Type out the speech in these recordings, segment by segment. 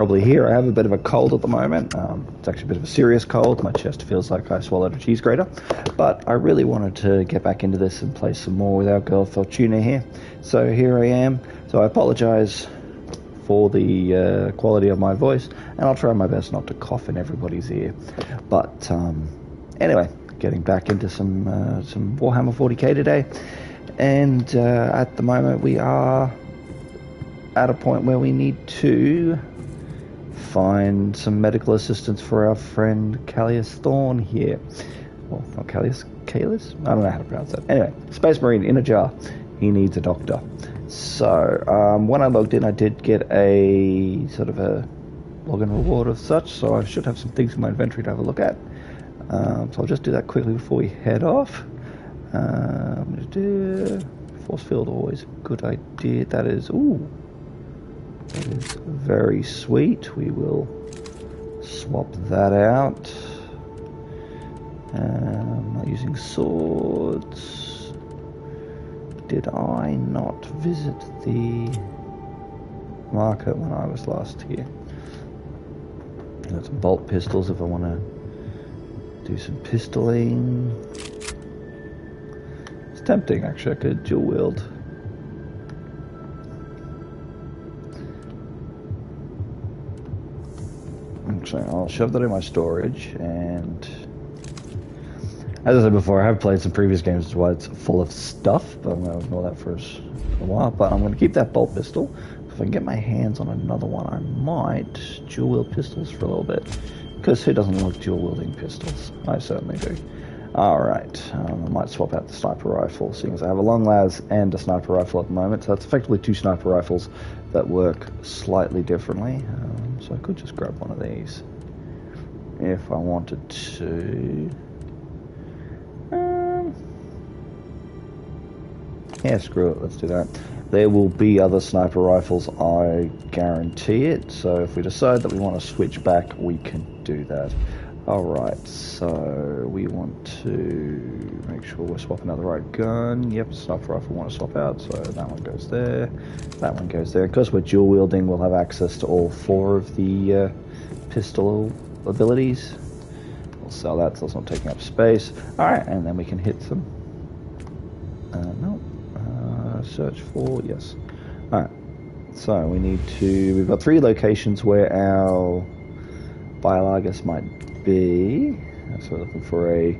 probably hear, I have a bit of a cold at the moment. It's actually a bit of a serious cold. My chest feels like I swallowed a cheese grater. But I really wanted to get back into this and play some more with our girl Fortuna here. So here I am. So I apologise for the quality of my voice, and I'll try my best not to cough in everybody's ear. But anyway, getting back into some Warhammer 40k today. And at the moment we are at a point where we need to find some medical assistance for our friend Callius Thorn here. Well, not Callius, Calus? I don't know how to pronounce that. Anyway, Space Marine in a jar. He needs a doctor. So, when I logged in, I did get a sort of a login reward of such, so I should have some things in my inventory to have a look at. So I'll just do that quickly before we head off. I'm going to do force field, always a good idea. That is, ooh. That is very sweet. We will swap that out. I'm not using swords. Did I not visit the market when I was last here? Got some bolt pistols if I want to do some pistoling. It's tempting, actually. I could dual wield. Actually, I'll shove that in my storage, and as I said before, I have played some previous games, which is why it's full of stuff, but I'm going to ignore that for a while. But I'm going to keep that bolt pistol. If I can get my hands on another one, I might dual wield pistols for a little bit, because who doesn't like dual wielding pistols? I certainly do. Alright, I might swap out the sniper rifle, seeing as I have a long las and a sniper rifle at the moment, so that's effectively two sniper rifles that work slightly differently. So I could just grab one of these if I wanted to. Yeah, screw it, let's do that. There will be other sniper rifles, I guarantee it, so if we decide that we want to switch back, we can do that. Alright, so we want to make sure we're swapping out the right gun. Yep, sniper rifle we want to swap out, so that one goes there, that one goes there. Because we're dual wielding, we'll have access to all four of the pistol abilities. We'll sell that so it's not taking up space. Alright, and then we can hit some. Search for, yes. Alright, so we need to, we've got 3 locations where our Biologus might be. So we're looking for a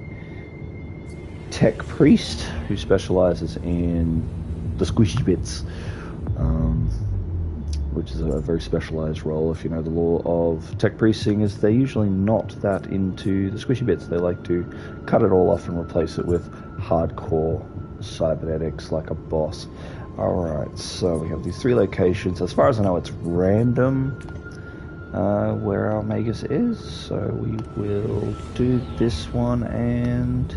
tech priest who specializes in the squishy bits, which is a very specialized role. If you know the lore of tech priests, seeing as they're usually not that into the squishy bits. They like to cut it all off and replace it with hardcore cybernetics like a boss. Alright, so we have these 3 locations. As far as I know, it's random where our Magus is, so we will do this one, and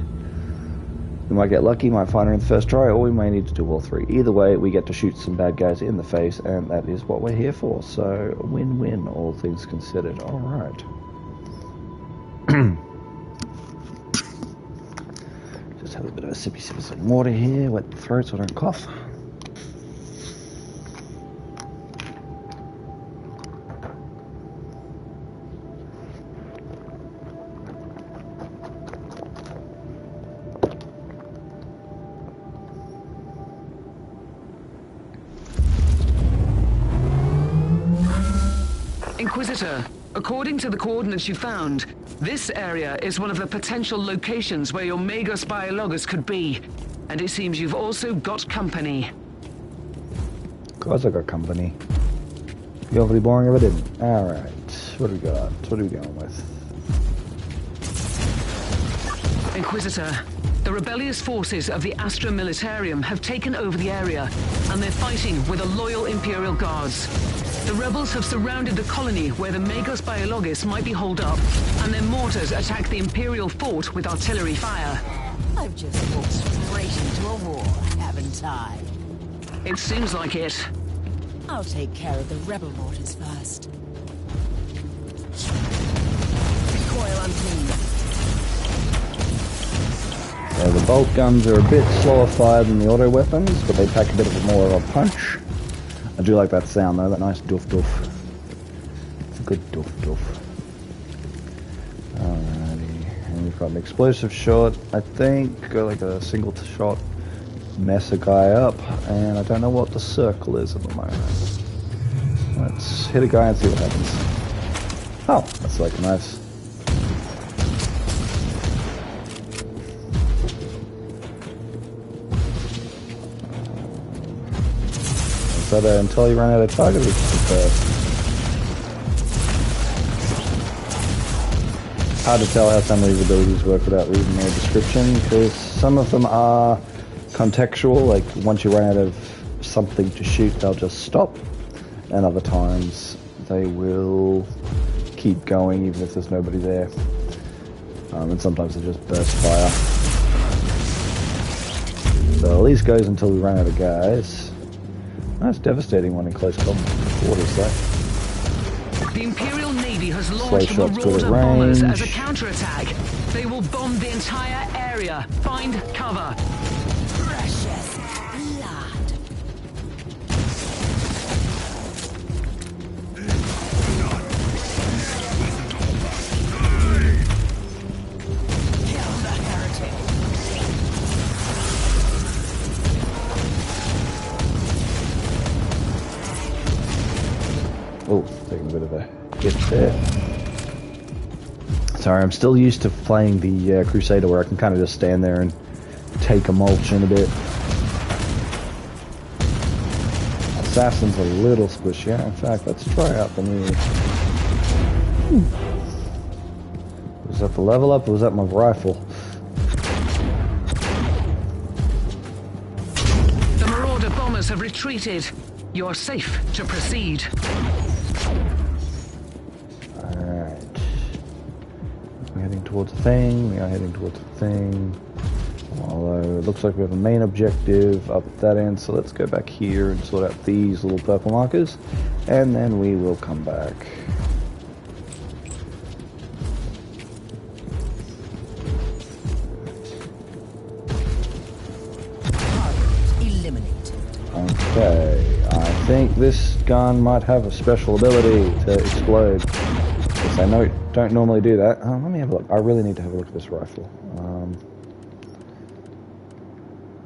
we might get lucky, might find her in the first try, or we may need to do all 3. Either way, we get to shoot some bad guys in the face, and that is what we're here for. So win-win, all things considered. Alright. Just have a bit of a sippy sip of some water here, wet the throat so I don't cough. Inquisitor, according to the coordinates you found, this area is one of the potential locations where your Magos Biologus could be. And it seems you've also got company. Of course I got company. Be awfully boring if I didn't. Alright, what do we got? What are we going with? Inquisitor, the rebellious forces of the Astra Militarium have taken over the area, and they're fighting with the loyal Imperial Guards. The rebels have surrounded the colony where the Magos Biologus might be holed up, and their mortars attack the Imperial fort with artillery fire. I've just walked straight into a war, haven't I? It seems like it. I'll take care of the rebel mortars first. Recoil on me. The bolt guns are a bit slower fire than the auto weapons, but they pack a bit more of a punch. I do like that sound though, that nice doof doof. It's good doof. Alrighty, and we've got an explosive shot, I think, go like a single shot, mess a guy up, and I don't know what the circle is at the moment. Let's hit a guy and see what happens. Oh, that's like nice. Is that until you run out of target, or just hard to tell how some of these abilities work without reading their description, because some of them are contextual, like once you run out of something to shoot, they'll just stop, and other times they will keep going even if there's nobody there, and sometimes they just burst fire. So at least goes until we run out of guys. Nice devastating one in close quarters, that. The Imperial Navy has launched Marauder bombers as a counterattack. They will bomb the entire area. Find cover. Precious blood. Kill the heretic. Oh, taking a bit of a hit there. Sorry, I'm still used to playing the Crusader where I can kind of just stand there and take a mulch in a bit. Assassin's a little squishy. Yeah, in fact, let's try out the new... Was that the level up or was that my rifle? The Marauder bombers have retreated. You are safe to proceed. Alright. We're heading towards the thing. We are heading towards the thing. Although it looks like we have a main objective up at that end, so let's go back here and sort out these little purple markers, and then we will come back. Eliminated. Okay, I think this gun might have a special ability to explode. Because I know don't normally do that. Let me have a look. I really need to have a look at this rifle.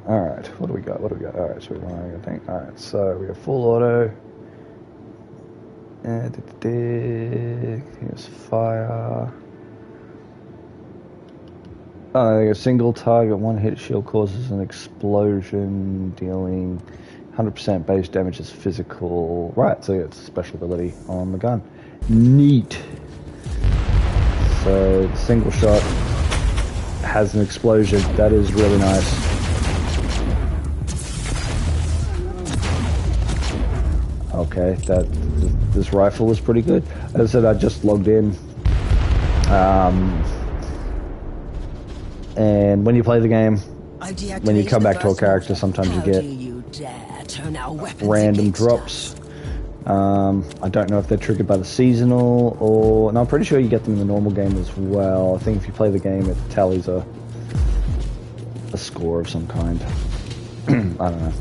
Alright, what do we got? Alright, so we want to think. Alright, so we have full auto. Here's fire. A single target, one hit shield causes an explosion, dealing 100% base damage as physical. Right, so yeah, it's a special ability on the gun. Neat. So the single shot has an explosion. That is really nice. Okay, this rifle was pretty good. As I said, I just logged in. And when you play the game, when you come back to a character, sometimes you get random drops. I don't know if they're triggered by the seasonal or... No, I'm pretty sure you get them in the normal game as well. I think if you play the game, it tallies a score of some kind. I don't know.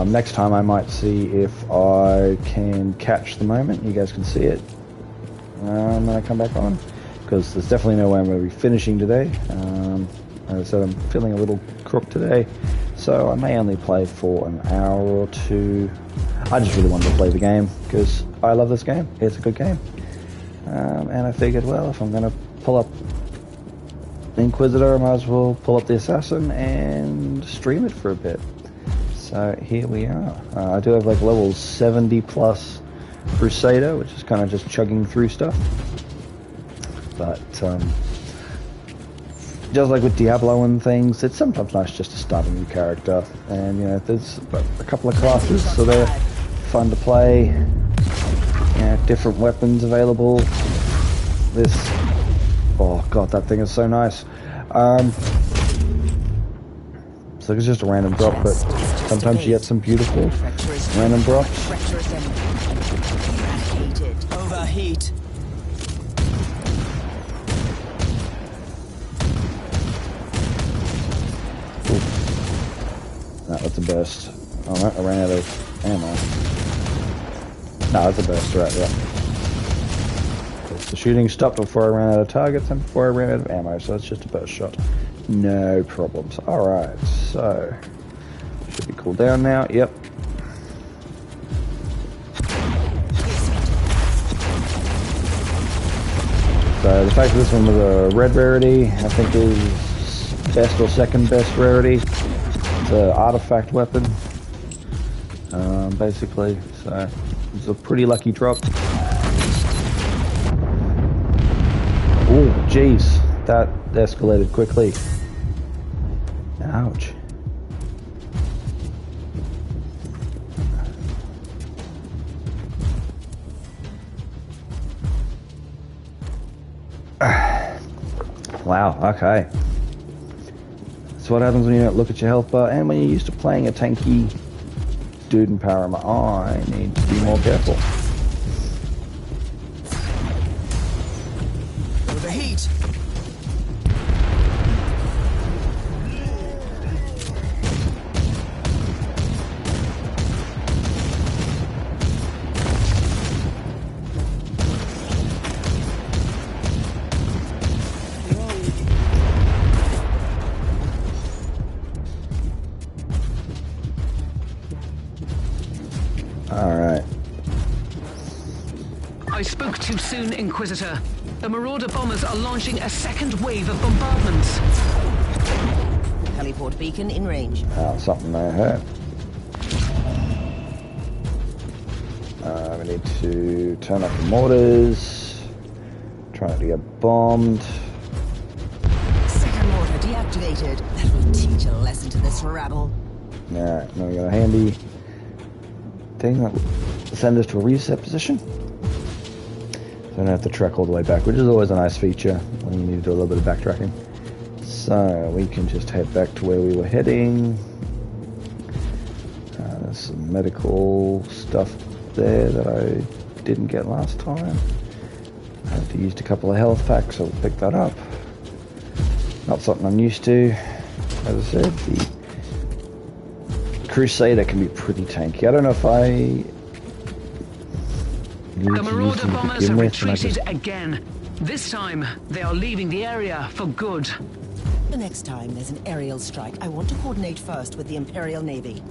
Next time I might see if I can catch the moment. You guys can see it when I come back on. Because there's definitely no way I'm going to be finishing today. As I said, I'm feeling a little crook today, so I may only play for an hour or two. I just really wanted to play the game, because I love this game. It's a good game. And I figured, well, if I'm going to pull up the Inquisitor, I might as well pull up the Assassin and stream it for a bit. So here we are. I do have like level 70 plus Crusader, which is kind of just chugging through stuff. But just like with Diablo and things, it's sometimes nice just to start a new character. And you know, there's a couple of classes, so they're fun to play. Different weapons available. This, oh god, that thing is so nice. So it's just a random drop, but sometimes you get some beautiful random drops. Overheat. No, that's a burst. Oh, I ran out of ammo. No, that's a burst, right, yeah. The shooting stopped before I ran out of targets and before I ran out of ammo, so it's just a burst shot. No problems. Alright, so... should be cooled down now. Yep. So the fact that this one was a red rarity, I think is best or second best rarity. It's an artifact weapon, basically. So it's a pretty lucky drop. Oh, jeez, that escalated quickly. Ouch. Wow, okay. That's what happens when you don't look at your health bar and when you're used to playing a tanky dude in power armor. I need to be more careful. Overheat. Alright. I spoke too soon, Inquisitor. The Marauder bombers are launching a second wave of bombardments. Heliport beacon in range. Something I heard. We need to turn off the mortars. Try not to get bombed. Second mortar deactivated. That will teach a lesson to this rabble. Alright, now we got a handy thing that will send us to a reset position. So I don't have to trek all the way back, which is always a nice feature when you need to do a little bit of backtracking. So we can just head back to where we were heading. There's some medical stuff there that I didn't get last time. I had to use a couple of health packs, so we'll pick that up. Not something I'm used to. As I said, the Crusader can be pretty tanky. I don't know if I need The to use Marauder them to bombers begin have with, and I retreated just- again. This time, they are leaving the area for good. The next time there's an aerial strike, I want to coordinate first with the Imperial Navy.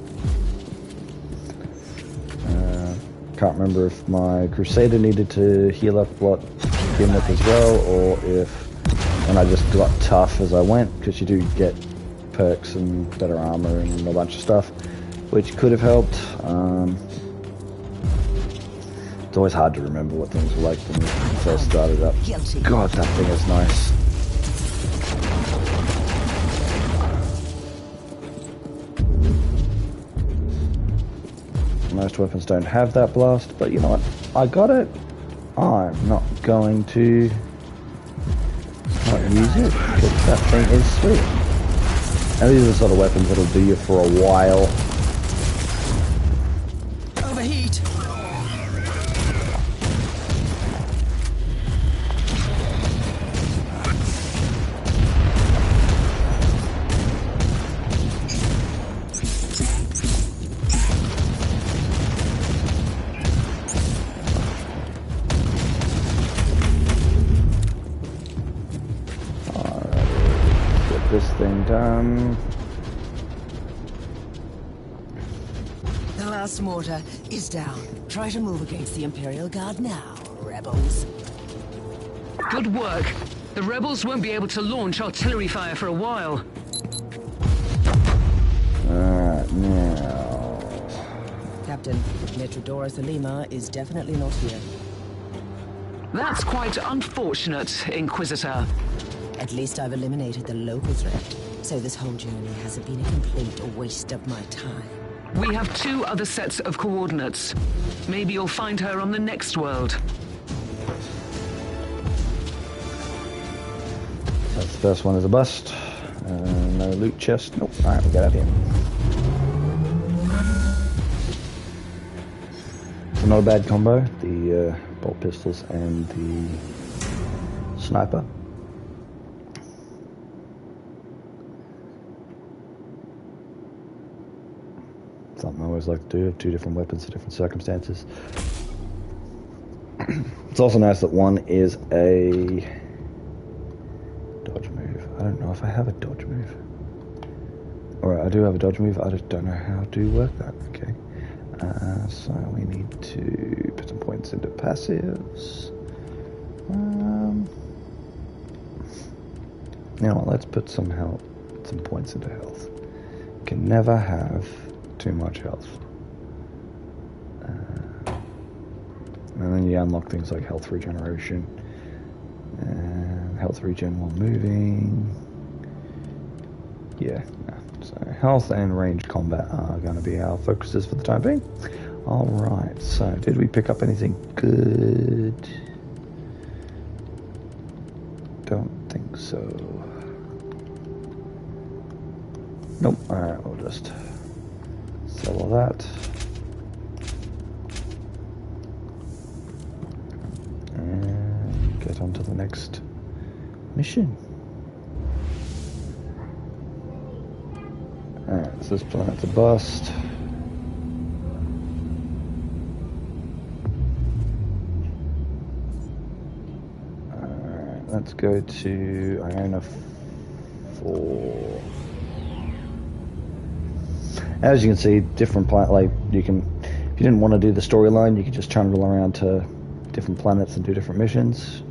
Can't remember if my Crusader needed to heal up a lot to begin with as well, or if and I just got tough as I went, because you do get perks and better armor and a bunch of stuff, which could have helped. It's always hard to remember what things were like when you first started up. Guilty. God, that thing is nice. Most weapons don't have that blast, but you know what? I got it. I'm not going to not use it, because that thing is sweet. And these are the sort of weapons that'll do you for a while. Overheat. This thing done. The last mortar is down. Try to move against the Imperial Guard now, rebels. Good work. The rebels won't be able to launch artillery fire for a while. Alright, now. Captain, Metrodora Salima is definitely not here. That's quite unfortunate, Inquisitor. At least I've eliminated the local threat, so this whole journey hasn't been a complete waste of my time. We have 2 other sets of coordinates. Maybe you'll find her on the next world. That's the first one is a bust. No loot chest. Nope. Alright, we'll get out of here. So not a bad combo. The bolt pistols and the sniper. Something I always like to do, 2 different weapons for different circumstances. It's also nice that one is a dodge move. I don't know if I have a dodge move. Alright, I do have a dodge move. I just don't know how to work that. Okay. So we need to put some points into passives. You know what, let's put some points into health. Can never have too much health. And then you unlock things like health regeneration and health regen while moving. Yeah, no. So health and range combat are going to be our focuses for the time being. Alright, so did we pick up anything good? Don't think so. Nope. Alright, we'll just sell all that. And get on to the next mission. Alright, so this planet's a bust. Alright, let's go to Iona 4. As you can see, different planet, like you can, if you didn't want to do the storyline, you could just channel around to different planets and do different missions.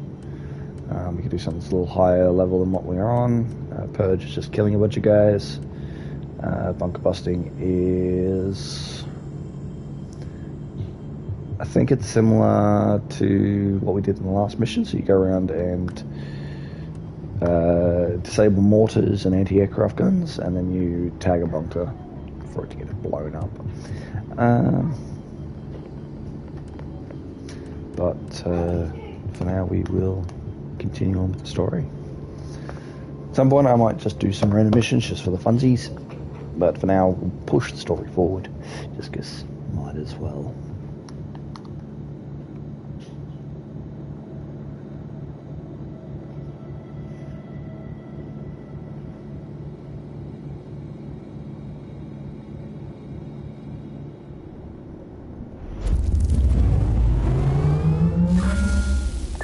We could do something that's a little higher level than what we're on. Purge is just killing a bunch of guys. Bunker busting is, I think it's similar to what we did in the last mission. So you go around and disable mortars and anti-aircraft guns, and then you tag a bunker for it to get blown up. But for now we will continue on with the story. At some point I might just do some random missions just for the funsies, but for now we'll push the story forward just because might as well.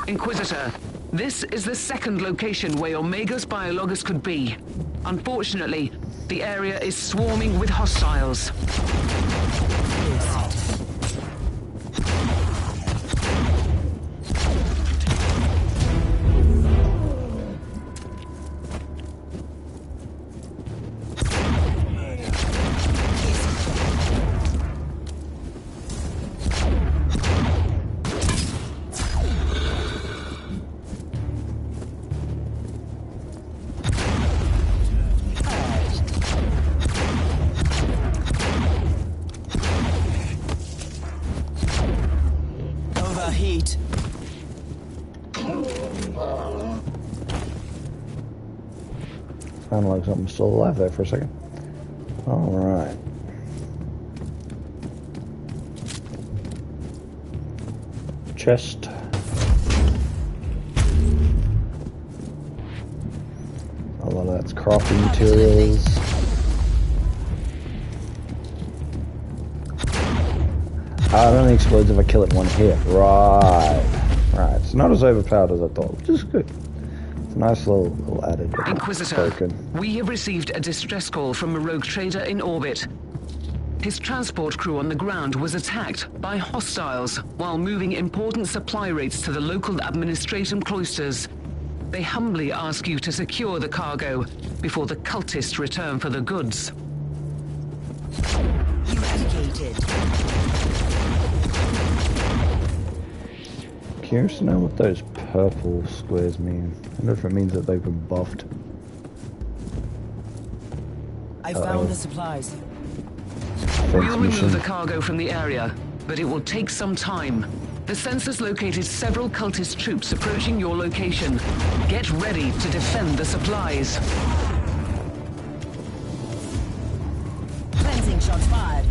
Inquisitor, this is the second location where Omega's biologus could be. Unfortunately, the area is swarming with hostiles. Heat. Sounded like something's still alive there for a second. Alright. Chest. A lot of that's crafting materials. It only explodes if I kill it in one hit. Right. It's not as overpowered as I thought, which is good. It's a nice little added Inquisitor, token. we have received a distress call from a rogue trader in orbit. His transport crew on the ground was attacked by hostiles while moving important supply rates to the local administratum cloisters. They humbly ask you to secure the cargo before the cultists return for the goods. Eradicated. Curious to know what those purple squares mean. I wonder if it means that they've been buffed. I found the supplies. We'll remove the cargo from the area, but it will take some time. The sensors located several cultist troops approaching your location. Get ready to defend the supplies. Cleansing shots fired.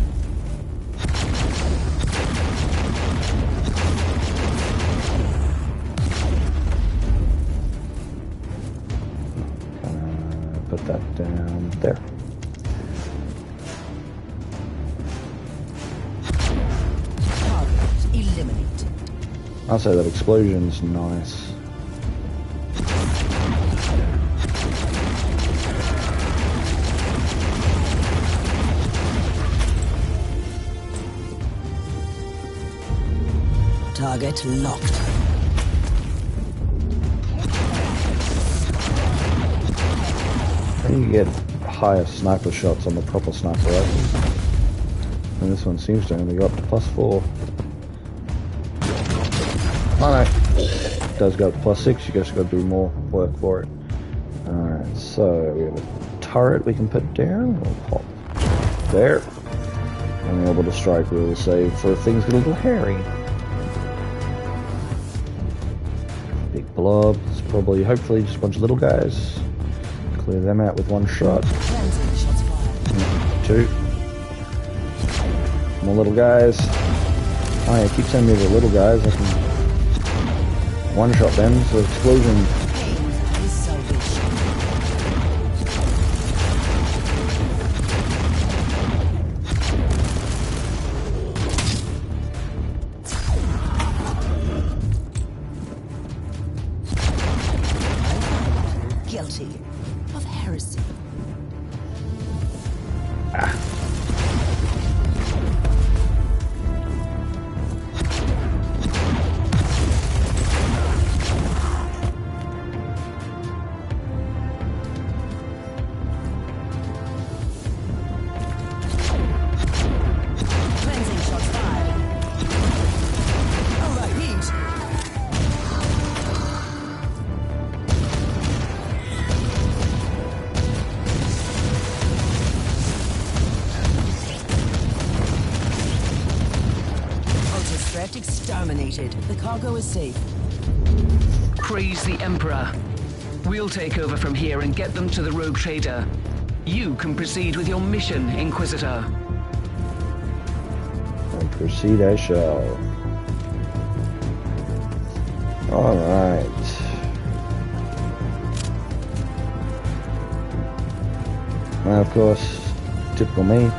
Put that down there. Target eliminated. I'll say that explosion's nice. Target locked. You get higher sniper shots on the proper sniper rifle. And this one seems to only go up to +4. Oh no, it does go up to +6, you just got to do more work for it. Alright, so we have a turret we can put down. We'll pop there. And we're able to strike, we will save for if things get a little hairy. Big blob, it's probably, hopefully, just a bunch of little guys. Clear them out with one shot. 2. More little guys. Oh yeah, keep sending me the little guys. I can one-shot them, so explosion. Guilty of heresy. Exterminated. The cargo is safe. Praise the Emperor. We'll take over from here and get them to the rogue trader. You can proceed with your mission, Inquisitor. And proceed I shall. Alright. Now, of course, typical me.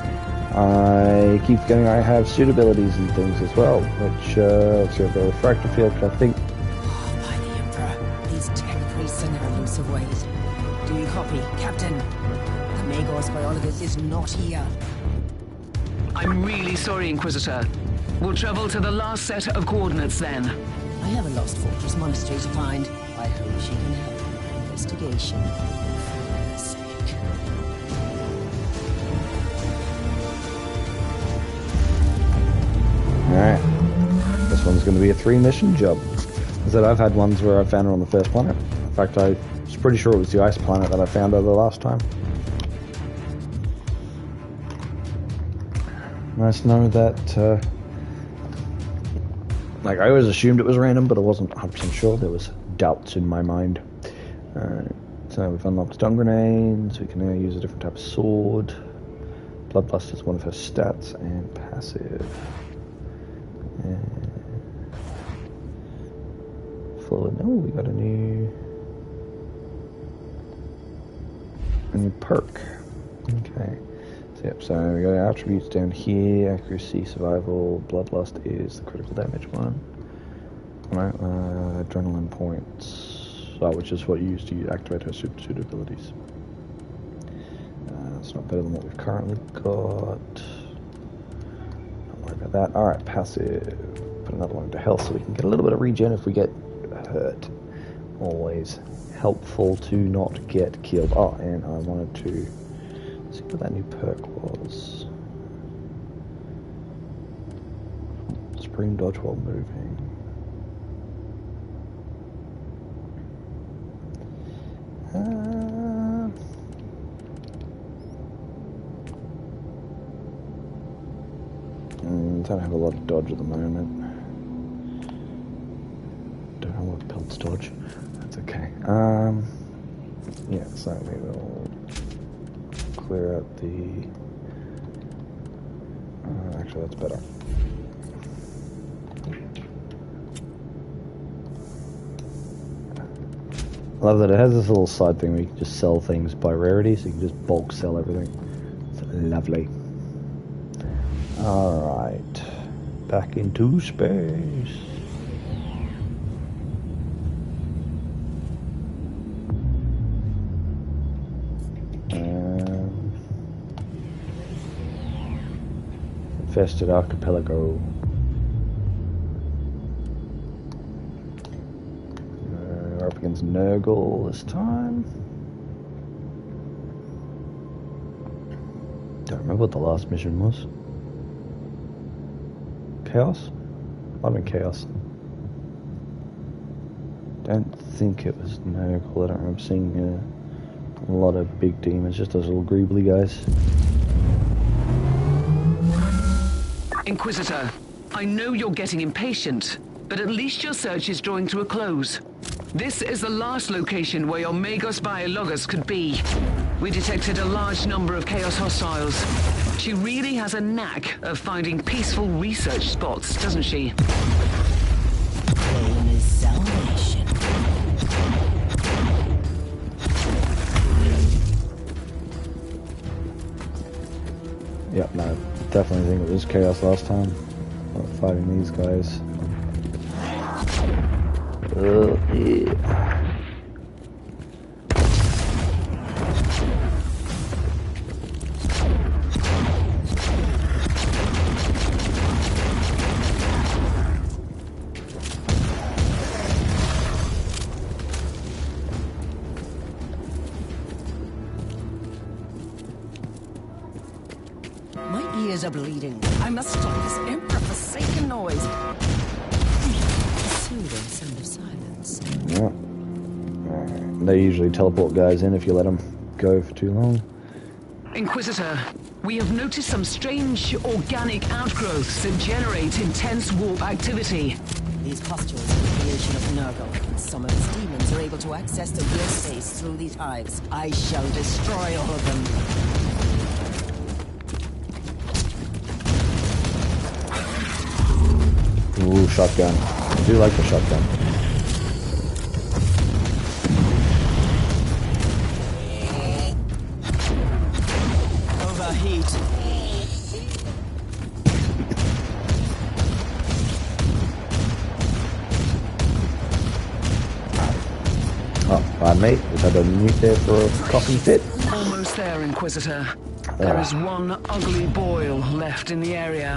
I keep forgetting I have suitabilities and things as well, which, let's see, I've got a refractor field, I think. By the Emperor, these tech priests are never loose of ways. Do you copy, Captain? The Magos biologist is not here. I'm really sorry, Inquisitor. We'll travel to the last set of coordinates then. I have a lost fortress monastery to find. I hope she can help in my investigation. For her sake. Alright, this one's going to be a 3-mission job. As that I've had ones where I found her on the first planet. In fact, I was pretty sure it was the ice planet that I found her the last time. Nice to know that, like, I always assumed it was random, but I wasn't 100% sure. There was doubts in my mind. Alright, so we've unlocked stun grenades, we can now use a different type of sword. Bloodlust is one of her stats, and passive. Fluid. Oh, we got a new perk. Okay. So, yep, so we got our attributes down here. Accuracy, survival, bloodlust is the critical damage one. Right, adrenaline points, which is what you use to activate her suit abilities. It's not better than what we've currently got. Don't worry about that. Alright, passive. Put another one into health so we can get a little bit of regen if we get hurt. Always helpful to not get killed. Oh, and I wanted to see what that new perk was. Supreme dodge while moving. Don't have a lot of dodge at the moment. Don't know what pelts dodge. That's okay. Yeah, so we will clear out the... actually, that's better. I love that it has this little side thing where you can just sell things by rarity, so you can just bulk sell everything. It's lovely. Alright. Back into space. Infested archipelago. We're up against Nurgle this time. Don't remember what the last mission was. Chaos? Might have been Chaos. Don't think it was Nurgle. I don't remember seeing a lot of big demons, just those little greebly guys. Inquisitor, I know you're getting impatient, but at least your search is drawing to a close. This is the last location where your Magos Biologus could be. We detected a large number of Chaos hostiles. She really has a knack of finding peaceful research spots, doesn't she? Pain is salvation. Yep, no, definitely think it was Chaos last time. Not fighting these guys. Yeah. My ears are bleeding. I must stop this Emperor-forsaken noise. Soothing sound of silence. Yeah. They usually teleport guys in if you let them go for too long. Inquisitor, we have noticed some strange organic outgrowths that generate intense warp activity. These pustules are the creation of Nurgle. Some of its demons are able to access the real space through these hives. I shall destroy all of them. Ooh, shotgun. I do like the shotgun. Overheat. Oh, pardon me. Just had a mute there for a coughing fit. Almost there, Inquisitor. There is one ugly boil left in the area.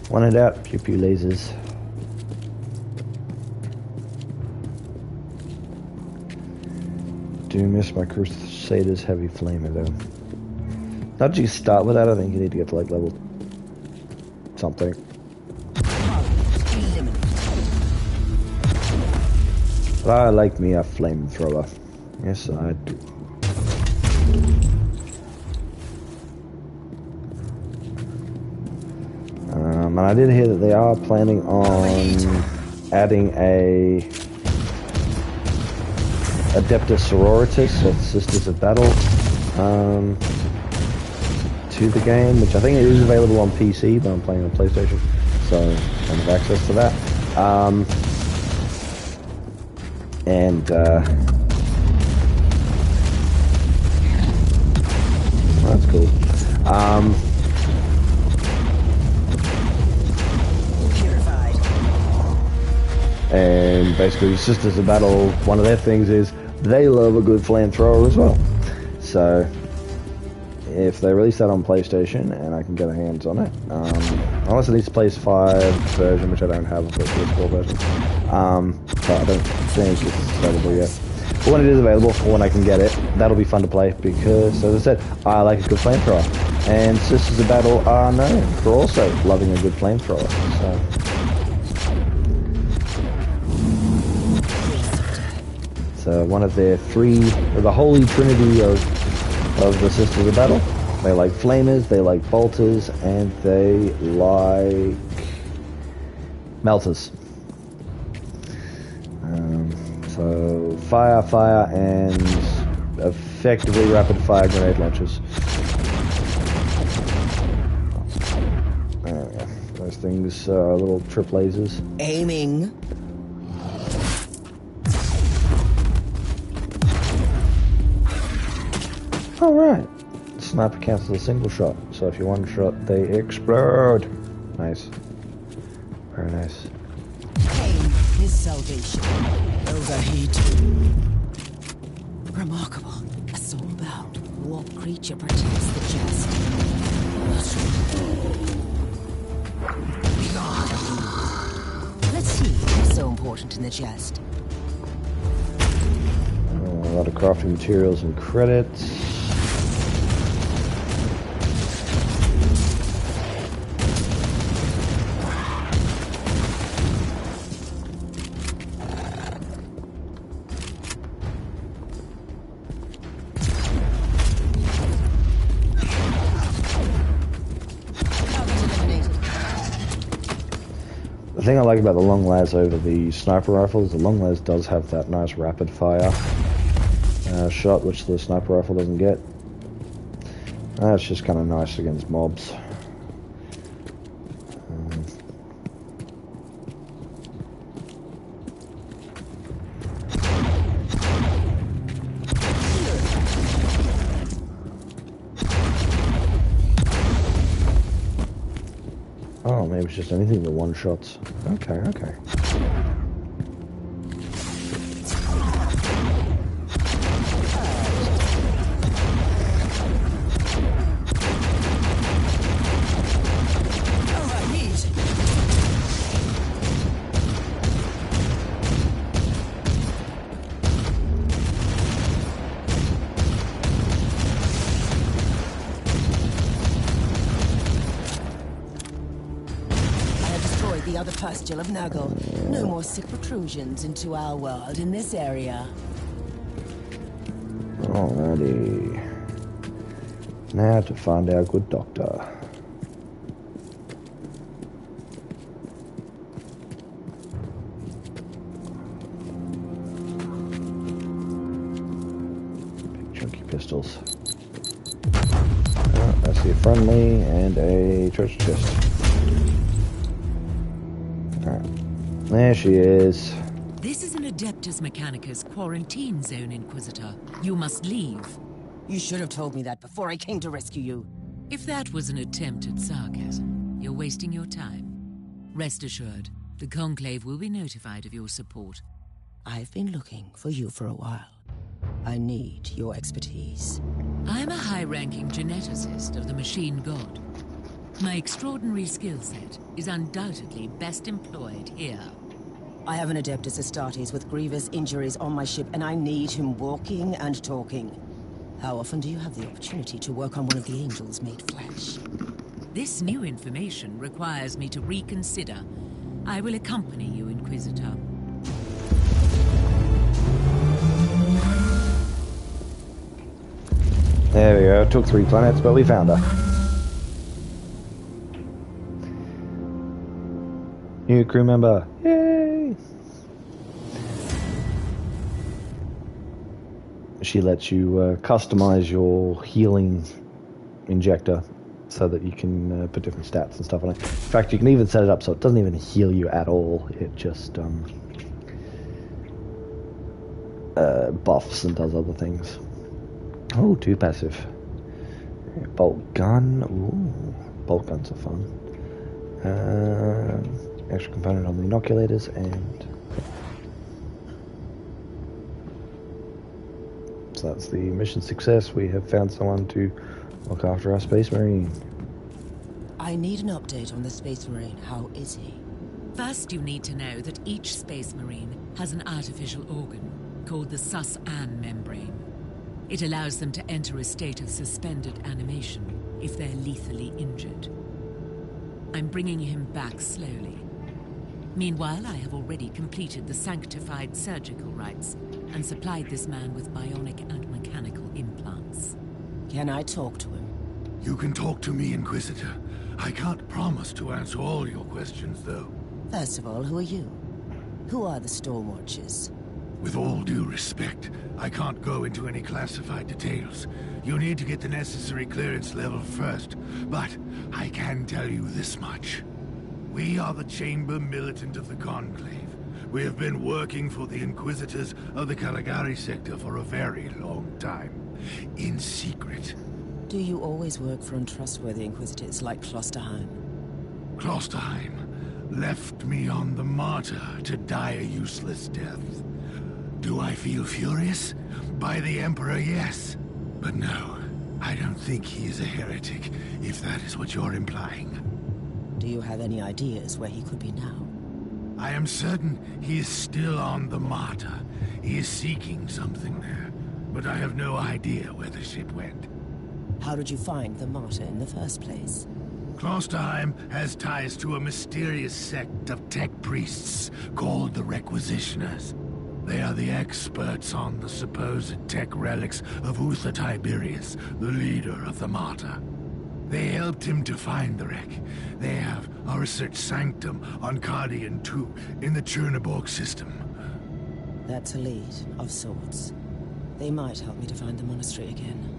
One it out, pew pew lasers. Do miss my Crusader's heavy flamer though. How did you start with that? I think you need to get to like level something. But I like me a flamethrower. Yes, I do. And I did hear that they are planning on adding a Adeptus Sororitas, or Sisters of Battle, to the game, which I think it is available on PC, but I'm playing on PlayStation, so I don't have access to that. That's cool. And basically, Sisters of Battle, one of their things is they love a good flamethrower as well. So, if they release that on PlayStation and I can get a hands on it, unless it needs PS5 version, which I don't have, I've got PS4 version, but I don't think it's available yet. But when it is available, or when I can get it, that'll be fun to play because, as I said, I like a good flamethrower. And Sisters of Battle are known for also loving a good flamethrower. So one of their the holy trinity of the Sisters of Battle. They like flamers, they like bolters, and they like melters. So fire, and effectively rapid fire grenade launchers. things are little trip lasers. Aiming. Alright. Sniper counts as a single shot, so if you one shot, they explode. Nice. Very nice. Pain is salvation. Overheat. Remarkable. A soul-bound warp creature protects the chest. Let's see what's so important in the chest. A lot of crafting materials and credits. The thing I like about the long las over the sniper rifle is the long las does have that nice rapid fire shot, which the sniper rifle doesn't get. That's just kind of nice against mobs. Oh, maybe it's just anything but one shots. Okay, okay. The other pustule of Nuggle. No more sick protrusions into our world in this area. Alrighty. Now to find our good doctor. Big chunky pistols. Oh, I see a friendly and a treasure chest. There she is. This is an Adeptus Mechanicus quarantine zone, Inquisitor. You must leave. You should have told me that before I came to rescue you. If that was an attempt at sarcasm, you're wasting your time. Rest assured, the Conclave will be notified of your support. I've been looking for you for a while. I need your expertise. I'm a high-ranking geneticist of the Machine God. My extraordinary skill set is undoubtedly best employed here. I have an Adeptus Astartes with grievous injuries on my ship, and I need him walking and talking. How often do you have the opportunity to work on one of the angels made flesh? This new information requires me to reconsider. I will accompany you, Inquisitor. There we go. It took 3 planets, but we found her. New crew member. Yay! She lets you customize your healing injector so that you can put different stats and stuff on it. In fact, you can even set it up so it doesn't even heal you at all. It just buffs and does other things. Oh, 2 passive. Bolt gun. Ooh, bolt guns are fun. Extra component on the inoculators, and so that's the mission success. We have found someone to look after our Space Marine. I need an update on the Space Marine. How is he? First, you need to know that each Space Marine has an artificial organ called the sus-an membrane. It allows them to enter a state of suspended animation if they're lethally injured. I'm bringing him back slowly. Meanwhile, I have already completed the sanctified surgical rites and supplied this man with bionic and mechanical implants. Can I talk to him? You can talk to me, Inquisitor. I can't promise to answer all your questions, though. First of all, who are you? Who are the Stormwatchers? With all due respect, I can't go into any classified details. You need to get the necessary clearance level first, but I can tell you this much. We are the Chamber Militant of the Conclave. We have been working for the Inquisitors of the Caligari sector for a very long time. In secret. Do you always work for untrustworthy Inquisitors like Klosterheim? Klosterheim left me on the martyr to die a useless death. Do I feel furious? By the Emperor, yes. But no, I don't think he is a heretic, if that is what you're implying. Do you have any ideas where he could be now? I am certain he is still on the martyr. He is seeking something there, but I have no idea where the ship went. How did you find the martyr in the first place? Klosterheim has ties to a mysterious sect of tech priests called the Requisitioners. They are the experts on the supposed tech relics of Uther Tiberius, the leader of the martyr. They helped him to find the wreck. They have a research sanctum on Cardian 2 in the Cherniborg system. That's a lead, of sorts. They might help me to find the monastery again.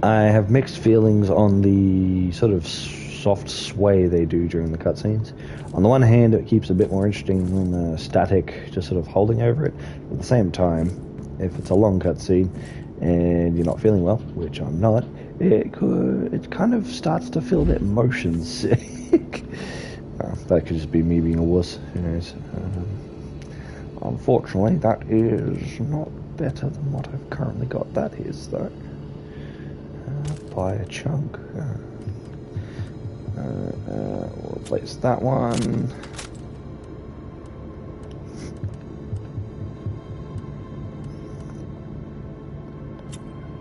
I have mixed feelings on the sort of soft sway they do during the cutscenes. On the one hand, it keeps it a bit more interesting than static, just sort of holding over it. At the same time, if it's a long cutscene and you're not feeling well, which I'm not, it kind of starts to feel a bit motion sick. That could just be me being a wuss, who knows. Unfortunately, that is not better than what I've currently got. That is, though. By a chunk. We'll replace that one.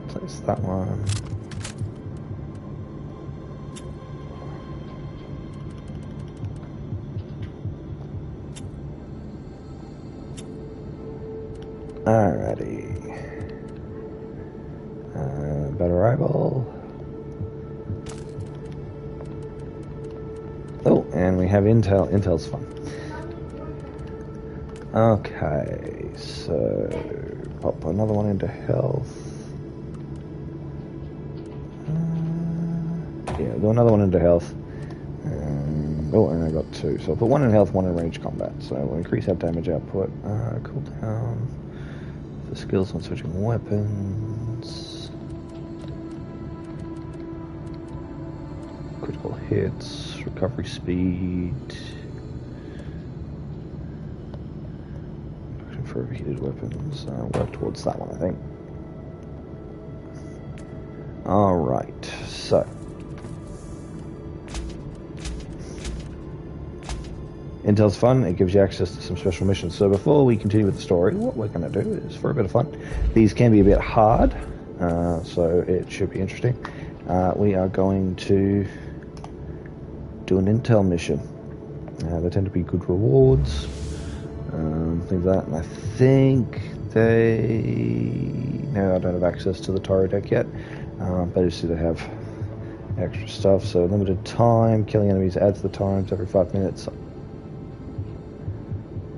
Place that one. Alrighty. Better eyeball. Oh, and we have Intel. Intel's fun. Okay, so pop another one into health. Yeah, do another one into health. And I got two. So I'll put one in health, one in range combat. So we'll increase our damage output. Cooldown for skills on switching weapons. Critical hits, recovery speed. For overheated weapons. Work towards that one, I think. Alright, so. Intel's fun, it gives you access to some special missions. So before we continue with the story, what we're going to do is, for a bit of fun, these can be a bit hard, so it should be interesting. We are going to do an Intel mission. They tend to be good rewards, things like that, and I think no, I don't have access to the Toro deck yet, but I see they have extra stuff. So limited time, killing enemies adds the times every 5 minutes.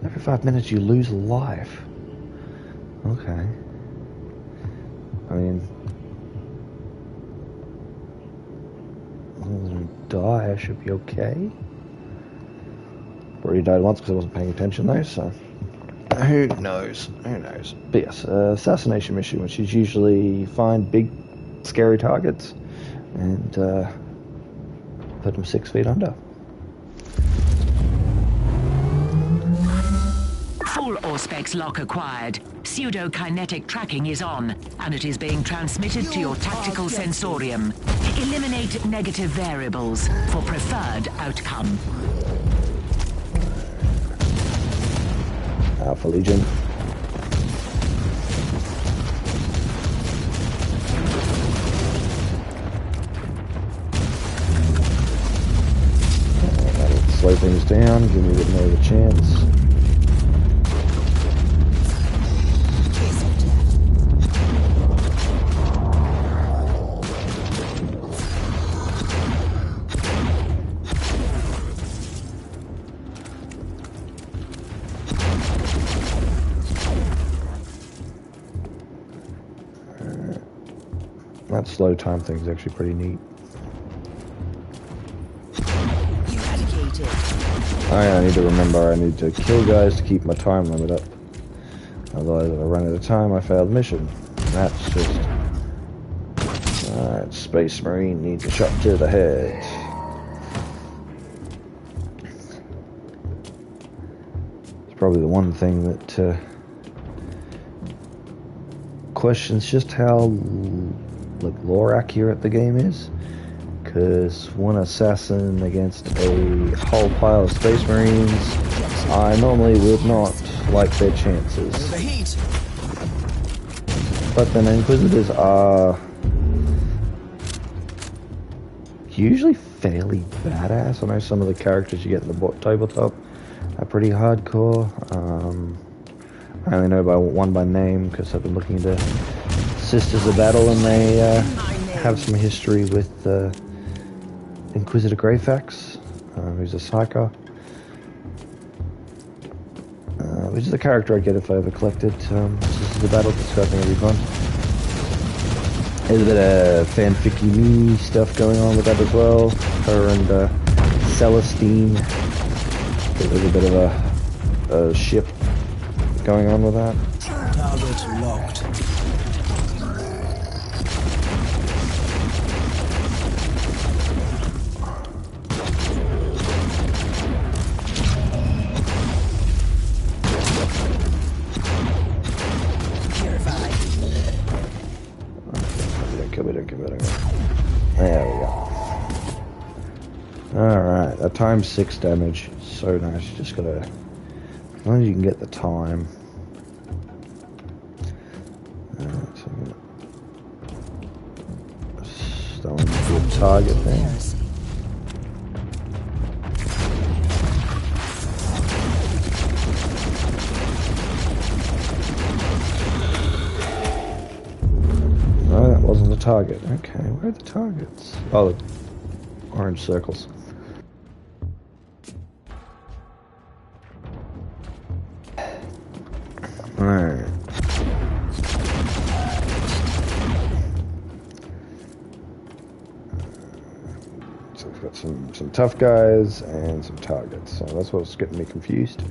Every 5 minutes you lose a life. Okay. I mean, as long as I don't die, I should be okay. Already died once because I wasn't paying attention though, so who knows? Who knows? But yes, assassination mission, which is usually find big, scary targets and put them 6 feet under. Full Auspex lock acquired. Pseudo-kinetic tracking is on, and it is being transmitted to your tactical sensorium. Eliminate negative variables for preferred outcome. Alpha Legion. That'll slow things down, give me a bit more of a chance. That slow time thing is actually pretty neat. I need to remember I need to kill guys to keep my time limit up. Otherwise, if I run out of time, I failed mission. That's just... Alright, Space Marine needs a shot to the head. It's probably the one thing that questions just how like lore accurate the game is. Because one assassin against a whole pile of Space Marines, I normally would not like their chances. But then Inquisitors are usually fairly badass. I know some of the characters you get in the tabletop are pretty hardcore. I only know one by name because I've been looking into Sisters of Battle, and they have some history with Inquisitor Greyfax, who's a psycho. Which is a character I'd get if I ever collected Sisters of Battle, because I think it'd be fun. There's a bit of fanficky stuff going on with that as well. Her and Celestine. There's a bit of a ship going on with that. Target locked. There we go. Alright, that times 6 damage. So nice. You just gotta... As long as you can get the time. Alright, so I'm gonna... Stone to a target thing. No, that wasn't the target. Okay, where are the targets? Oh, the orange circles. Alright. So we've got some tough guys and some targets. So that's what's getting me confused.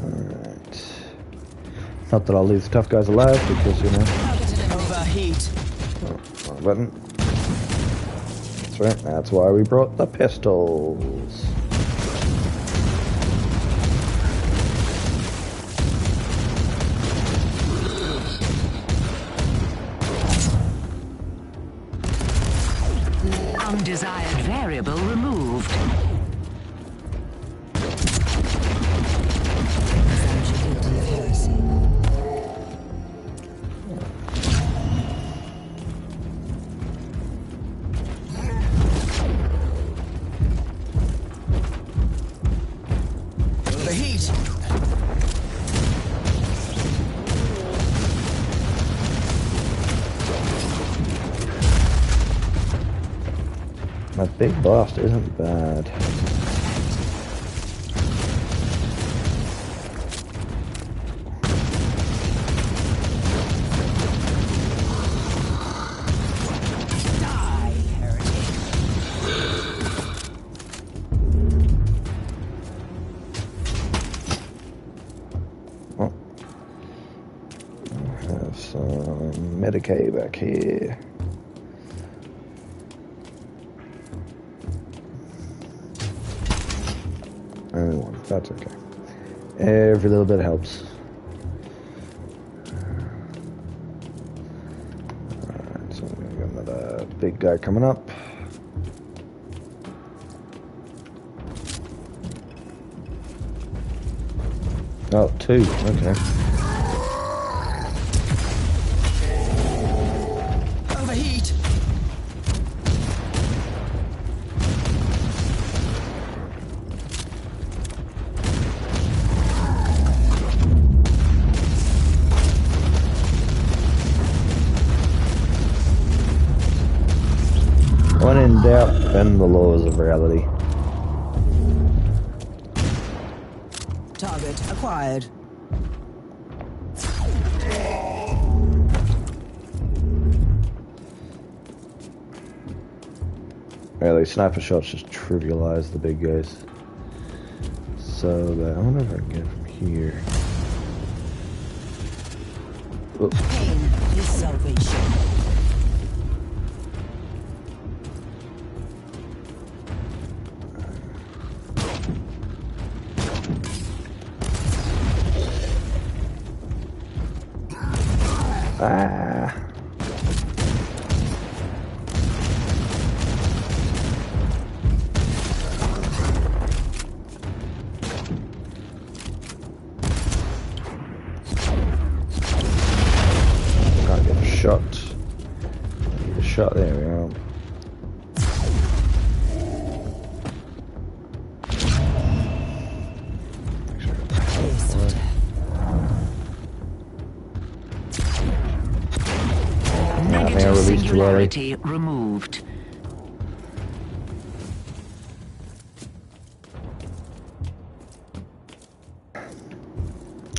Alright. Not that I'll leave the tough guys alive because, you know... Overheat. Oh, wrong button. That's right, that's why we brought the pistols. Undesired variable removed. The heat. That big blast isn't bad. Die, heretic. Oh. I have some Medicaid back here. Only one. That's okay. Every little bit helps. Alright, so we've got another big guy coming up. Oh, 2. Okay. Overheat. When in doubt, bend the laws of reality. Target acquired. Really, sniper shots just trivialize the big guys. So I wonder if I can get it from here. Oh. Pain is salvation. Ah. Can't get a shot. Need a shot, there we are. Negative singularity removed.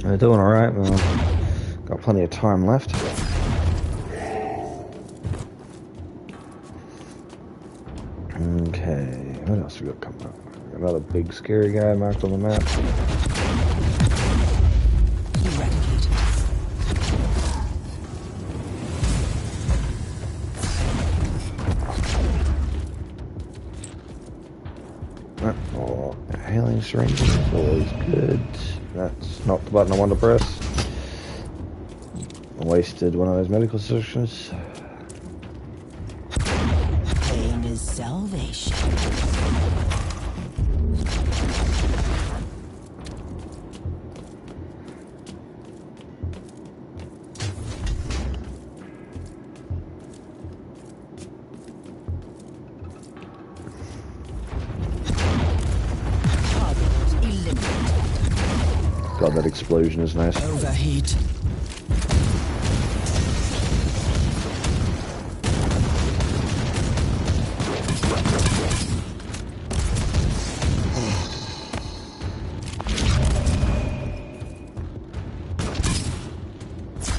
They're doing alright, well, got plenty of time left. Okay, what else we got coming up? Another big scary guy marked on the map. Eradicated. Oh, healing syringe is always good. That's not the button I want to press. I wasted one of those medical sessions. Pain is salvation. Target eliminated. God, that explosion is nice. Overheat.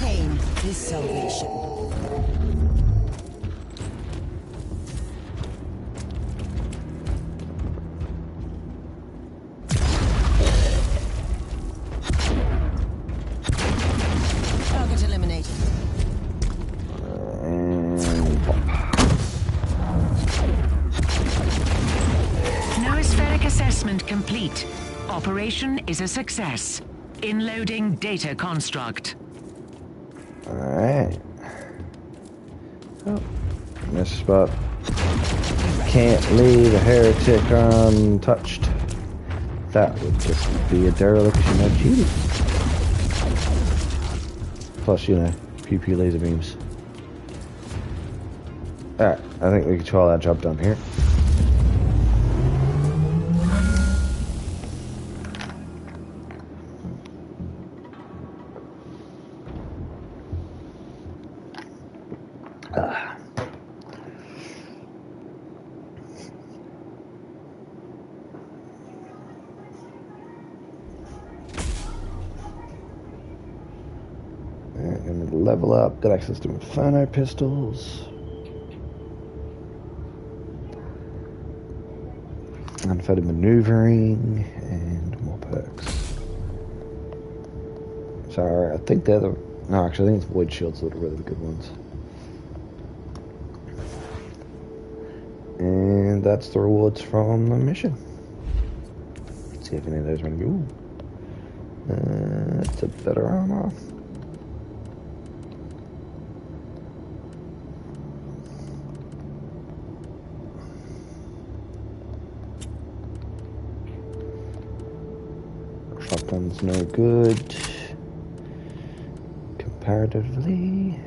Pain is salvation. Target eliminated. And pop. Noospheric assessment complete. Operation is a success. Inloading data construct. Alright. Oh, missed spot. Can't leave a heretic untouched. That would just be a dereliction of duty. Plus, you know, PP laser beams. Alright, I think we can call that job done here. And level up, got access to Inferno pistols. Unfettered maneuvering and more perks. Sorry, I think they're the... No, actually I think it's Void Shields that are really the good ones. And that's the rewards from the mission. Let's see if any of those are going to be... Ooh. It's a better armor. Shotgun's no good. Comparatively.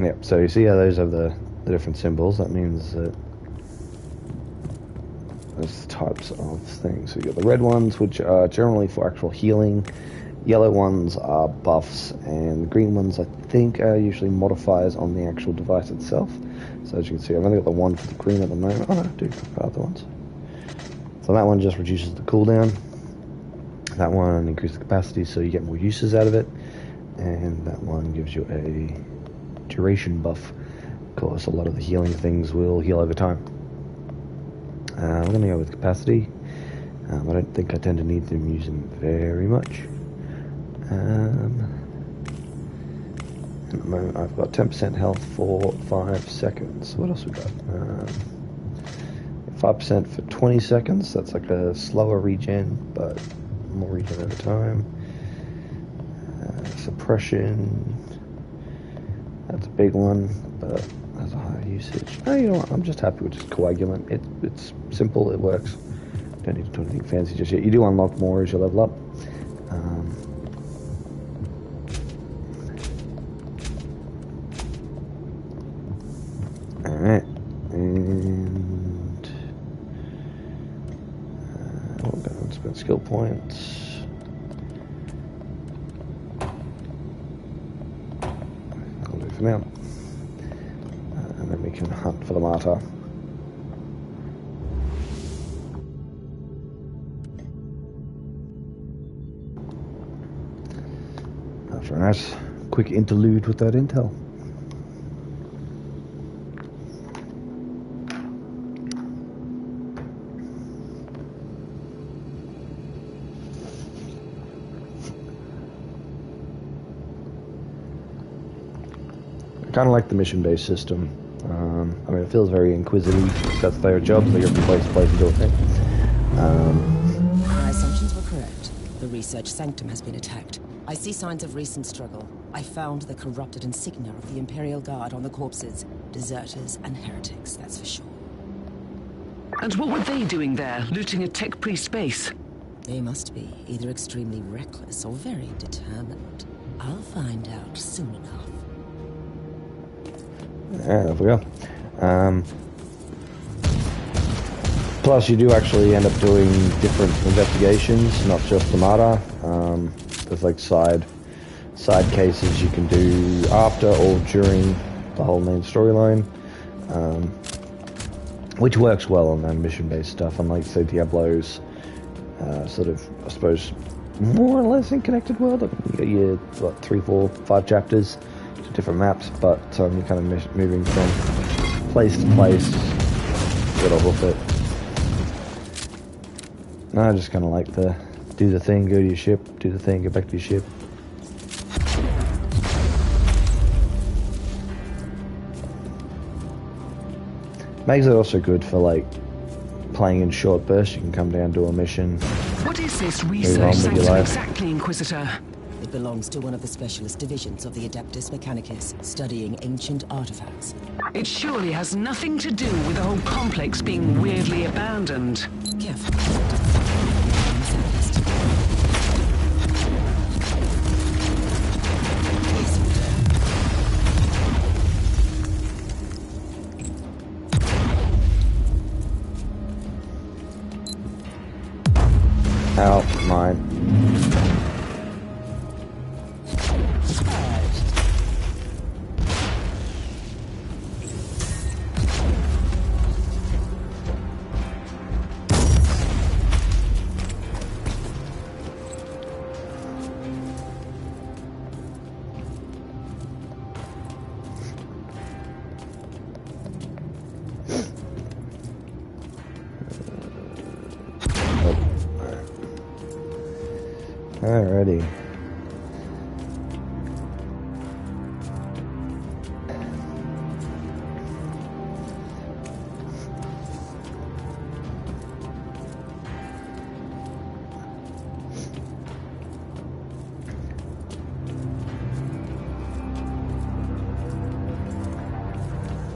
Yep, so you see how those have the different symbols. That means that there's types of things. So you got the red ones, which are generally for actual healing. Yellow ones are buffs, and the green ones I think are usually modifiers on the actual device itself. So as you can see, I've only got the one for the green at the moment. Oh no, I do have other ones. So that one just reduces the cooldown. That one increases the capacity so you get more uses out of it. And that one gives you a duration buff. course, a lot of the healing things will heal over time. I'm going to go with capacity. I don't think I tend to need to use them very much. At the moment, I've got 10% health for 5 seconds. What else we got? 5% for 20 seconds. That's like a slower regen, but more regen over time. Suppression. That's a big one, but has a higher usage. Oh, you know what? I'm just happy with just coagulant. It's simple. It works. Don't need to do anything fancy just yet. You do unlock more as you level up. Alright. And we'll go and spend skill points. I'll do for now. And then we can hunt for the martyr. After a nice quick interlude with that intel. I kind of like the mission-based system. I mean, it feels very inquisitive. That's their job. They go from place to place and do a thing. My assumptions were correct. The research sanctum has been attacked. I see signs of recent struggle. I found the corrupted insignia of the Imperial Guard on the corpses. Deserters and heretics, that's for sure. And what were they doing there, looting a tech priest base? They must be either extremely reckless or very determined. I'll find out soon enough. Yeah, there we go. Plus, you do actually end up doing different investigations, not just the martyr. There's like side cases you can do after or during the whole main storyline, which works well on that mission-based stuff. Unlike, say, Diablo's sort of, I suppose, more or less in connected world. You got your 3, 4, 5 chapters to different maps, but you're kind of moving from place to place. Get off with it. I just kind of like to do the thing, go to your ship, do the thing, get back to your ship. Makes it also good for like playing in short bursts. You can come down, do a mission. What is this research sanctum exactly, Inquisitor? It belongs to one of the specialist divisions of the Adeptus Mechanicus, studying ancient artifacts. It surely has nothing to do with the whole complex being weirdly abandoned. Careful. Help, mine. Alrighty.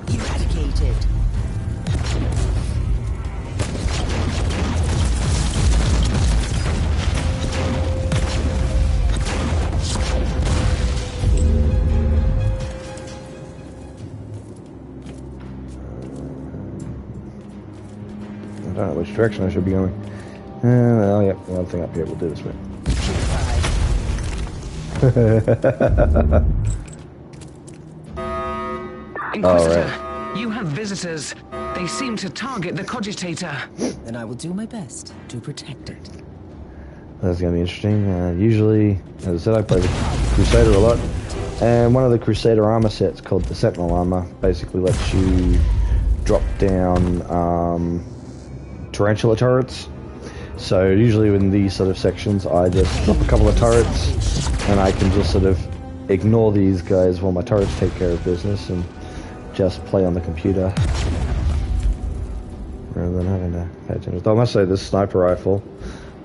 Eradicated. I don't know which direction I should be going. Oh, yeah, one thing up here will do this way. Inquisitor, you have visitors. They seem to target the cogitator. Then I will do my best to protect it. That's going to be interesting. Usually, as I said, I play the Crusader a lot. And one of the Crusader armor sets called the Sentinel armor basically lets you drop down tarantula turrets. So usually in these sort of sections I just drop a couple of turrets and I can just sort of ignore these guys while my turrets take care of business and just play on the computer rather than having to pay attention. Though I must say this sniper rifle,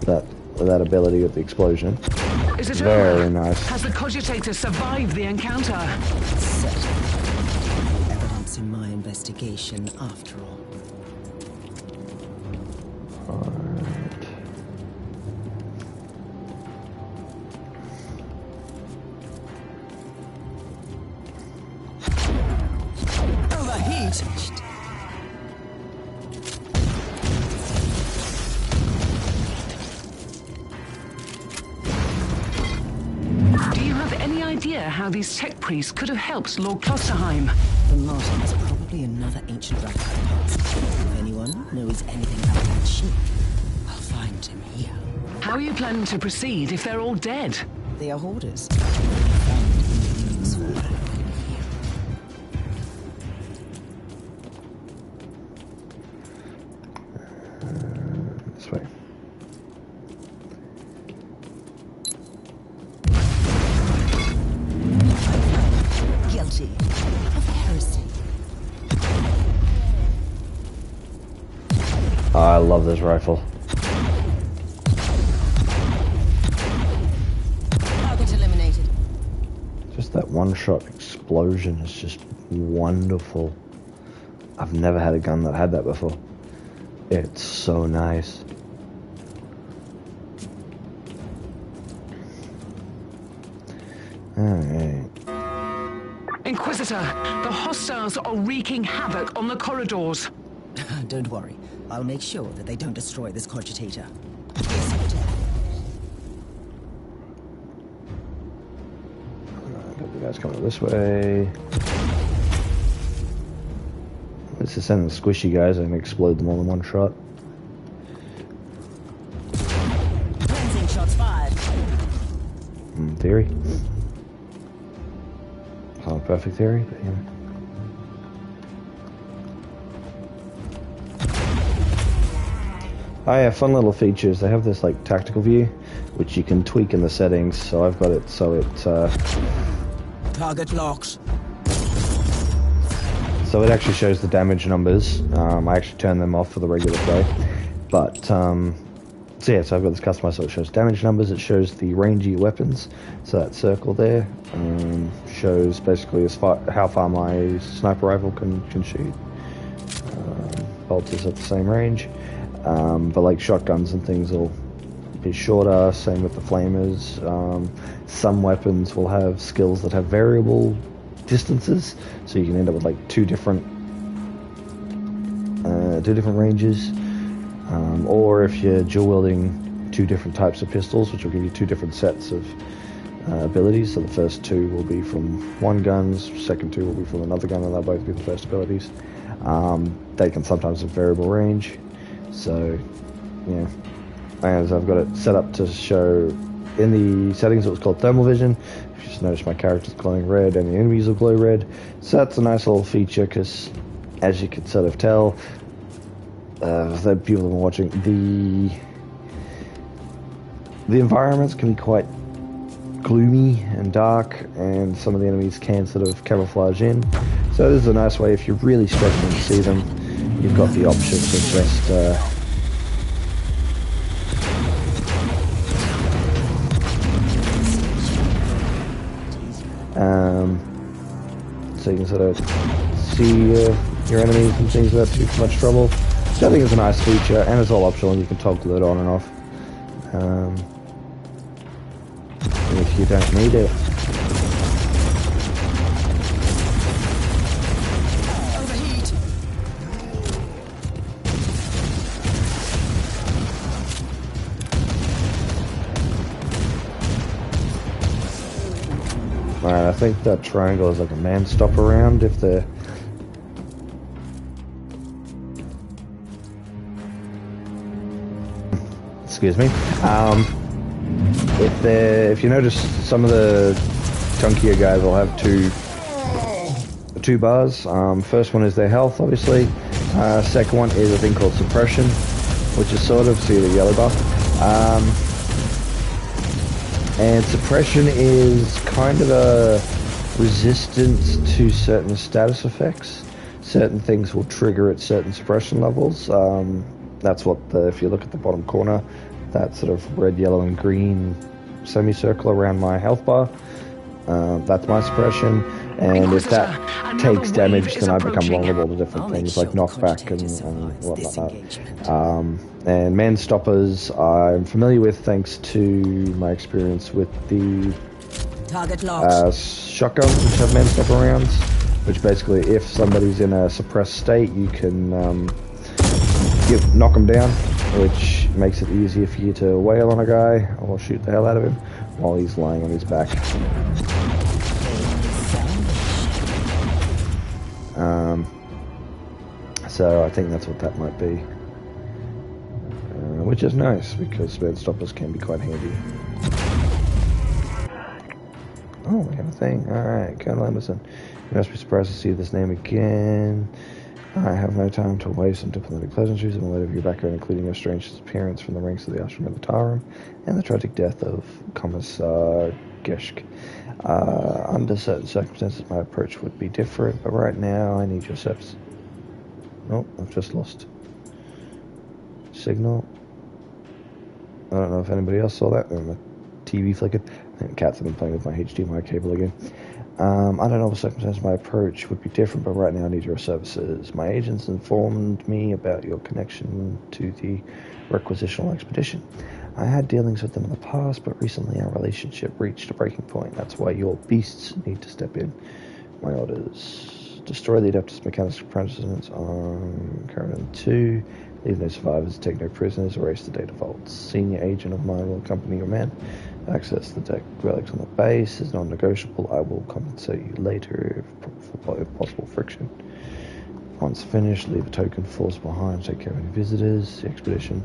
that ability with the explosion, Is it very over? nice. Has the cogitator survived the encounter? Evidence in my investigation, after all. Overheat. Do you have any idea how these tech priests could have helped Lord Klosterheim? The Martin is probably another ancient relic. If anyone knows anything about that ship, I'll find him here. How are you planning to proceed if they're all dead? They are hoarders. This way. Guilty of heresy. I love this rifle. Target eliminated. Just that one-shot explosion is just wonderful. I've never had a gun that had that before. It's so nice. Alright. Inquisitor, the hostiles are wreaking havoc on the corridors. Don't worry. I'll make sure that they don't destroy this cogitator. Got the guys coming this way. This is sending squishy guys and explode them all in one shot. Cleansing shots fired. In theory. It's not a perfect theory, but you know. Oh yeah, fun little features. They have this like tactical view, which you can tweak in the settings. So I've got it so Target locks. so it actually shows the damage numbers. I actually turn them off for the regular play, but so yeah, so I've got this customized so it shows damage numbers. It shows the range of your weapons. So that circle there shows basically how far my sniper rifle can shoot. Bolt is at the same range. But like shotguns and things will be shorter, same with the flamers. Some weapons will have skills that have variable distances, so you can end up with like two different ranges. Or if you're dual wielding two different types of pistols, which will give you two different sets of abilities. So the first two will be from one gun, second two will be from another gun, and they'll both be the first abilities. They can sometimes have variable range. So, yeah, as I've got it set up to show in the settings, it was called thermal vision. If you just notice my character's glowing red and the enemies will glow red. So that's a nice little feature because, as you can sort of tell, the people that are watching, the environments can be quite gloomy and dark, and some of the enemies can sort of camouflage in. So this is a nice way if you're really struggling to see them. You've got the option to just so you can sort of see your enemies and things without too much trouble. Which I think is a nice feature, and it's all optional. You can toggle it on and off if you don't need it. Alright, I think that triangle is like a man stop around if they're... Excuse me. If you notice some of the chunkier guys will have two bars. First one is their health, obviously. Second one is a thing called suppression, which is sort of, see the yellow bar. And suppression is kind of a resistance to certain status effects. Certain things will trigger at certain suppression levels. That's what if you look at the bottom corner, that sort of red, yellow, and green semicircle around my health bar, that's my suppression. And if that takes damage, then I become vulnerable to different things like knockback and whatnot. And man stoppers I'm familiar with thanks to my experience with the shotguns, which have man stopper rounds, which basically if somebody's in a suppressed state, you can knock them down, which makes it easier for you to wail on a guy or shoot the hell out of him while he's lying on his back. So I think that's what that might be, which is nice because man stoppers can be quite handy. Oh, we have a thing. Alright, Colonel Emerson. You must be surprised to see this name again. I have no time to waste on diplomatic pleasantries in light of your background, including your strange disappearance from the ranks of the Astra Militarum and the tragic death of Commissar Geschk. Under certain circumstances, my approach would be different, but right now I need your service. Oh, I've just lost signal. I don't know if anybody else saw that. My TV flickered. I think cats have been playing with my HDMI cable again. Under normal circumstances, my approach would be different, but right now I need your services. My agents informed me about your connection to the requisitional expedition. I had dealings with them in the past, but recently our relationship reached a breaking point. That's why your beasts need to step in. My orders: destroy the Adeptus Mechanicus apprentices on Caravan 2. Leave no survivors, take no prisoners, erase the data vaults. Senior agent of mine will accompany your men. Access the deck relics on the base is non-negotiable. I will compensate you later if possible friction. Once finished, leave a token force behind, take care of any visitors. The expedition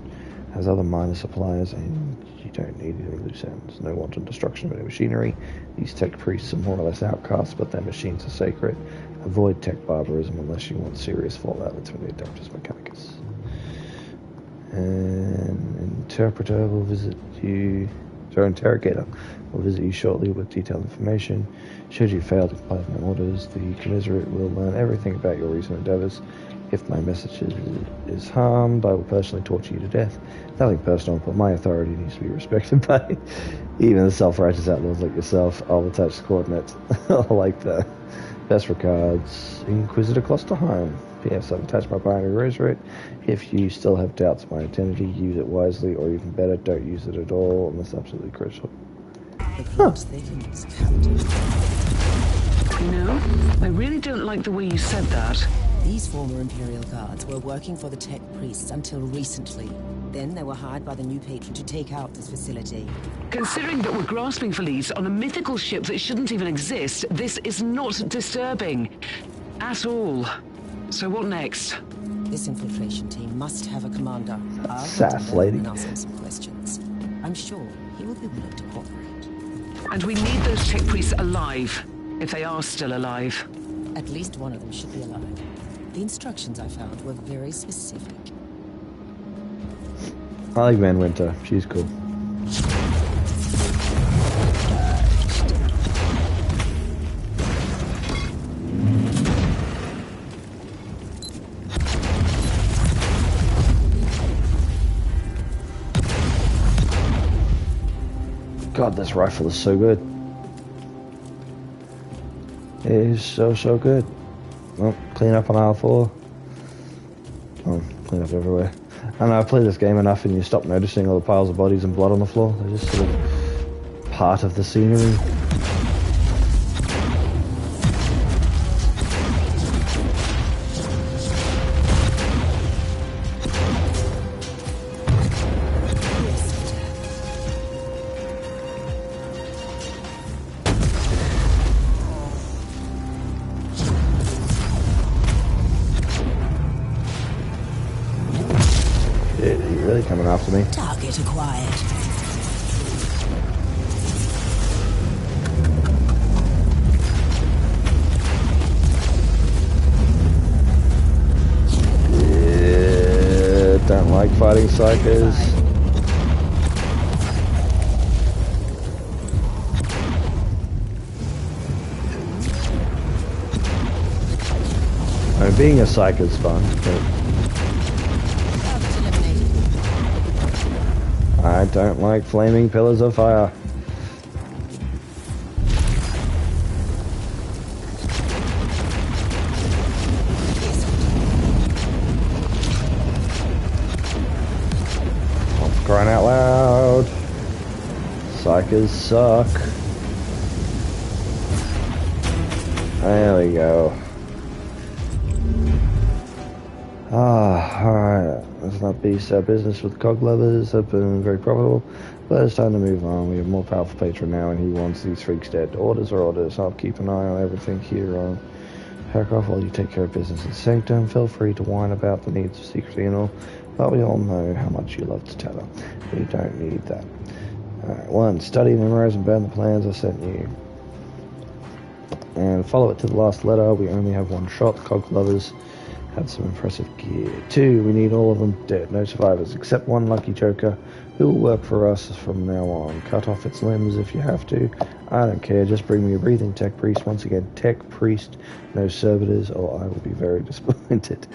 has other minor supplies and you don't need any loose ends. No wanton destruction of any machinery. These tech priests are more or less outcasts, but their machines are sacred. Avoid tech barbarism unless you want serious fallout. That's when the Adeptus Mechanicus. And interpreter will visit you. Our interrogator will visit you shortly with detailed information. Should you fail to comply with my orders, the commiserate will learn everything about your recent endeavors. If my message is harmed, I will personally torture you to death. Nothing personal, but my authority needs to be respected by even the self-righteous outlaws like yourself. I'll attach the coordinates. Like the best regards, Inquisitor Klosterheim. P.S. I've attached my binary rosary. If you still have doubts of my identity, use it wisely, or even better, don't use it at all unless absolutely crucial. You know, I really don't like the way you said that. These former Imperial Guards were working for the Tech Priests until recently. Then they were hired by the new patron to take out this facility. Considering that we're grasping for leads on a mythical ship that shouldn't even exist, this is not disturbing. At all. So what next? This infiltration team must have a commander. Sass lady. And ask him some questions. I'm sure he will be willing to cooperate. And we need those tech priests alive, if they are still alive. At least one of them should be alive. The instructions I found were very specific. I like Van Winter. She's cool. God, this rifle is so good. It is so good. Well, clean up on aisle 4. Oh, clean up everywhere. I know, I've played this game enough and you stop noticing all the piles of bodies and blood on the floor. They're just sort of part of the scenery. Coming after me. Target acquired. don't like fighting psychers. I mean, being a psycher's fun, but I don't like flaming pillars of fire. Crying out loud. Psychers suck. There we go. Alright. Let's not beast our business with cog lovers. Have been very profitable. But it's time to move on. We have a more powerful patron now and he wants these freaks dead. Orders are orders. I'll keep an eye on everything here on Herkoff while you take care of business in Sanctum. Feel free to whine about the needs of secrecy and all. But we all know how much you love to tether. We don't need that. Alright, 1. Study, memorize, and burn the plans I sent you. And follow it to the last letter. We only have one shot. Cog lovers had some impressive gear. 2. We need all of them dead. No survivors, except one lucky joker who will work for us from now on. Cut off its limbs if you have to. I don't care. Just bring me a breathing tech priest. Once again, tech priest, no servitors, or I will be very disappointed.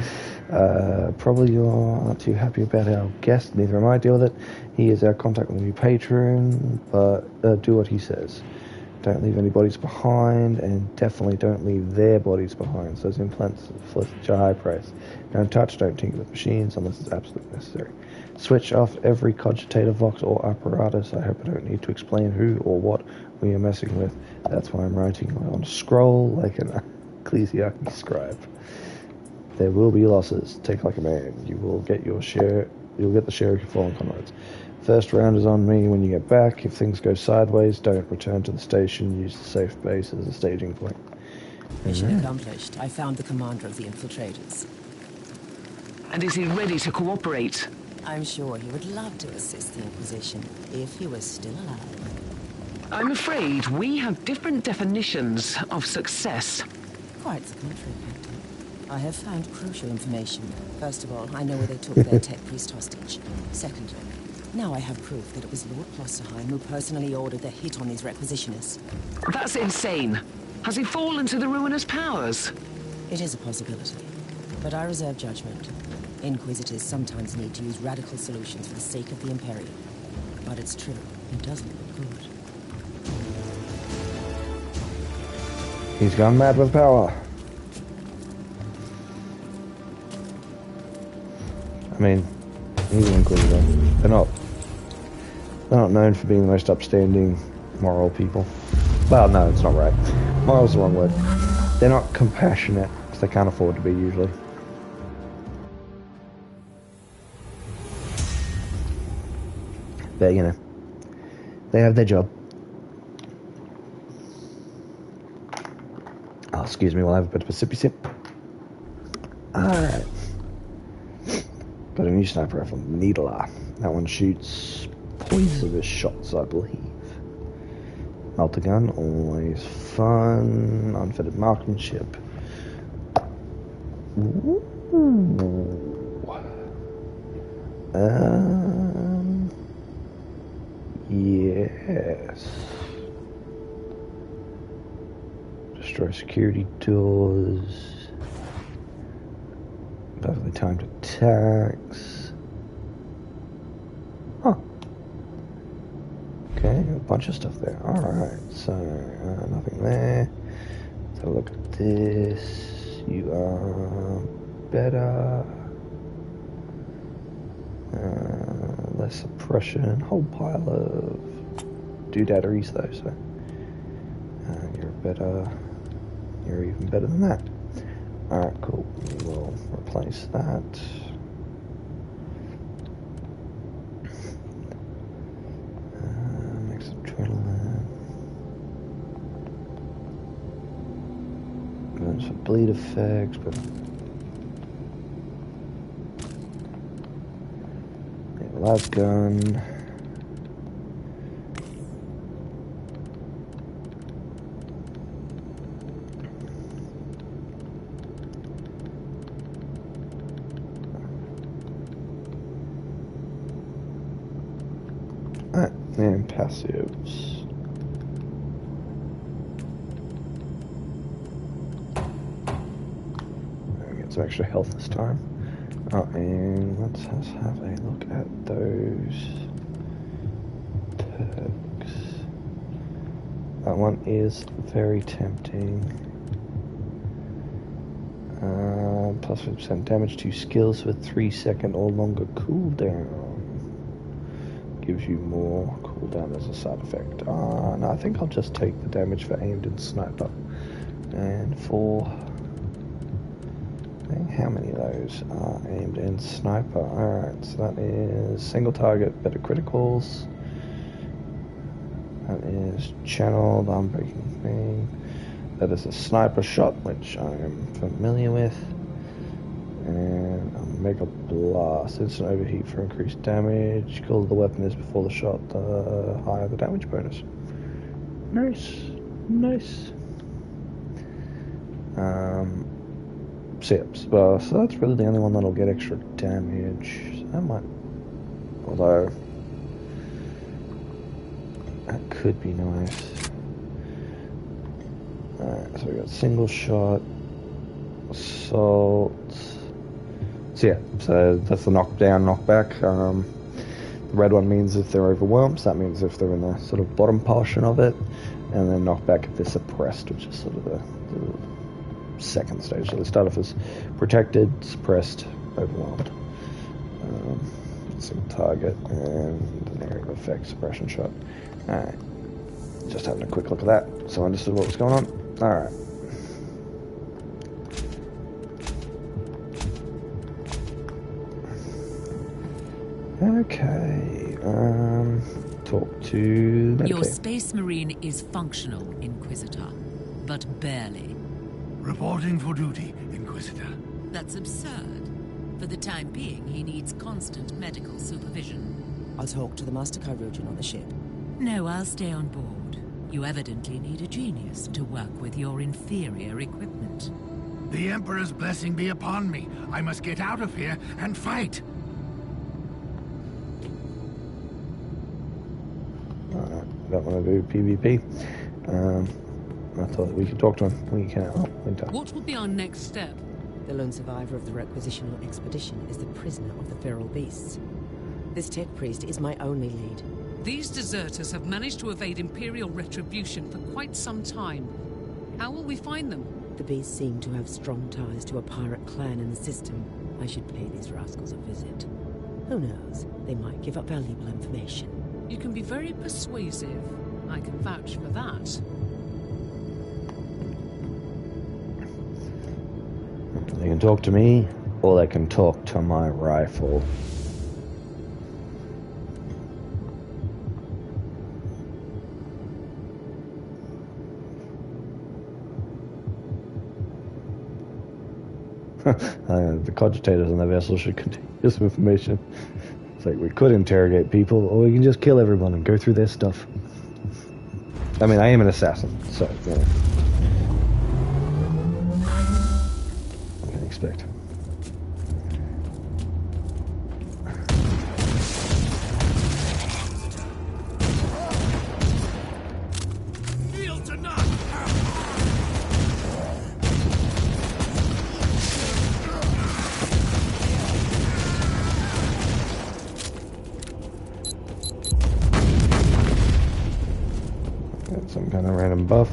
Probably you're not too happy about our guest. Neither am I. Deal with it. He is our contact with the new patron, but do what he says. Don't leave any bodies behind, and definitely don't leave their bodies behind. So those implants are such a high price. Don't touch, don't tinker with machines unless it's absolutely necessary. Switch off every cogitator vox or apparatus. I hope I don't need to explain who or what we are messing with. That's why I'm writing on a scroll like an ecclesiarchy scribe. There will be losses. Take like a man. You will get your share. You'll get the share of your fallen comrades. First round is on me when you get back. If things go sideways, don't return to the station. Use the safe base as a staging point. Mission accomplished. I found the commander of the infiltrators. And is he ready to cooperate? I'm sure he would love to assist the Inquisition, if he was still alive. I'm afraid we have different definitions of success. Quite the contrary, Captain. I have found crucial information. First of all, I know where they took their tech priest hostage. Secondly, now I have proof that it was Lord Klosterheim who personally ordered the hit on these requisitionists. That's insane. Has he fallen to the ruinous powers? It is a possibility, but I reserve judgment. Inquisitors sometimes need to use radical solutions for the sake of the Imperium. But it's true, it doesn't look good. He's gone mad with power. I mean, he's an Inquisitor. They're not known for being the most upstanding moral people. Well, no, it's not right. Moral's the wrong word. They're not compassionate, because they can't afford to be usually. But, you know, they have their job. Oh, excuse me while I have a bit of a sippy sip. Alright. Got a new sniper rifle, Needler. That one shoots poisonous shots, I believe. Multigun, always fun. Unfitted marksmanship. Ooh. Yes. Destroy security doors. Perfectly timed attacks. Huh. Okay, a bunch of stuff there. Alright, so nothing there. Let's have a look at this. You are better. Less suppression. Whole pile of doodaderies though, so you're better. You're even better than that. Alright, cool. We'll replace that. Next adrenaline. Going for bleed effects, but las gun. And passives. We get some extra health this time. Oh, and let's have a look at those perks. That one is very tempting. Plus 50% damage to skills with 3-second or longer cooldown. Gives you more cooldown as a side effect. No, I think I'll just take the damage for aimed and sniper. And for... how many of those are aimed and sniper? Alright, so that is single target, better criticals. That is channeled, unbreaking thing. That is a sniper shot, which I am familiar with. And a Mega Blast, instant overheat for increased damage. The cooler the weapon is before the shot, the higher the damage bonus. Nice, nice. So that's really the only one that'll get extra damage. So that might, although that could be nice. Alright, so we got single shot, assault. So yeah, so that's the knockdown, knockback. The red one means if they're overwhelmed, so that means if they're in the sort of bottom portion of it, and then knockback if they're suppressed, which is sort of the second stage. So they start off as protected, suppressed, overwhelmed. Single target, and an area of effect, suppression shot. Alright, just having a quick look at that, so I understood what was going on. Alright. Okay, talk to Medicaid. Your Space Marine is functional, Inquisitor, but barely. Reporting for duty, Inquisitor. That's absurd. For the time being, he needs constant medical supervision. I'll talk to the Master Chirurgeon on the ship. No, I'll stay on board. You evidently need a genius to work with your inferior equipment. The Emperor's blessing be upon me. I must get out of here and fight. I don't want to do PvP. I thought we could talk to him. We can't. Oh, Winter. What will be our next step? The lone survivor of the requisitional expedition is the prisoner of the feral beasts. This tech priest is my only lead. These deserters have managed to evade Imperial retribution for quite some time. How will we find them? The beasts seem to have strong ties to a pirate clan in the system. I should pay these rascals a visit. Who knows? They might give up valuable information. You can be very persuasive. I can vouch for that. They can talk to me, or they can talk to my rifle. The cogitators on the vessel should continue this information. It's like, we could interrogate people, or we can just kill everyone and go through their stuff. I mean, I am an assassin, so, you know. What can you expect? Some kind of random buff.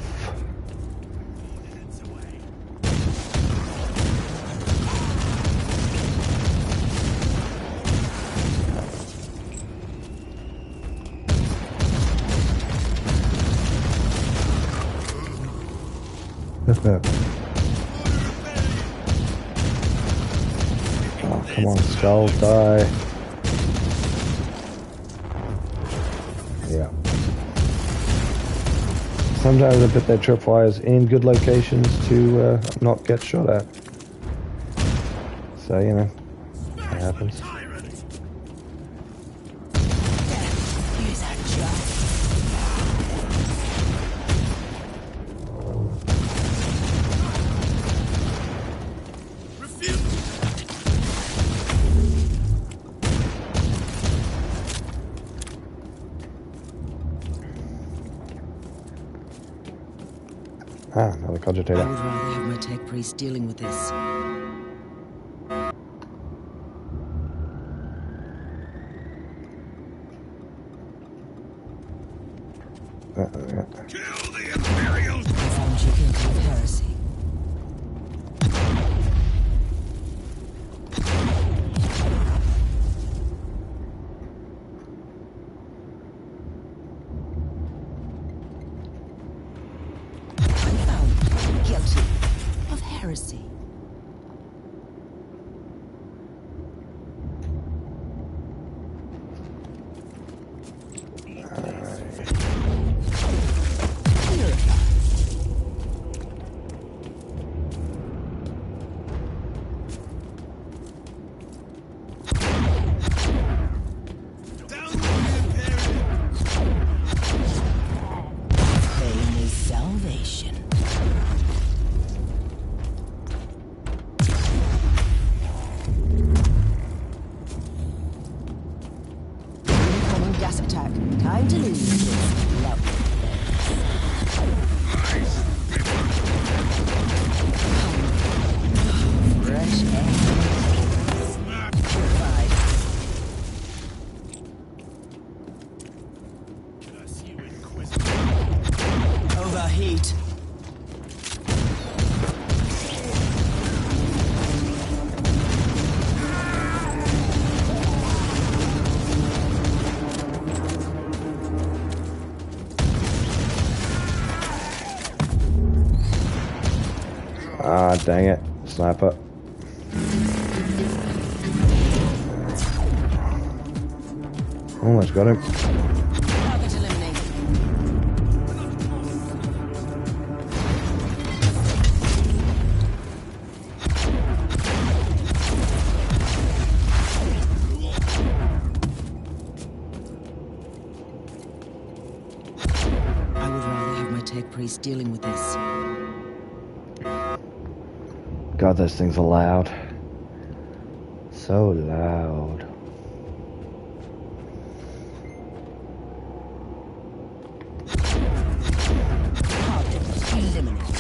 Oh, come on, skull, die. Yeah. Sometimes I put their tripwires in good locations to not get shot at. So, you know, it happens. Ah, another I cogitator. would rather have my tech priest dealing with this. Kill the Imperials! I found you guilty of heresy. I found you guilty of heresy. Down with the Imperials! Pain is salvation. Incoming gas attack. Time to lose this love. Fresh air. Purified. Curse you, Inquisitor. Overheat. Ah, dang it. Sniper. Almost got him. Target eliminated. I would rather have my tech priest dealing with this. God, those things are loud. So loud. Target eliminated.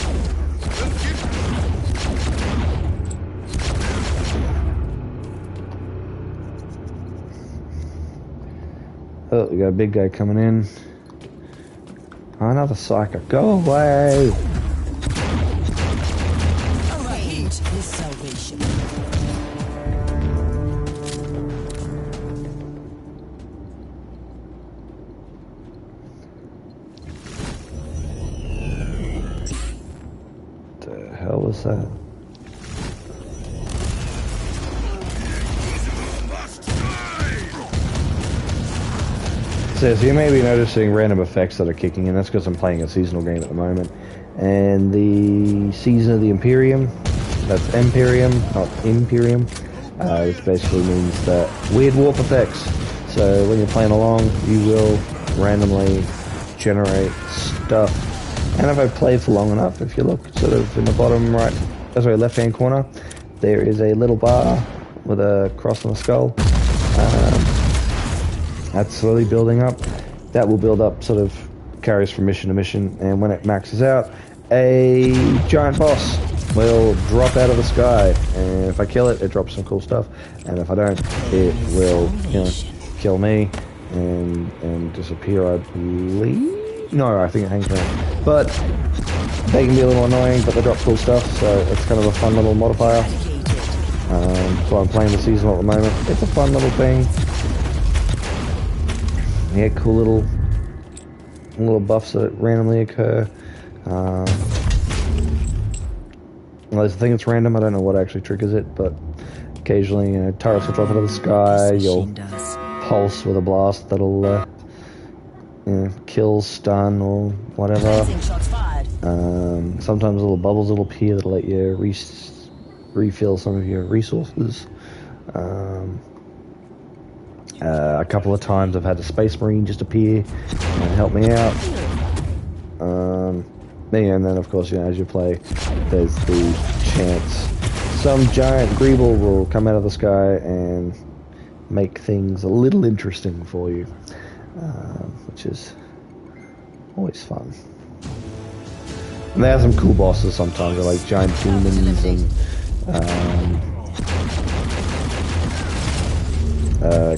Oh, we got a big guy coming in. Oh, another psycho. Go away! Overheat is salvation. The hell was that? So you may be noticing random effects that are kicking in. That's because I'm playing a seasonal game at the moment. And the Season of the Imperium, that's Imperium, not Imperium, which basically means that weird warp effects. So when you're playing along, you will randomly generate stuff. And if I play for long enough, if you look sort of in the bottom right, sorry, left-hand corner, there is a little bar with a cross and a skull. That's slowly building up. That will build up, sort of carries from mission to mission, and when it maxes out, a giant boss will drop out of the sky. And if I kill it, it drops some cool stuff. And if I don't, it will, kill me and disappear, I believe. No, I think it hangs around. But they can be a little annoying, but they drop cool stuff, so it's kind of a fun little modifier. So I'm playing the seasonal at the moment. It's a fun little thing. Yeah, cool little buffs that randomly occur. Well, there's a thing that's random. I don't know what actually triggers it, but occasionally, turrets will drop out of the sky. You'll pulse with a blast that'll, kill, stun, or whatever. Sometimes little bubbles will appear that'll let you refill some of your resources. A couple of times I've had a Space Marine just appear and help me out. And then of course, as you play, there's the chance some giant Greeble will come out of the sky and make things a little interesting for you, which is always fun. And they have some cool bosses sometimes. They're like giant demons and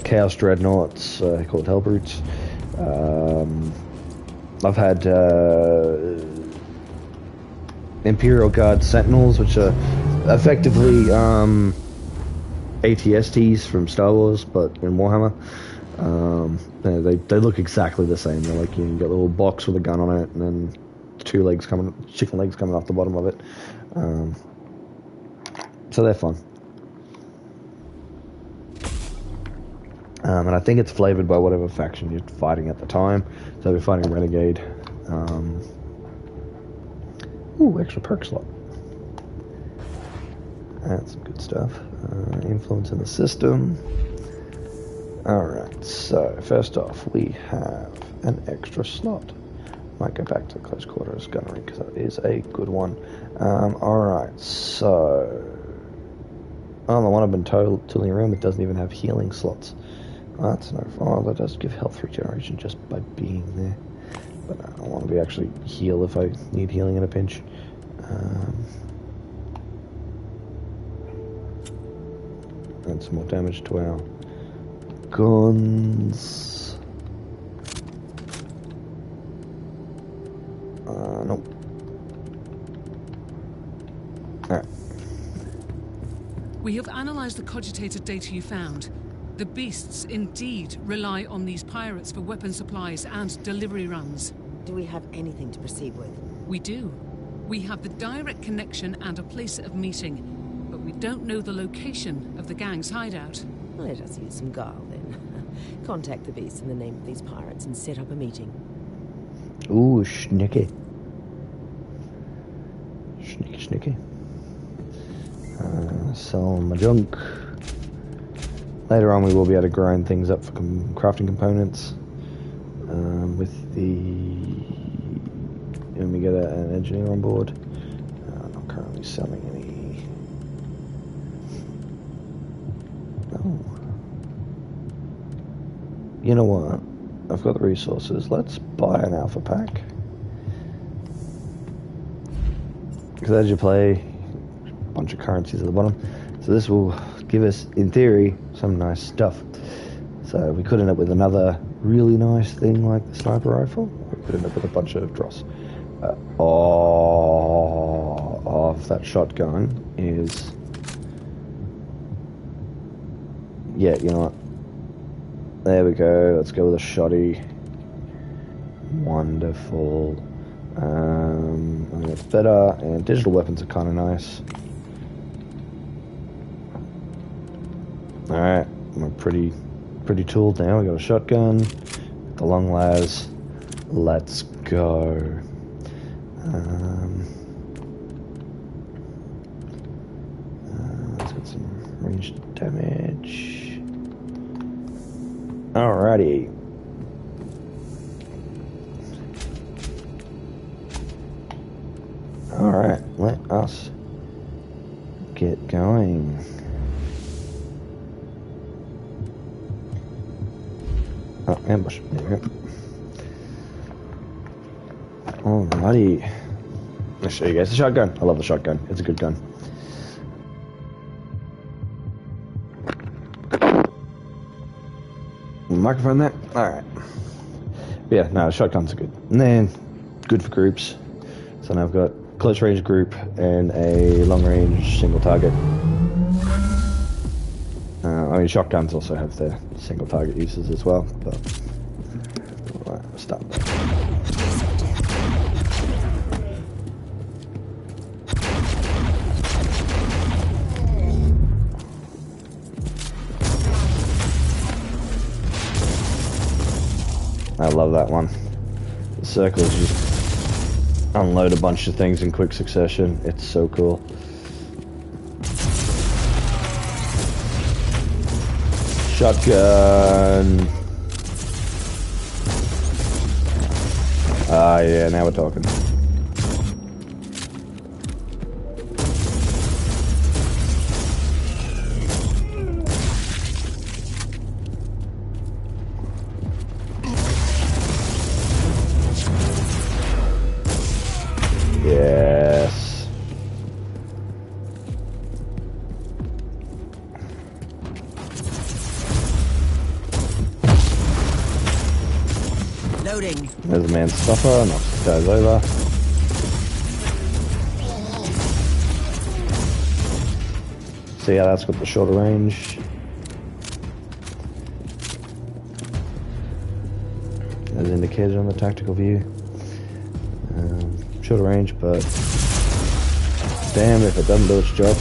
Chaos Dreadnoughts called Hellbrutes. I've had Imperial Guard Sentinels, which are effectively ATSTs from Star Wars, but in Warhammer. They look exactly the same. They're like, you get a little box with a gun on it, and then chicken legs coming off the bottom of it. So they're fun. And I think it's flavored by whatever faction you're fighting at the time. So if you're fighting a Renegade. Ooh, extra perk slot. That's some good stuff. Influence in the system. Alright, so first off, we have an extra slot. Might go back to close quarters gunnery because that is a good one. Alright, so... Oh, the one I've been tooling around with doesn't even have healing slots. Oh, that's no fun. That does give health regeneration just by being there. But I want to be actually heal if I need healing in a pinch. And some more damage to our guns. Nope. Alright. We have analysed the cogitated data you found. The beasts indeed rely on these pirates for weapon supplies and delivery runs. Do we have anything to proceed with? We do. We have the direct connection and a place of meeting, but we don't know the location of the gang's hideout. Let us use some guile, then. Contact the beasts in the name of these pirates and set up a meeting. Ooh, sneaky. Sneaky. Sell my junk. Later on we will be able to grind things up for crafting components. With when we get an engineer on board. I'm not currently selling any. Oh. You know what? I've got the resources. Let's buy an alpha pack. Because as you play, a bunch of currencies at the bottom. So this will give us, in theory, some nice stuff. So we could end up with another really nice thing like the sniper rifle. We could end up with a bunch of dross. Of that shotgun is... Yeah, you know what? There we go. Let's go with a shotty. Wonderful. I mean, it's better, and digital weapons are kind of nice. Alright, we're pretty tooled now. We got a shotgun, the long las. Let's go. Let's get some ranged damage. Alrighty. Alright, let us get going. Oh, ambush. There we go. Alrighty. I'll show you guys the shotgun. I love the shotgun. It's a good gun. Microphone there? Alright. Yeah, no, shotguns are good. And then, good for groups. So now I've got close range group and a long range single target. I mean, shotguns also have their single target uses as well, but... Alright, we'll start. I love that one. The circles just unload a bunch of things in quick succession. It's so cool. Shotgun. Ah, yeah, now we're talking. Yeah. Loading. There's a man stopper, knocks the guys over. See how that's got the shorter range. As indicated on the tactical view. Shorter range, but damn if it doesn't do its job.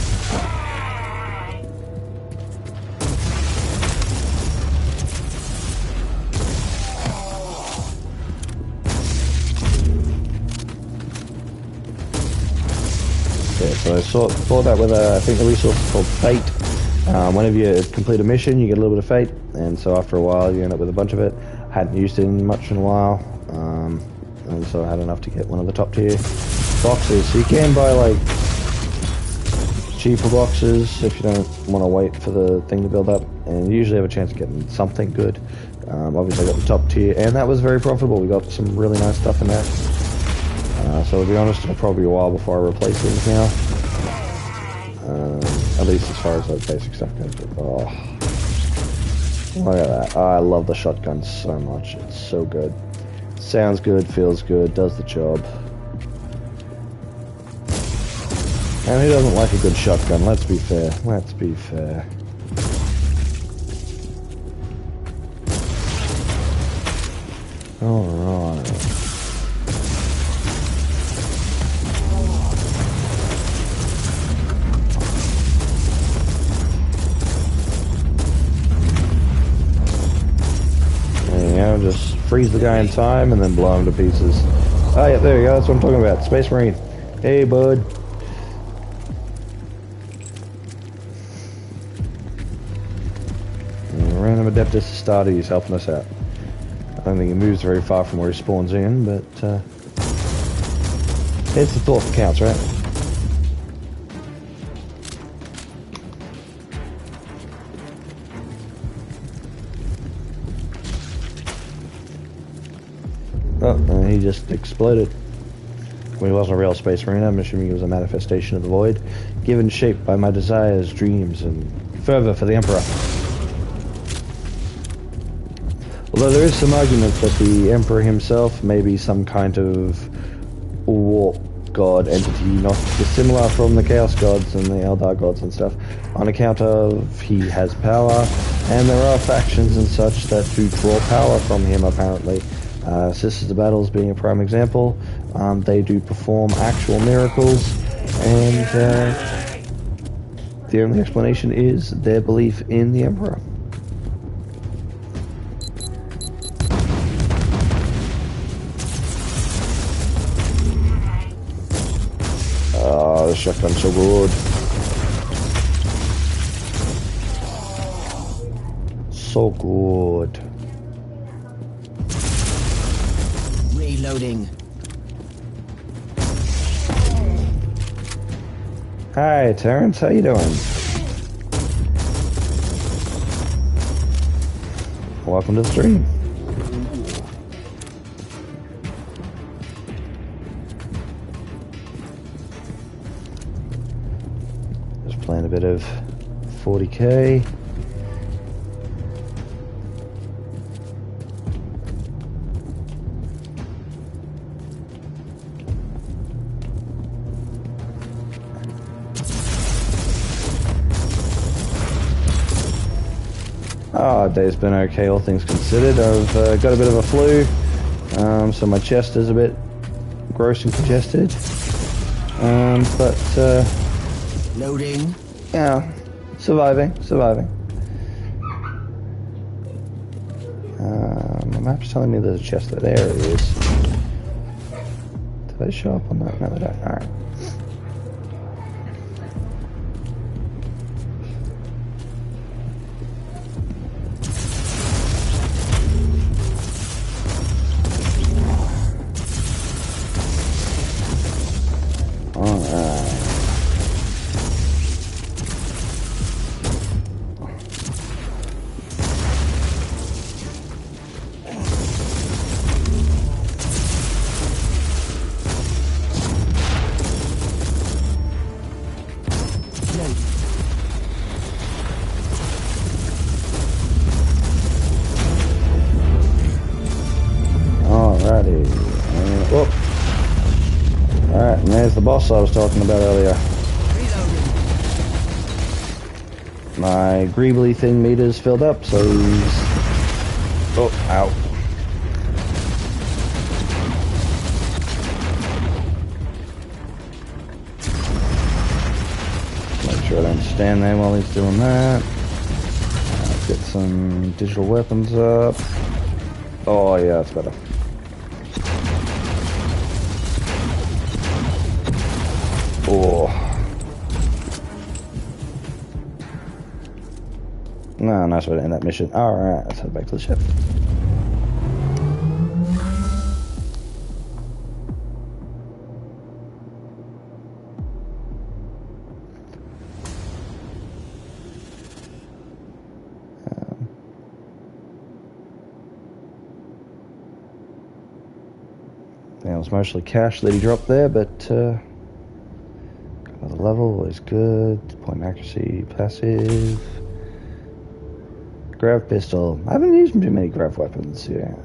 So I thought that with I think the resource is called Fate. Whenever you complete a mission, you get a little bit of Fate, and so after a while you end up with a bunch of it. Hadn't used it much in a while, and so I had enough to get one of the top tier boxes. So you can buy like cheaper boxes if you don't want to wait for the thing to build up, and you usually have a chance of getting something good. Obviously I got the top tier, and that was very profitable. We got some really nice stuff in there. So to be honest, it'll probably be a while before I replace things now. At least as far as the basic stuff goes. But, oh, look at that. Oh, I love the shotgun so much. It's so good. Sounds good, feels good, does the job. And who doesn't like a good shotgun? Let's be fair. Let's be fair. Alright. Just freeze the guy in time and then blow him to pieces. Oh yeah, there you go, that's what I'm talking about. Space Marine. Hey bud. And random Adeptus Astartes helping us out. I don't think he moves very far from where he spawns in, but it's the thought that counts, right? Oh, and he just exploded. Well, he wasn't a real Space Marine. I'm assuming he was a manifestation of the void, given shape by my desires, dreams, and fervor for the Emperor. Although there is some argument that the Emperor himself may be some kind of warp god entity, not dissimilar from the Chaos Gods and the Eldar Gods and stuff, on account of he has power, and there are factions and such that do draw power from him, apparently. Sisters of Battles being a prime example. They do perform actual miracles, and the only explanation is their belief in the Emperor. Oh, the shotgun's so good. So good. Reloading. Hi, Terrence. How you doing? Welcome to the stream. Just playing a bit of 40k. Oh, day's been okay, all things considered. I've got a bit of a flu, so my chest is a bit gross and congested. But Loading. yeah, surviving. My map's telling me there's a chest there. There it is. Did they show up on that? No, they don't. Alright. There's the boss I was talking about earlier. My greebly thing meter's filled up, so he's... Oh, ow. Make sure I don't stand there while he's doing that. Let's get some digital weapons up. Oh yeah, that's better. Oh. No, nice way to end that mission. Alright, let's head back to the ship. It was mostly cash that he dropped there, but another level is good. Point accuracy, passive. Grav pistol. I haven't used too many grav weapons here.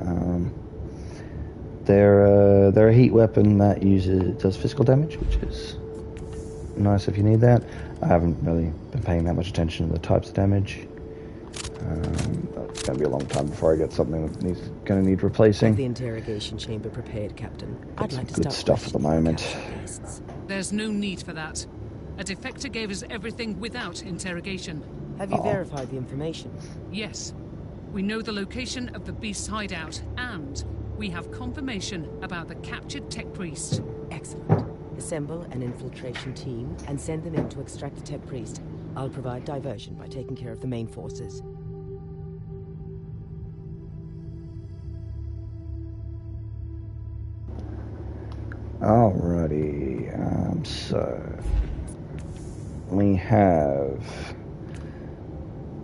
They're a heat weapon that does physical damage, which is nice if you need that. I haven't really been paying that much attention to the types of damage. It's going to be a long time before I get something that going to need replacing. The interrogation chamber prepared, Captain. I'd like to Good start stuff at the moment. There's no need for that. A defector gave us everything without interrogation. Have you verified the information? Yes. We know the location of the beast's hideout, and we have confirmation about the captured tech priest. Excellent. Assemble an infiltration team and send them in to extract the tech priest. I'll provide diversion by taking care of the main forces. Alrighty, so we have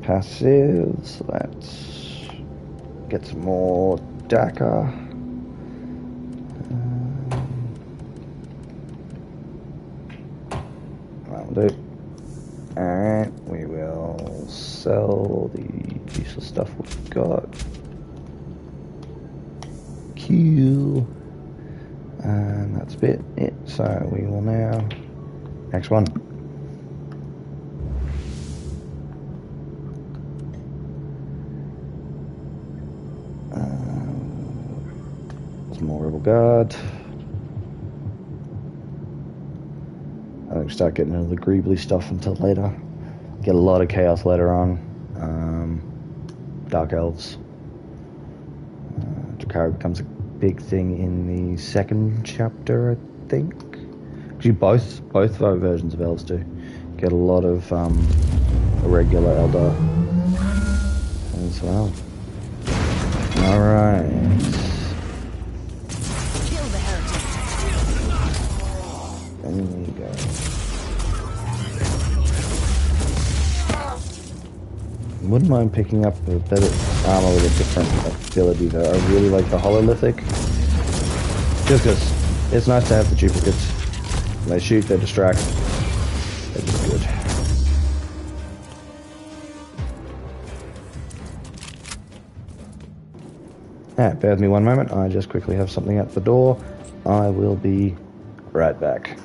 passives. Let's get some more DACA. That'll do. Alright, we will sell the useless stuff we've got. Q. And that's it. So we will now... Next one. Some more Rebel Guard. I don't start getting into the greebly stuff until later. Get a lot of chaos later on. Dark Elves. Drakari becomes a big thing in the second chapter, I think. Actually, both versions of elves do get a lot of irregular elder as well. All right. Kill the heretic. There we go. Wouldn't mind picking up a better armor with a different ability though. I really like the hololithic. Just because it's nice to have the duplicates. When they shoot, they distract. They're just good. Alright, bear with me one moment. I just quickly have something at the door. I will be right back.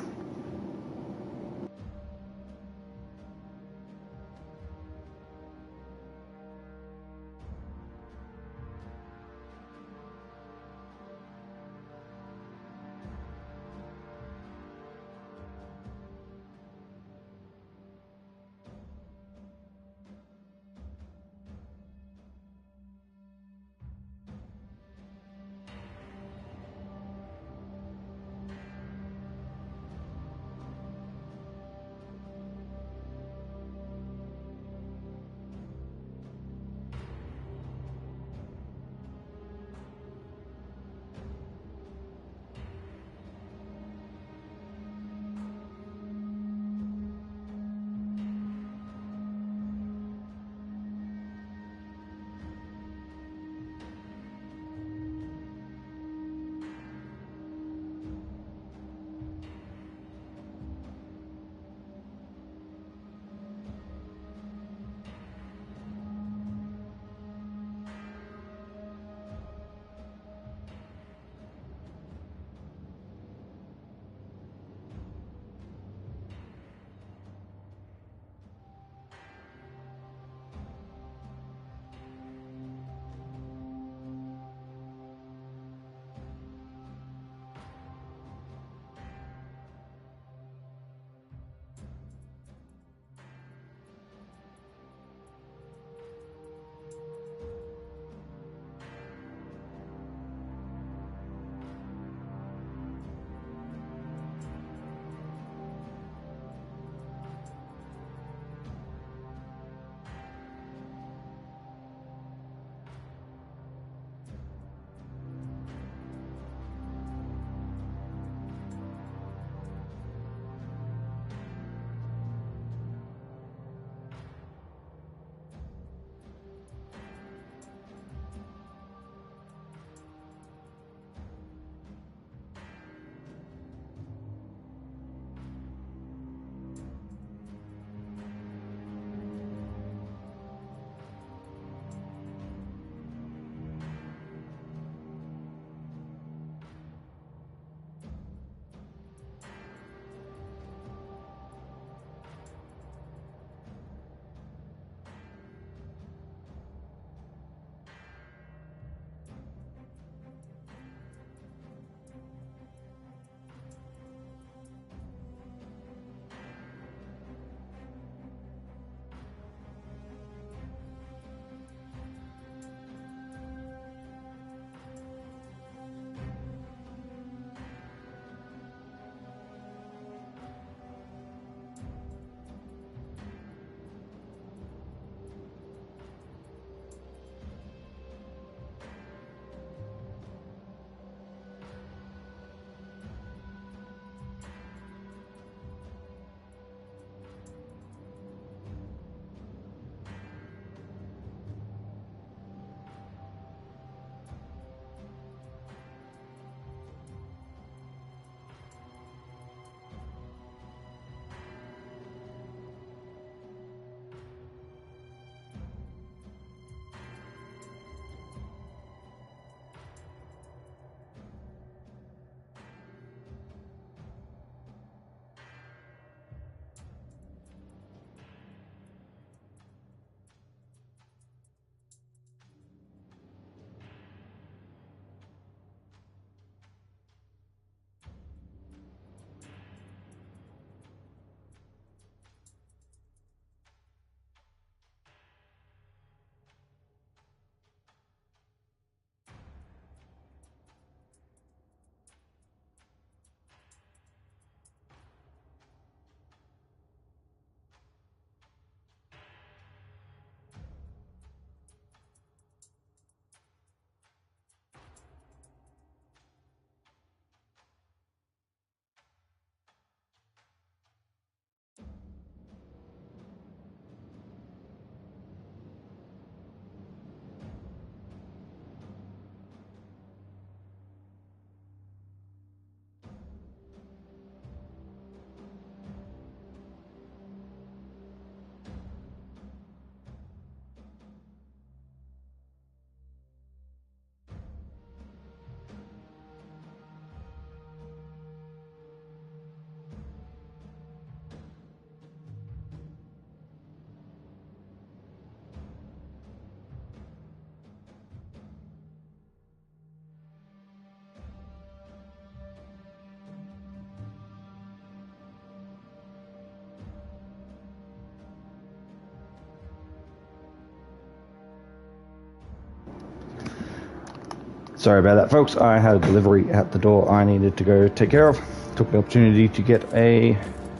Sorry about that, folks. I had a delivery at the door I needed to go take care of. Took the opportunity to get a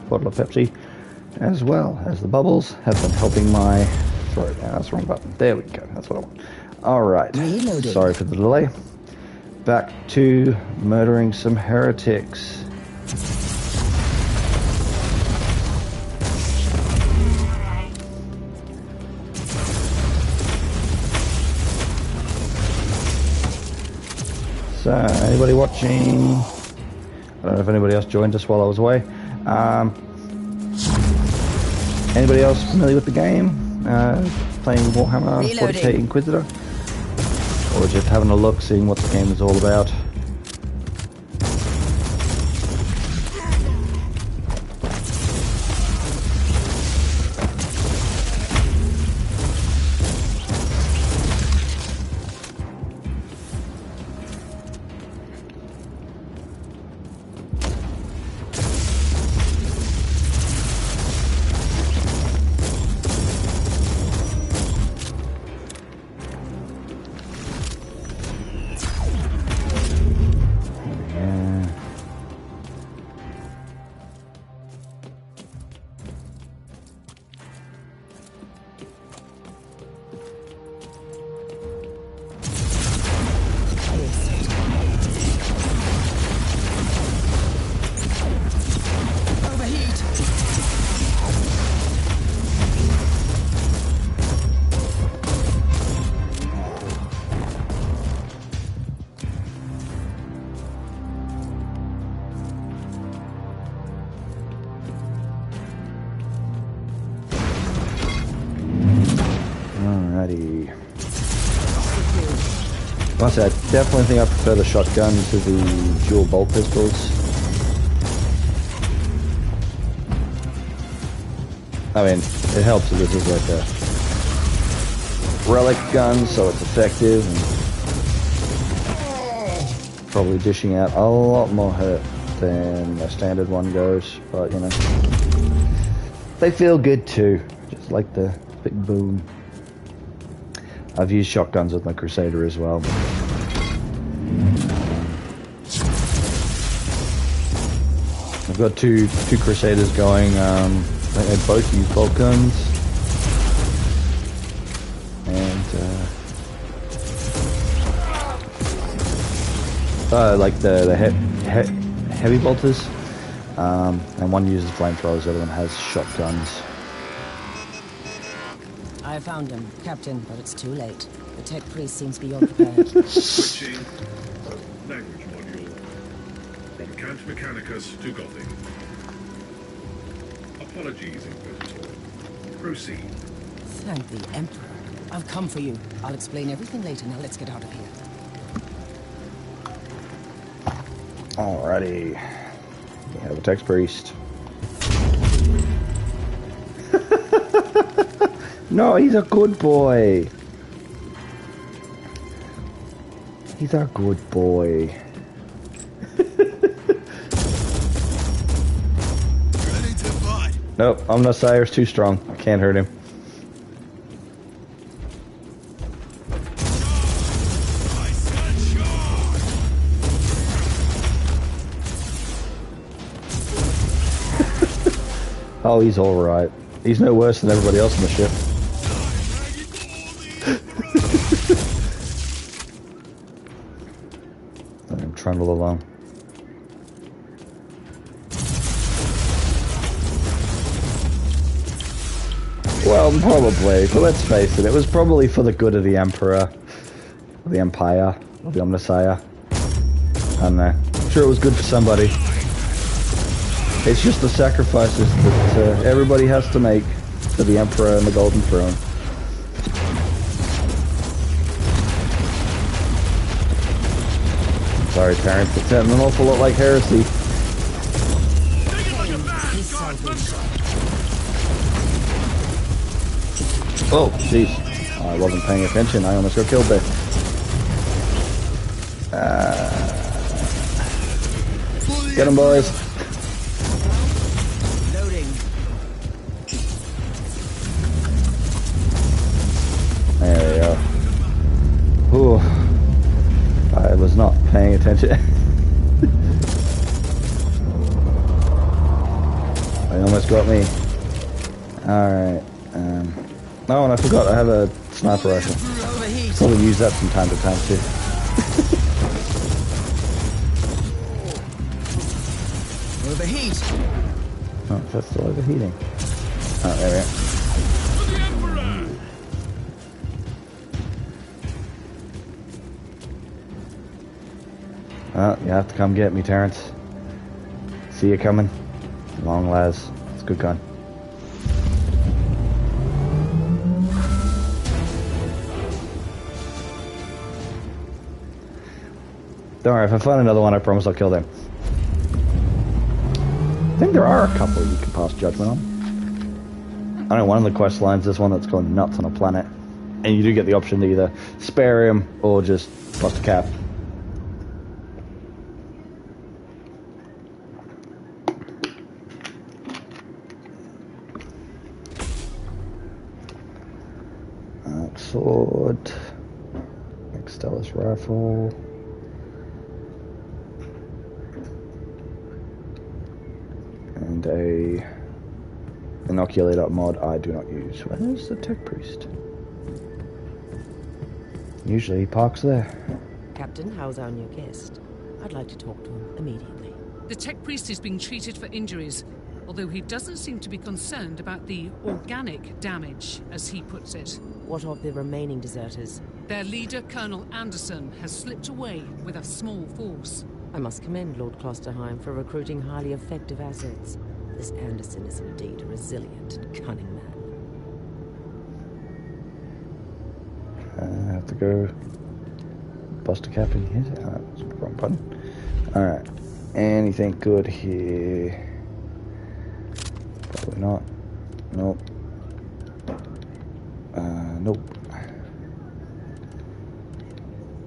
bottle of Pepsi, as well as the bubbles have been helping my throat. That's the wrong button. There we go. That's what I want. Alright. Sorry for the delay. Back to murdering some heretics. So, anybody watching? I don't know if anybody else joined us while I was away. Anybody else familiar with the game? Playing Warhammer 40k Inquisitor? Or just having a look, seeing what the game is all about? I definitely think I prefer the shotgun to the dual bolt pistols. I mean, it helps that this is like a relic gun, so it's effective and probably dishing out a lot more hurt than a standard one goes, but you know, they feel good too, just like the big boom. I've used shotguns with my Crusader as well. I've got two Crusaders going. They both use bolt guns, and like the heavy bolters, and one uses flamethrowers. The other one has shotguns. I found him, Captain, but it's too late. The tech priest seems beyond prepared. Switching language module from Cant Mechanicus to Gothic. Apologies, Inquisitor. Proceed. Thank the Emperor. I've come for you. I'll explain everything later. Now let's get out of here. Alrighty. We have a text priest. No, he's a good boy. He's a good boy. Ready to fight. Nope, Omnissire's too strong. I can't hurt him. Oh, he's alright. He's no worse than everybody else on the ship. I'm trundle along. Well, probably, but let's face it, it was probably for the good of the Emperor, or the Empire, or the Omnissiah. I don't know. I'm sure it was good for somebody. It's just the sacrifices that everybody has to make for the Emperor and the Golden Throne. Sorry, parents, it's sounding an awful lot like heresy. Oh, jeez. I wasn't paying attention. I almost got killed there. Get him, boys. There we go. Ooh. I was not paying attention. They almost got me. Alright. Oh, and I forgot, I have a sniper rifle. Probably use that from time to time too. Overheat. Oh, that's still overheating. Oh, there we go. Oh, you have to come get me, Terrence. See you coming. Long las. It's a good gun. Don't worry, if I find another one, I promise I'll kill them. I think there are a couple you can pass judgment on. I know one of the quest lines is one that's gone nuts on a planet. And you do get the option to either spare him or just bust a cap. Sword. Extellus rifle. And a inoculator mod I do not use. Where's the tech priest? Usually he parks there. Captain, how's our new guest? I'd like to talk to him immediately. The tech priest is being treated for injuries, although he doesn't seem to be concerned about the organic damage, as he puts it. What of the remaining deserters? Their leader, Colonel Anderson, has slipped away with a small force. I must commend Lord Klosterheim for recruiting highly effective assets. This Anderson is indeed a resilient and cunning man. I have to go bust a cap in here. That's the wrong button. Alright. Anything good here? Probably not. Nope. Nope.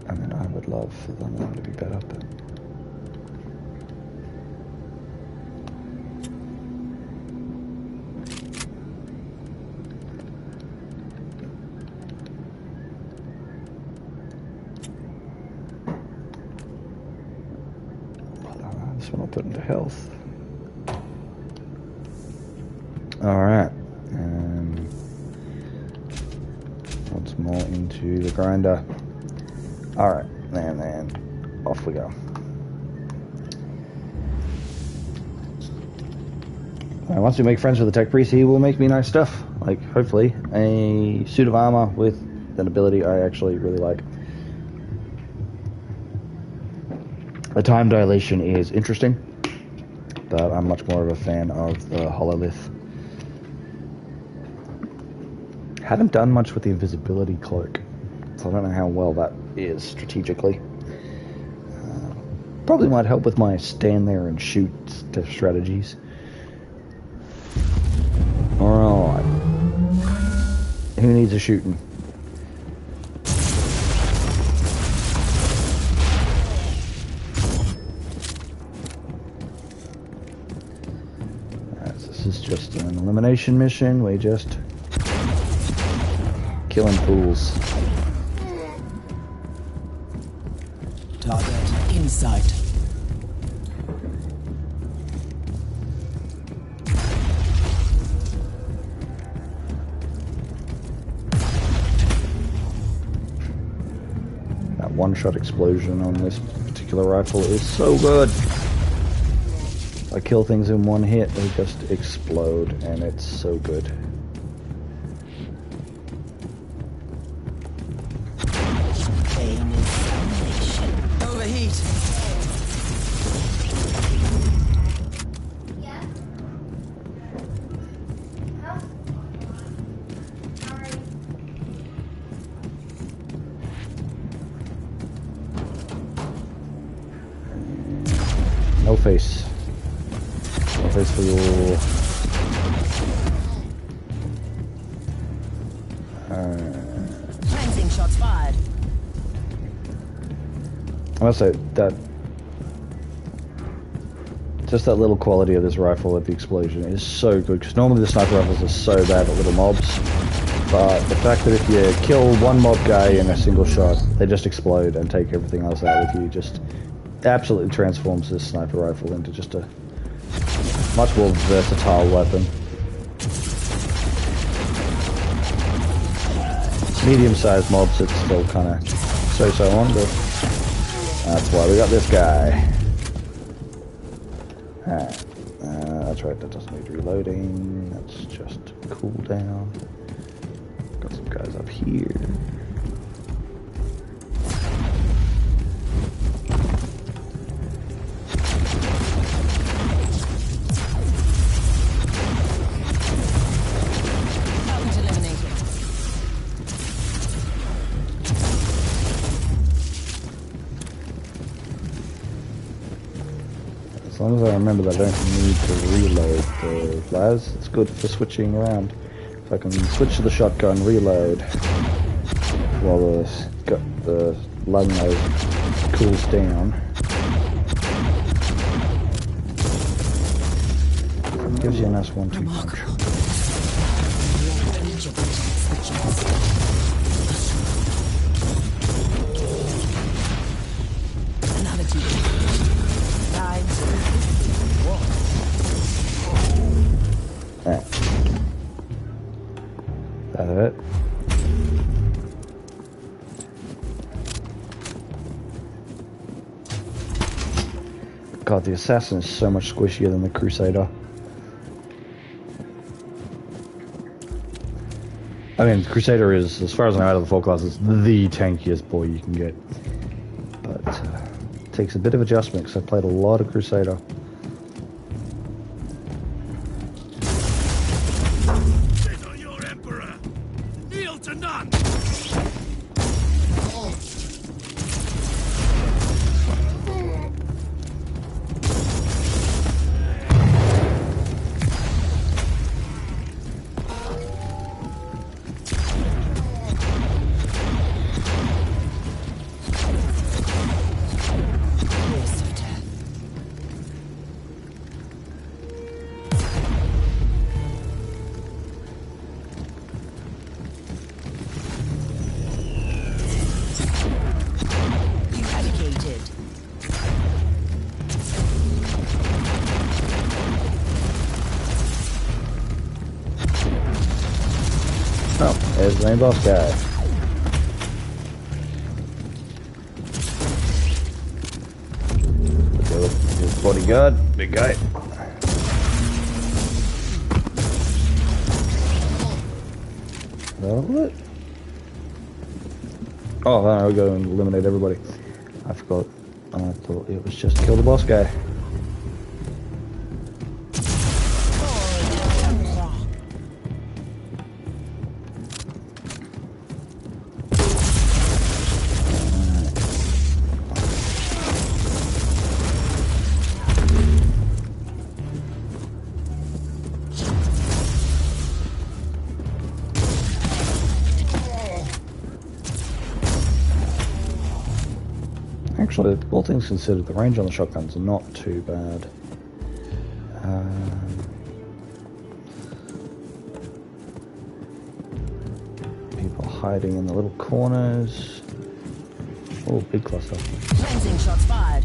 I mean, I would love for them to be better, but... This one I'll put into health. Alright. Once more into the grinder. Alright, and then off we go. Once we make friends with the tech priest, he will make me nice stuff. Like, hopefully, a suit of armor with an ability I actually really like. The time dilation is interesting, but I'm much more of a fan of the hololith. Haven't done much with the invisibility cloak, so I don't know how well that is strategically. Probably might help with my stand there and shoot strategies. Alright. Who needs a shooting? This is just an elimination mission. We just killing fools. Target in sight. That one-shot explosion on this particular rifle is so good. I kill things in one hit, they just explode, and it's so good. Overheat. No face. No face for your... Cleansing shots fired. I must say that just that little quality of this rifle with the explosion is so good, because normally the sniper rifles are so bad at little mobs. But the fact that if you kill one mob guy in a single shot, they just explode and take everything else out with you, just absolutely transforms this sniper rifle into just a much more versatile weapon. Medium-sized mobs, it's still kind of so on, but that's why we got this guy. Alright, that's right, that doesn't need reloading, that's just cooldown. Got some guys up here. As long as I remember that I don't need to reload the flares, it's good for switching around. If I can switch to the shotgun, reload, while the lung nose cools down. It gives you a nice 1-2 punch. It. God, the assassin is so much squishier than the crusader. I mean, the crusader is, as far as I know out of the 4 classes, the tankiest boy you can get. But it takes a bit of adjustment because I played a lot of crusader. There's the main boss guy. His bodyguard, big guy. What? Oh, no, we go and eliminate everybody. I forgot. I thought it was just kill the boss guy. Actually, all things considered, the range on the shotguns are not too bad. People hiding in the little corners. Oh, big cluster. Cleansing shots fired.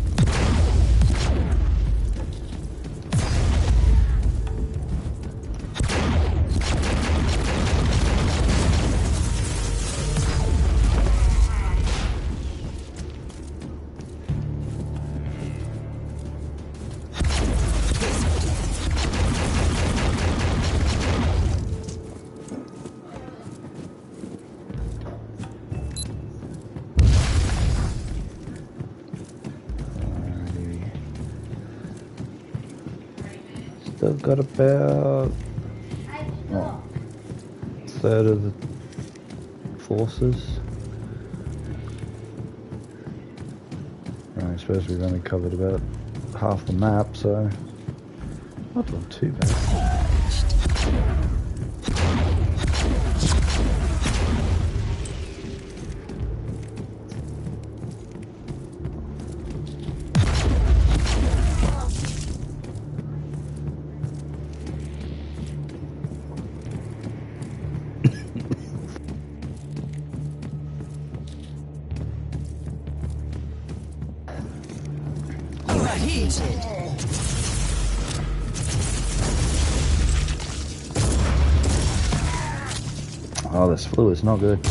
Still got about a third of the forces. I suppose we've only covered about half the map, so not doing too bad. Overheated. Oh, this flu is not good.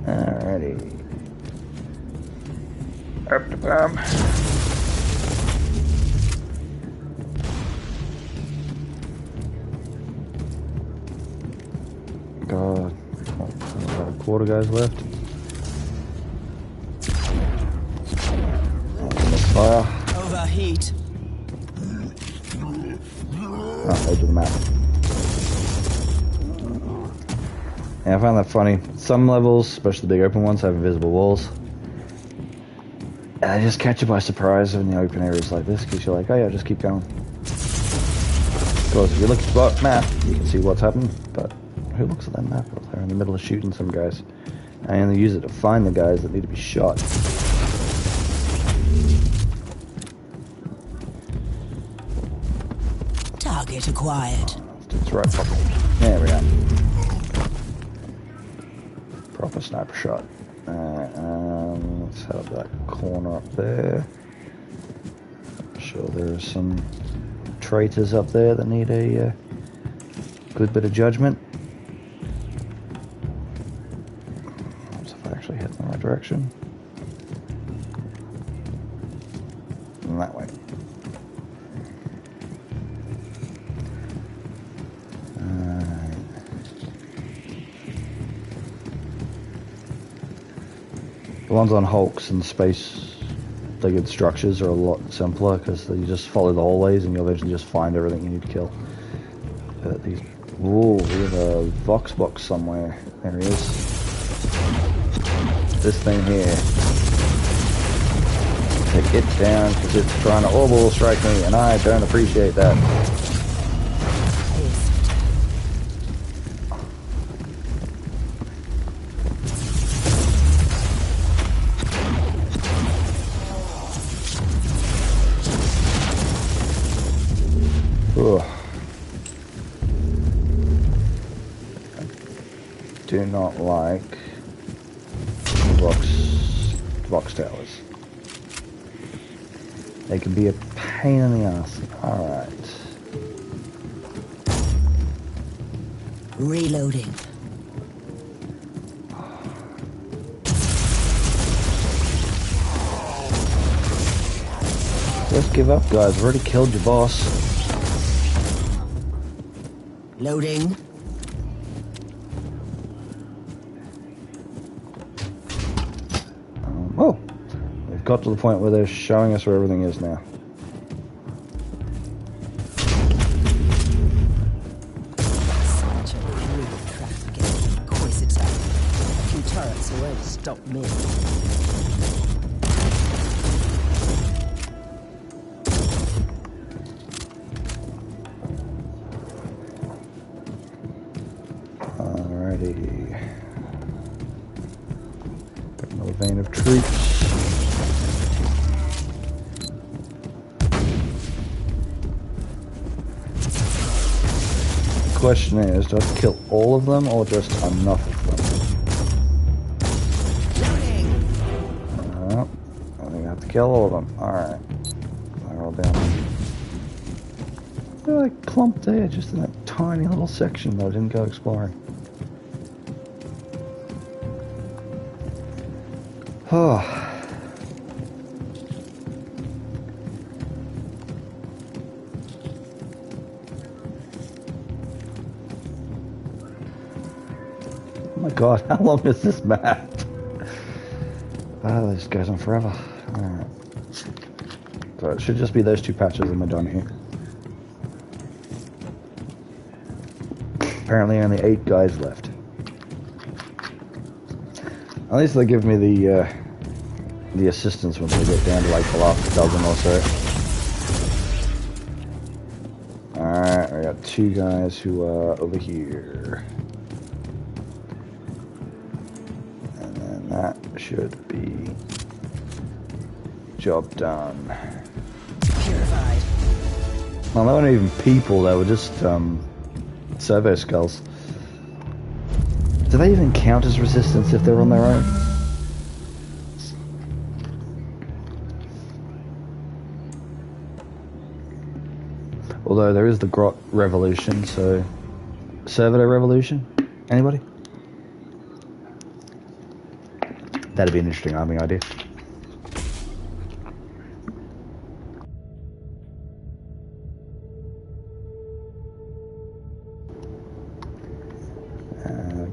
Alrighty. Up the bomb. God. About a quarter guys left. Fire. Overheat. Oh, edge of the map. Yeah, I find that funny. Some levels, especially the big open ones, have invisible walls. And they just catch you by surprise in the open areas like this, because you're like, oh yeah, just keep going. Of course, if you look at the map, you can see what's happened, but who looks at that map? They're in the middle of shooting some guys. I only use it to find the guys that need to be shot. Target acquired. It's right proper. There we go. Proper sniper shot. Let's have that corner up there. I'm sure there are some traitors up there that need a good bit of judgment. Let's see if I actually head in the right direction. And that way. The ones on hulks and space-digged structures are a lot simpler because you just follow the hallways and you'll eventually just find everything you need to kill. These, ooh, we have a Vox box somewhere. There he is. This thing here. Take it down because it's trying to orbital strike me, and I don't appreciate that. Do not like Vox towers. They can be a pain in the ass. Alright. Reloading. Just give up, guys. I've already killed your boss. Loading. Oh, we've got to the point where they're showing us where everything is now. Such a brutal traffic against Inquisitor. A few turrets won't stop me. Alrighty. Got another vein of troops. The question is, do I have to kill all of them or just enough of them? I think I have to kill all of them. Alright. They're all down. They're like clumped there, just in that tiny little section that I didn't go exploring. Oh. Oh my god, how long is this map? Oh, this goes on forever. Alright. So it should just be those two patches and we're done here. Apparently only 8 guys left. At least they give me the assistance when they get down to like the last dozen or so. Alright, I got 2 guys who are over here. And then that should be job done. Purified. Well, they weren't even people, they were just servo skulls. Do they even count as resistance if they're on their own? Although there is the Grot Revolution, so... Servitor Revolution? Anybody? That'd be an interesting arming idea.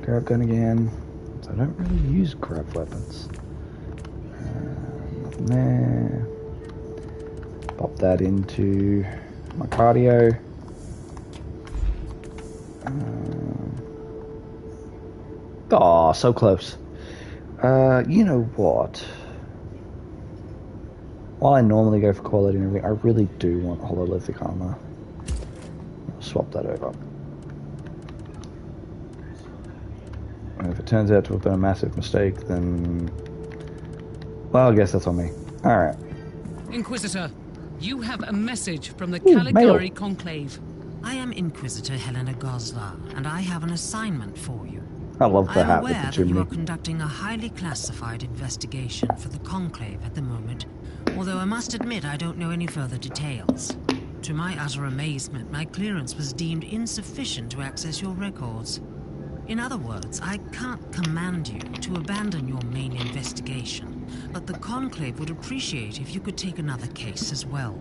Grab gun again. So I don't really use grab weapons. Nothing there. Pop that into my cardio. Oh, so close. You know what? While I normally go for quality and everything, I really do want hololithic armor. I'll swap that over. And if it turns out to have been a massive mistake, then... Well, I guess that's on me. Alright. Inquisitor, you have a message from the Caligari Conclave. I am Inquisitor Helena Goslar, and I have an assignment for you. I love the hat I'm with the aware that you chimney. are conducting a highly classified investigation for the Conclave at the moment, although I must admit I don't know any further details. To my utter amazement, my clearance was deemed insufficient to access your records. In other words, I can't command you to abandon your main investigation, but the Conclave would appreciate if you could take another case as well.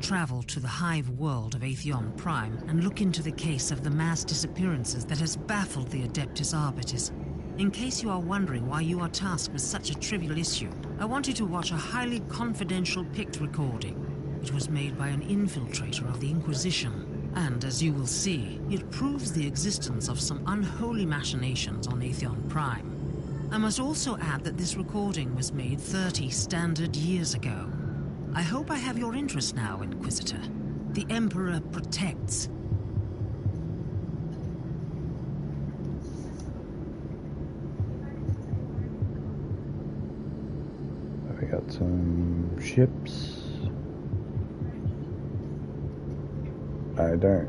Travel to the hive world of Atheon Prime and look into the case of the mass disappearances that has baffled the Adeptus Arbitis. In case you are wondering why you are tasked with such a trivial issue, I want you to watch a highly confidential picked recording. It was made by an infiltrator of the Inquisition. And, as you will see, it proves the existence of some unholy machinations on Atheon Prime. I must also add that this recording was made 30 standard years ago. I hope I have your interest now, Inquisitor. The Emperor protects. We got some ships. I don't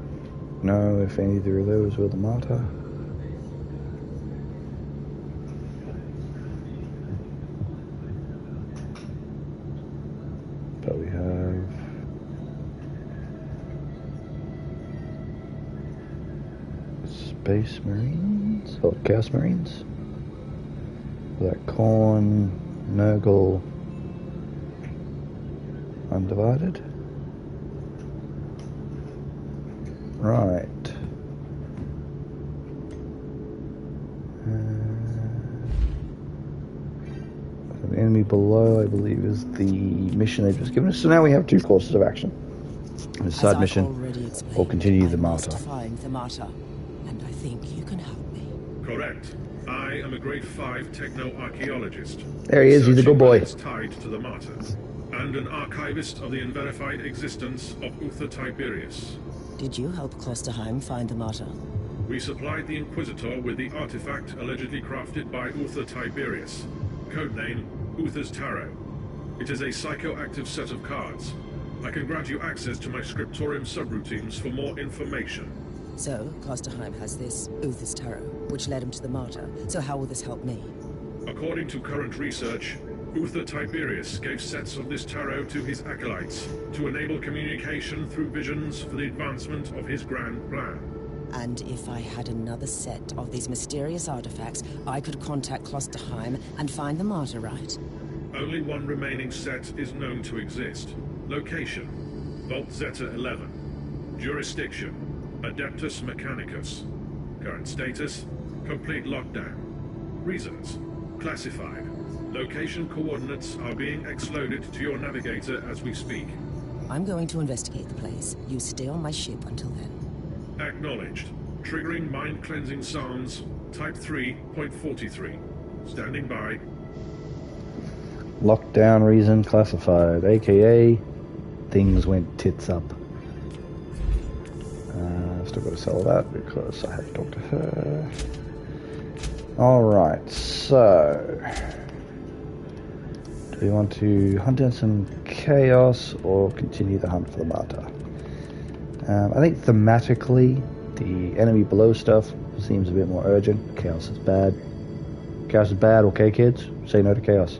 know if either of those were the Martyr. But we have Space Marines, or Chaos Marines. That Khorne, Nurgle, Undivided. Right. The enemy below, I believe, is the mission they've just given us. So now we have two courses of action. A side mission, or continue the Martyr. Find the Martyr, and I think you can help me. Correct. I am a grade 5 techno-archaeologist. There he is, he's a good boy. Tied to the Martyr, and an archivist of the unverified existence of Uther Tiberius. Did you help Klosterheim find the Martyr? We supplied the Inquisitor with the artifact allegedly crafted by Uther Tiberius, codename Uther's Tarot. It is a psychoactive set of cards. I can grant you access to my scriptorium subroutines for more information. So, Klosterheim has this Uther's Tarot, which led him to the Martyr. So how will this help me? According to current research, Uther Tiberius gave sets of this tarot to his acolytes to enable communication through visions for the advancement of his grand plan. And if I had another set of these mysterious artifacts, I could contact Klosterheim and find the Martyr, right? Only one remaining set is known to exist. Location: Vault Zeta 11. Jurisdiction: Adeptus Mechanicus. Current status: complete lockdown. Reasons: classified. Location coordinates are being exploded to your navigator as we speak. I'm going to investigate the place. You stay on my ship until then. Acknowledged. Triggering mind-cleansing psalms, Type 3.43. Standing by. Lockdown reason classified, aka things went tits up. Still got to sell that because I have to talk to her. Alright, so... do we want to hunt down some chaos or continue the hunt for the Martyr? I think thematically, the enemy below stuff seems a bit more urgent. Chaos is bad. Chaos is bad, okay kids? Say no to chaos.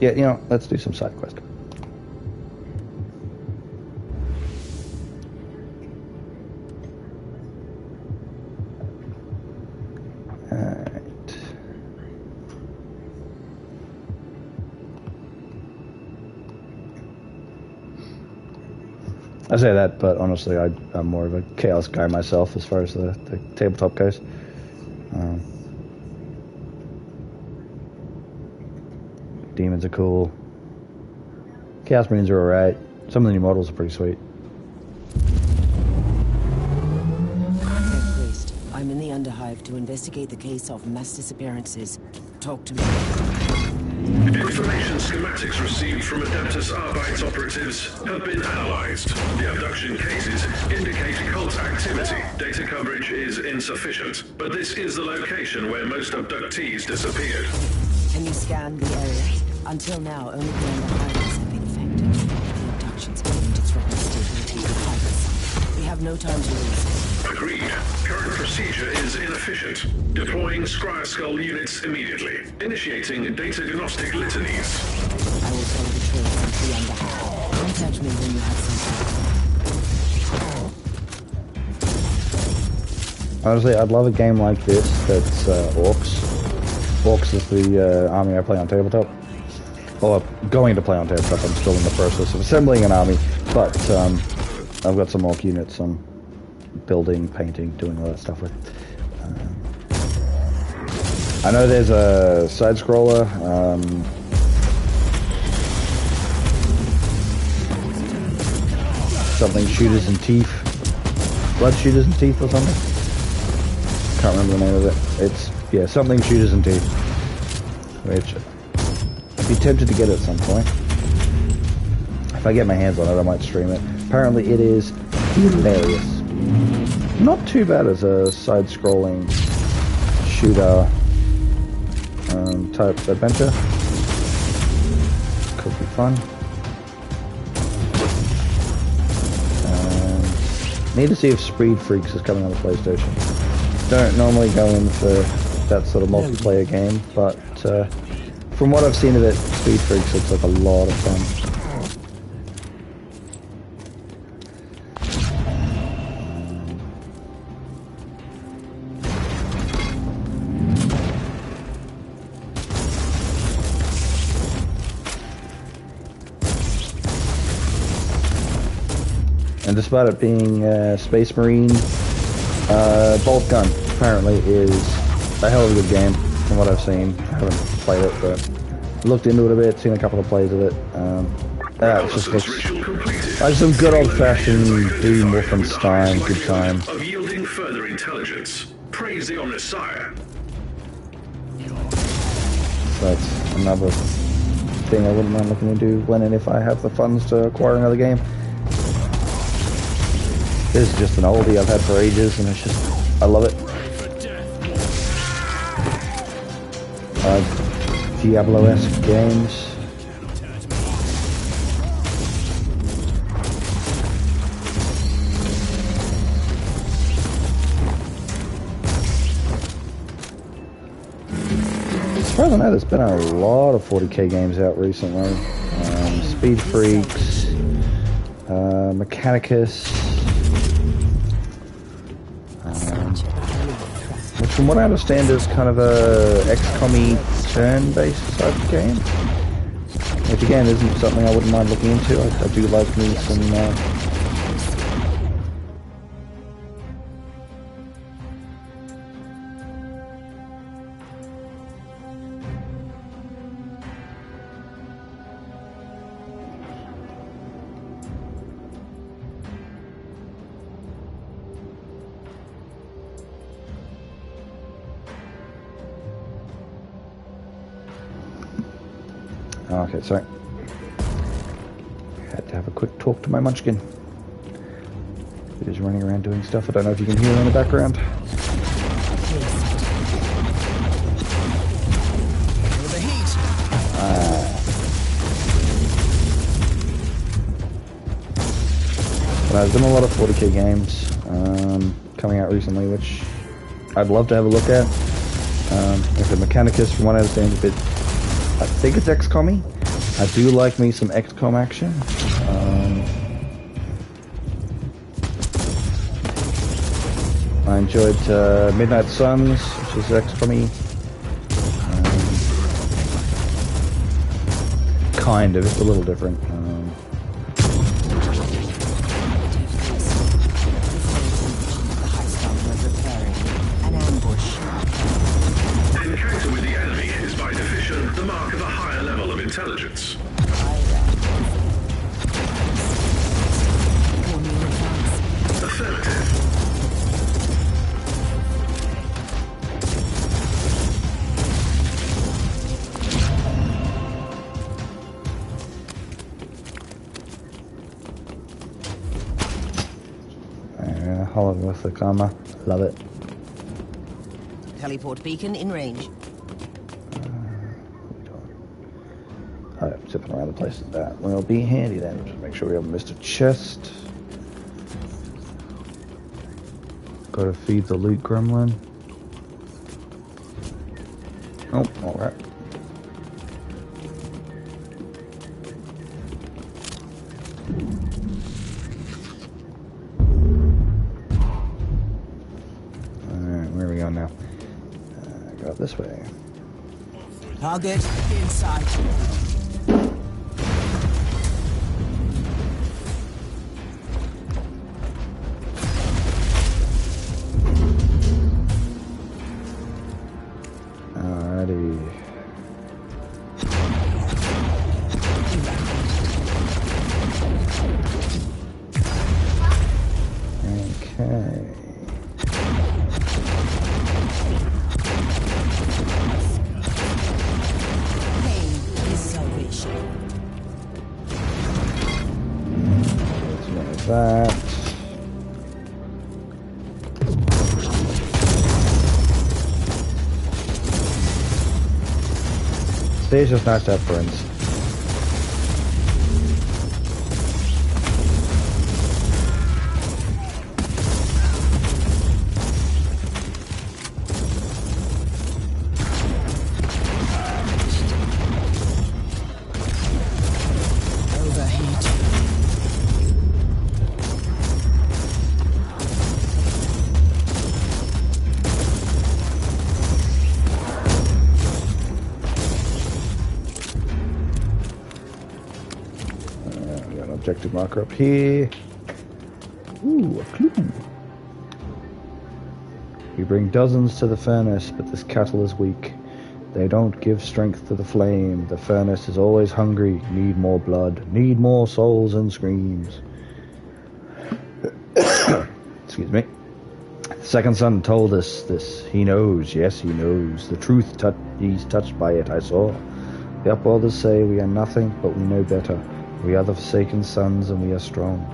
Yeah, you know, let's do some side quest. Alright. I say that, but honestly, I'm more of a chaos guy myself as far as the tabletop goes. Demons are cool. Chaos Marines are alright. Some of the new models are pretty sweet. Priest, I'm in the Underhive to investigate the case of mass disappearances. Talk to me. Information schematics received from Adeptus Arbites operatives have been analyzed. The abduction cases indicate cult activity. Data coverage is insufficient, but this is the location where most abductees disappeared. Can you scan the area? Until now, only the Underhivers have been affected. The abductions claimed its rapid stability behind us. We have no time to lose. Agreed. Current procedure is inefficient. Deploying Scryer Skull units immediately. Initiating data agnostic litanies. I will follow the trails into the Underhive. Contact me when you have something. Honestly, I'd love a game like this that's Orcs. Orcs is the army I play on tabletop. Well, I'm going to play on tabletop. I'm still in the process of assembling an army, but I've got some Orc units I'm building, painting, doing all that stuff with. I know there's a side-scroller. Something Shooters and Teeth. Blood Shooters and Teeth or something? Can't remember the name of it. It's, yeah, something Shooters and Teeth. Which I'd be tempted to get at some point. If I get my hands on it, I might stream it. Apparently it is hilarious. Not too bad as a side-scrolling shooter type adventure. Could be fun. Need to see if Speed Freaks is coming on the PlayStation. Don't normally go in for that sort of multiplayer game, but from what I've seen of it, Speed Freaks looks like a lot of fun. And despite it being Space Marine, Bolt Gun apparently is a hell of a good game from what I've seen. I haven't played it, but looked into it a bit, seen a couple of plays of it. It just looks like some good old-fashioned Doom Wolfenstein good time. Of yielding further intelligence. Praise the Omnissiah. That's another thing I wouldn't mind looking into when and if I have the funds to acquire another game. This is just an oldie I've had for ages, and it's just, I love it. Diablo-esque games. As far as I know, there's been a lot of 40k games out recently. Speed Freaks, Mechanicus. Which from what I understand is kind of a XCOM-y turn-based type of game. Which again isn't something I wouldn't mind looking into. I do like me some Okay, sorry. Had to have a quick talk to my munchkin. He's running around doing stuff. I don't know if you can hear him in the background. But there's been a lot of 40k games coming out recently, which I'd love to have a look at. Like the Mechanicus, from what I understand, is a bit, I think it's XCOM-y. I do like me some XCOM action. I enjoyed Midnight Suns, which is XCOM-y. Kind of, it's a little different. An ambush. Encounter with the enemy is by definition the mark of a higher level of intelligence. Affirmative. Holographic armor, love it. Teleport beacon in range. Alright, zipping around the place. That will be handy then. Just make sure we haven't missed a chest. Gotta feed the loot gremlin. Oh, alright. Where are we going now? Go up this way. Target inside. Alrighty. Okay. That. It's just nice to have friends. Objective marker up here. Ooh, a clue. We bring dozens to the furnace, but this cattle is weak. They don't give strength to the flame. The furnace is always hungry. Need more blood. Need more souls and screams. Excuse me. The second son told us this. He knows. Yes, he knows. The truth, he's touched by it, I saw. The upworlders say we are nothing, but we know better. We are the forsaken sons, and we are strong.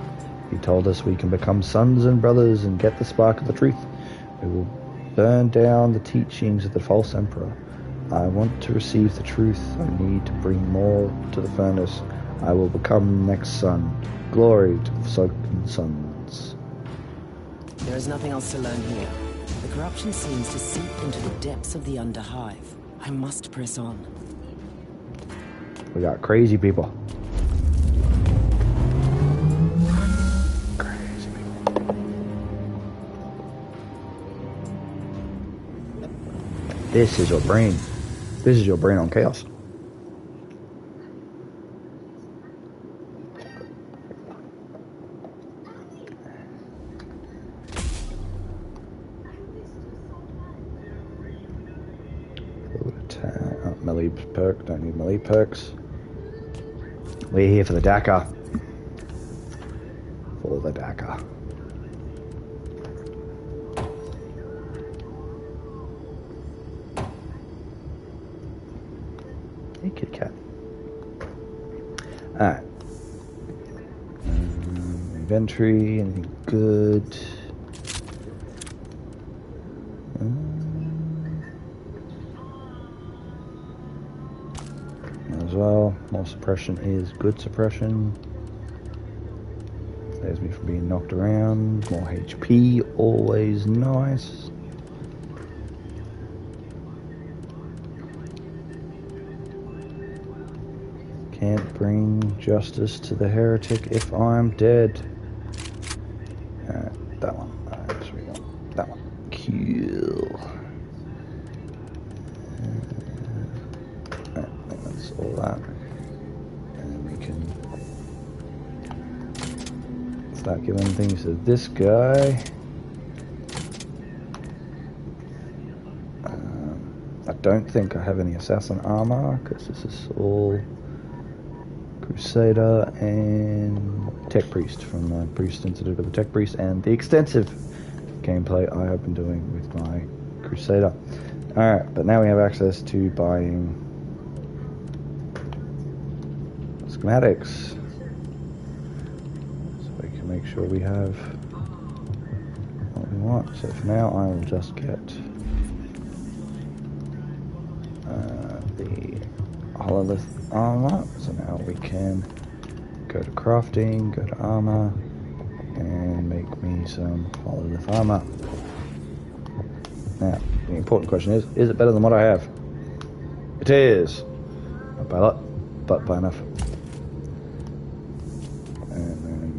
He told us we can become sons and brothers and get the spark of the truth. We will burn down the teachings of the false emperor. I want to receive the truth. I need to bring more to the furnace. I will become the next son. Glory to the forsaken sons. There is nothing else to learn here. The corruption seems to seep into the depths of the Underhive. I must press on. We got crazy people. This is your brain. This is your brain on chaos. Melee perk. Don't need melee perks. We're here for the Dakar. For the Dakar. Hey, kitty cat. Alright. Inventory, anything good? As well. More suppression is good suppression. Saves me from being knocked around. More HP, always nice. Can't bring justice to the heretic if I'm dead. That one. Alright, so we got that one. heal. That's all that. And we can start giving things to this guy. I don't think I have any assassin armor because this is all Crusader and Tech Priest from the Priest Institute of the Tech Priest and the extensive gameplay I have been doing with my Crusader. Alright, but now we have access to buying schematics. So we can make sure we have what we want. So for now I will just get the hololith armor. So now we can go to crafting, go to armor, and make me some hololith armor. Now, the important question is it better than what I have? It is! Not by a lot, but by enough. And then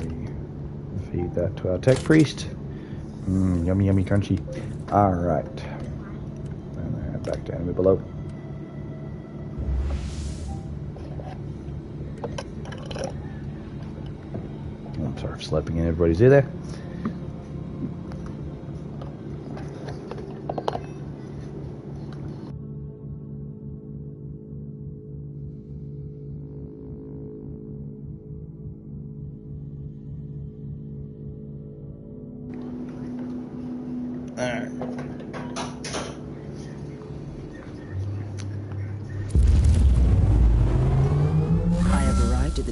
we feed that to our tech priest. Yummy, yummy, crunchy. Alright. And then back down a bit below. I'm sorry for slapping in everybody's ear there.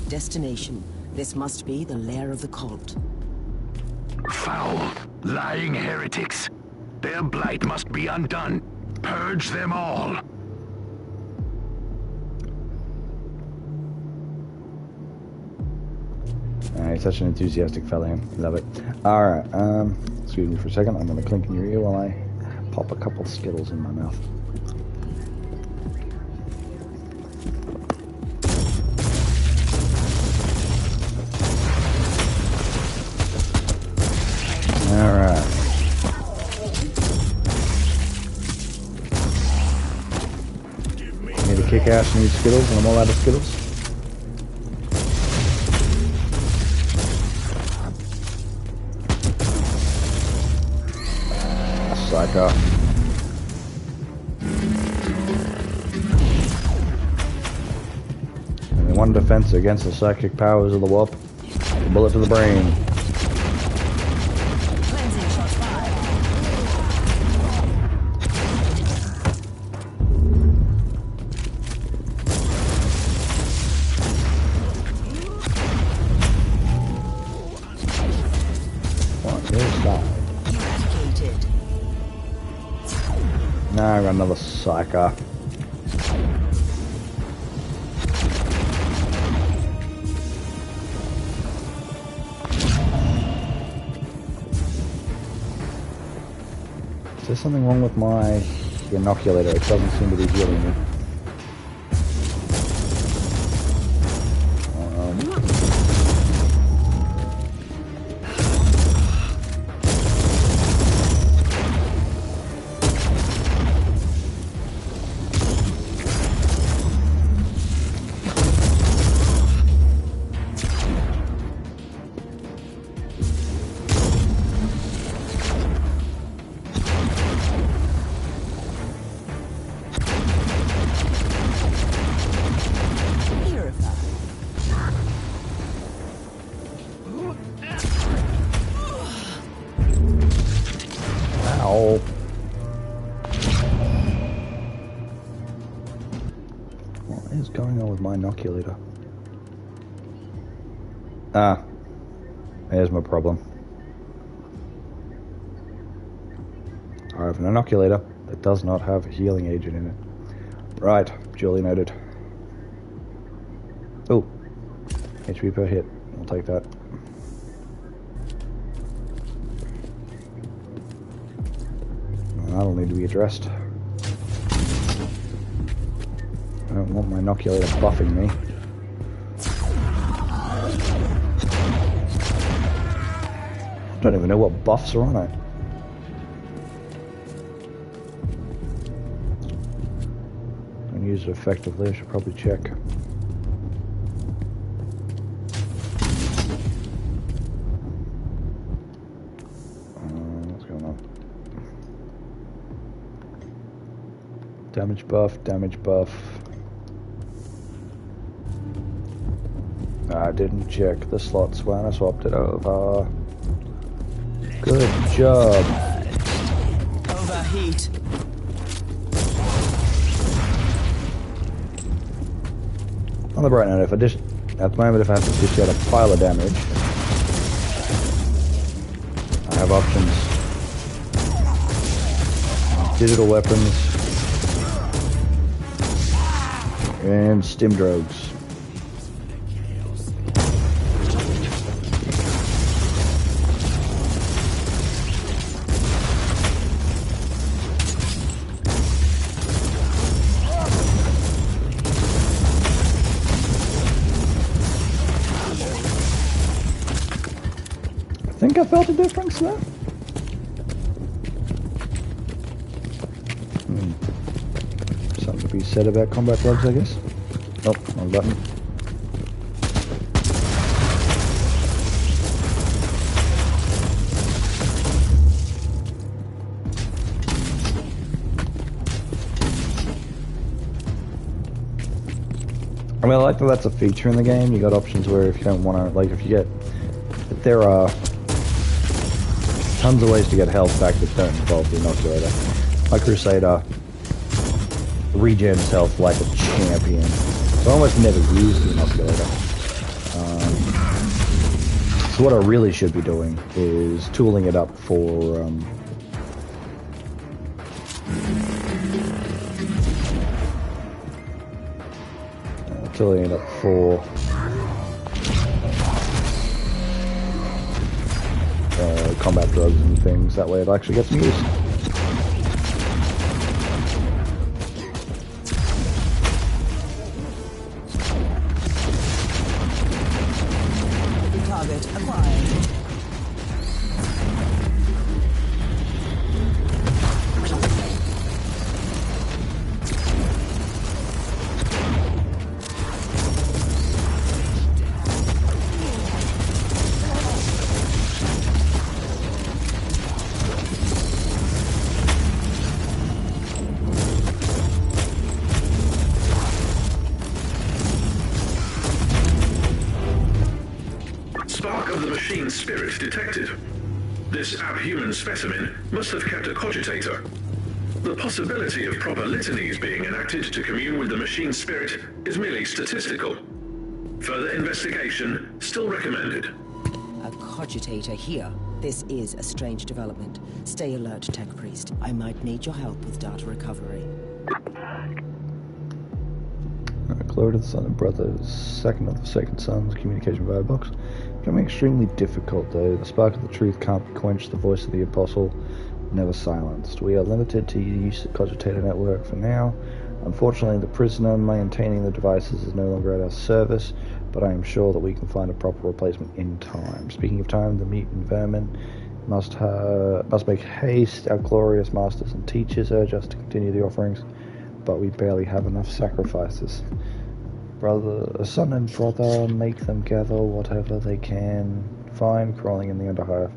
Destination. This must be the lair of the cult. Foul, lying heretics. Their blight must be undone. Purge them all. Alright, such an enthusiastic fellow, him. Love it. Alright, excuse me for a second. I'm going to clink in your ear while I pop a couple Skittles in my mouth. Alright. Need to kick ass and eat Skittles, and I'm all out of Skittles. Psycho. Only one defense against the psychic powers of the warp. A bullet to the brain. Now I got another psycho. Is there something wrong with my inoculator? It doesn't seem to be healing me. What is going on with my inoculator? Ah, there's my problem. I have an inoculator that does not have a healing agent in it. Right, duly noted. Oh, HP per hit. I'll take that. That'll need to be addressed. I don't want my inoculator buffing me. I don't even know what buffs are on it. use it effectively. I should probably check. What's going on? Damage buff, damage buff. I didn't check the slots when I swapped it over. Good job. Overheat. On the bright note, if I just at the moment, if I have to dish out a pile of damage, I have options. Digital weapons and stim drogues. I think I felt a difference there. Something to be said about combat drugs, I guess. Oh, wrong button. I mean, I like that that's a feature in the game. You got options where if you don't want to, like, if you get, if there are tons of ways to get health back that don't involve the inoculator. My Crusader regens health like a champion, so I almost never use the inoculator. So what I really should be doing is tooling it up for tooling it up for combat drugs and things. That way it actually gets some use. Target acquired. Spirit detected. This abhuman specimen must have kept a cogitator. The possibility of proper litanies being enacted to commune with the machine spirit is merely statistical. Further investigation still recommended. A cogitator here. This is a strange development. Stay alert, Tech Priest. I might need your help with data recovery. Glory to the Son and Brothers, second of the Second Son's communication via box. Becoming extremely difficult though. The spark of the truth can't be quenched, the voice of the apostle never silenced. We are limited to use the cogitator network for now. Unfortunately, the prisoner maintaining the devices is no longer at our service, but I am sure that we can find a proper replacement in time. Speaking of time, the mutant vermin must make haste. Our glorious masters and teachers urge us to continue the offerings, but we barely have enough sacrifices. Brother, son and brother, make them gather whatever they can. Find crawling in the underhive.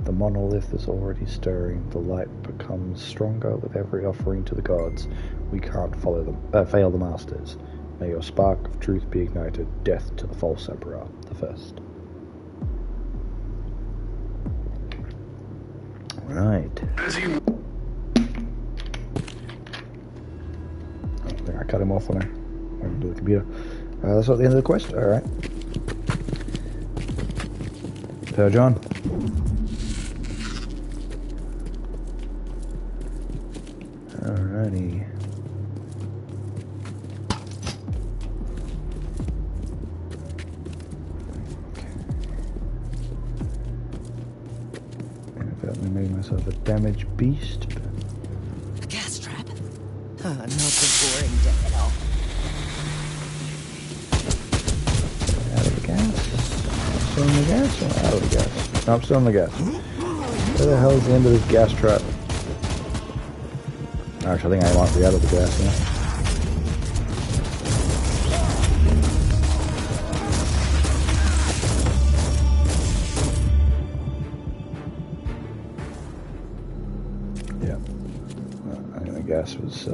The monolith is already stirring. The light becomes stronger with every offering to the gods. We can't fail the masters. May your spark of truth be ignited. Death to the false emperor, the first. Right. I think I cut him off when I went to the computer. That's not the end of the quest. Alright. Per John. Alrighty. I made myself a damaged beast. Gas trap. Not the boring death at all. Out of the gas? Still in the gas or out of the gas? No, I'm still in the gas. Where the hell is the end of this gas trap? Actually, I think I might be out of the gas now. Yeah. I think the gas was...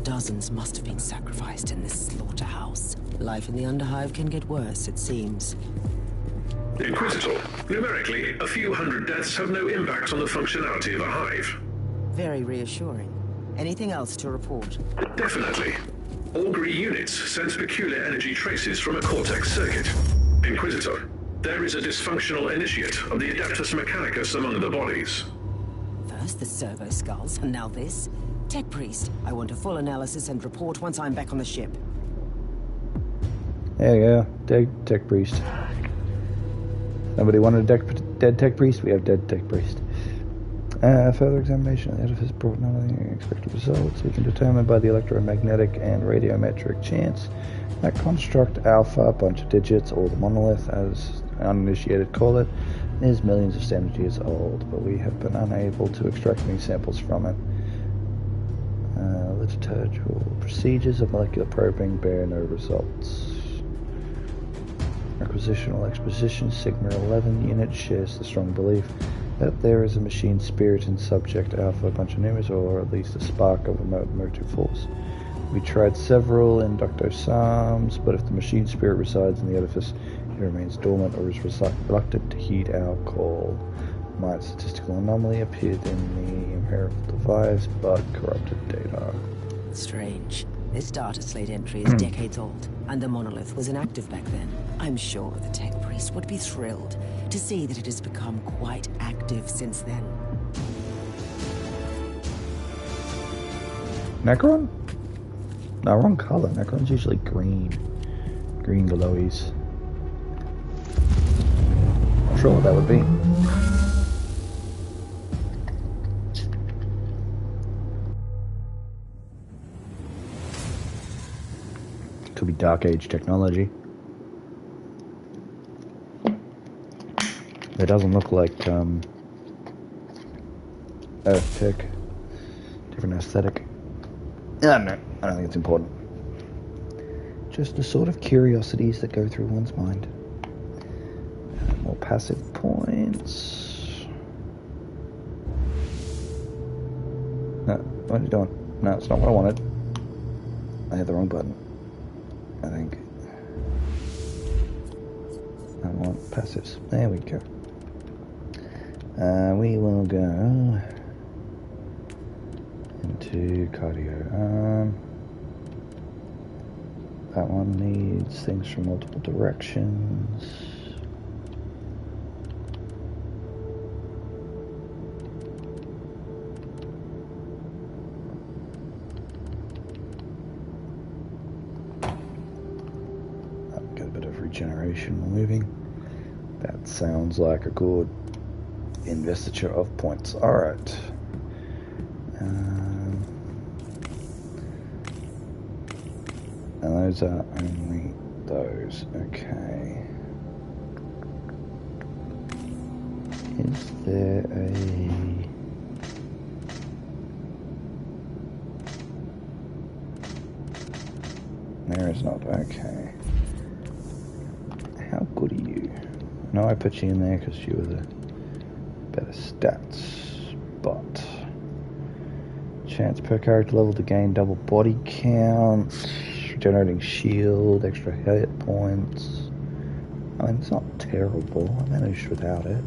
Dozens must have been sacrificed in this slaughterhouse. Life in the Underhive can get worse, it seems. Inquisitor, numerically, a few hundred deaths have no impact on the functionality of a hive. Very reassuring. Anything else to report? Definitely. Augury units sense peculiar energy traces from a cortex circuit. Inquisitor, there is a dysfunctional initiate of the Adeptus Mechanicus among the bodies. First the servo skulls, and now this. Tech Priest, I want a full analysis and report once I'm back on the ship. There you go. Dead Tech Priest. Somebody wanted a dead Tech Priest? We have dead Tech Priest. Further examination of the edifice brought none of the expected results. We can determine by the electromagnetic and radiometric chance that construct alpha, a bunch of digits, or the monolith, as uninitiated call it, is millions of standard years old, but we have been unable to extract any samples from it. Liturgical procedures of molecular probing bear no results. Requisitional exposition Sigma 11 unit shares the strong belief that there is a machine spirit in subject alpha Bunchanimus, or at least a spark of a motive force. We tried several inductosomes, but if the machine spirit resides in the edifice, it remains dormant or is reluctant to heed our call. Might statistical anomaly appeared in the empirical device, but corrupted data. Strange. This data slate entry is decades old, and the monolith was inactive back then. I'm sure the Tech Priest would be thrilled to see that it has become quite active since then. Necron? No, wrong color. Necron's usually green. Green glowies. Not sure what that would be. Could be Dark Age technology. It doesn't look like Earth Tech. Different aesthetic. I don't know. I don't think it's important. Just the sort of curiosities that go through one's mind. More passive points. No, what are you doing? No, it's not what I wanted. I hit the wrong button. I think. I want passives. There we go. We will go into cardio. That one needs things from multiple directions. Get a bit of regeneration while moving. That sounds like a good investiture of points. Alright. And those are only those. Okay. Is there a... There is not. Okay. How good are you? No, I put you in there because you were the better stats, but chance per character level to gain double body count, generating shield, extra hit points. I mean, it's not terrible. I managed without it.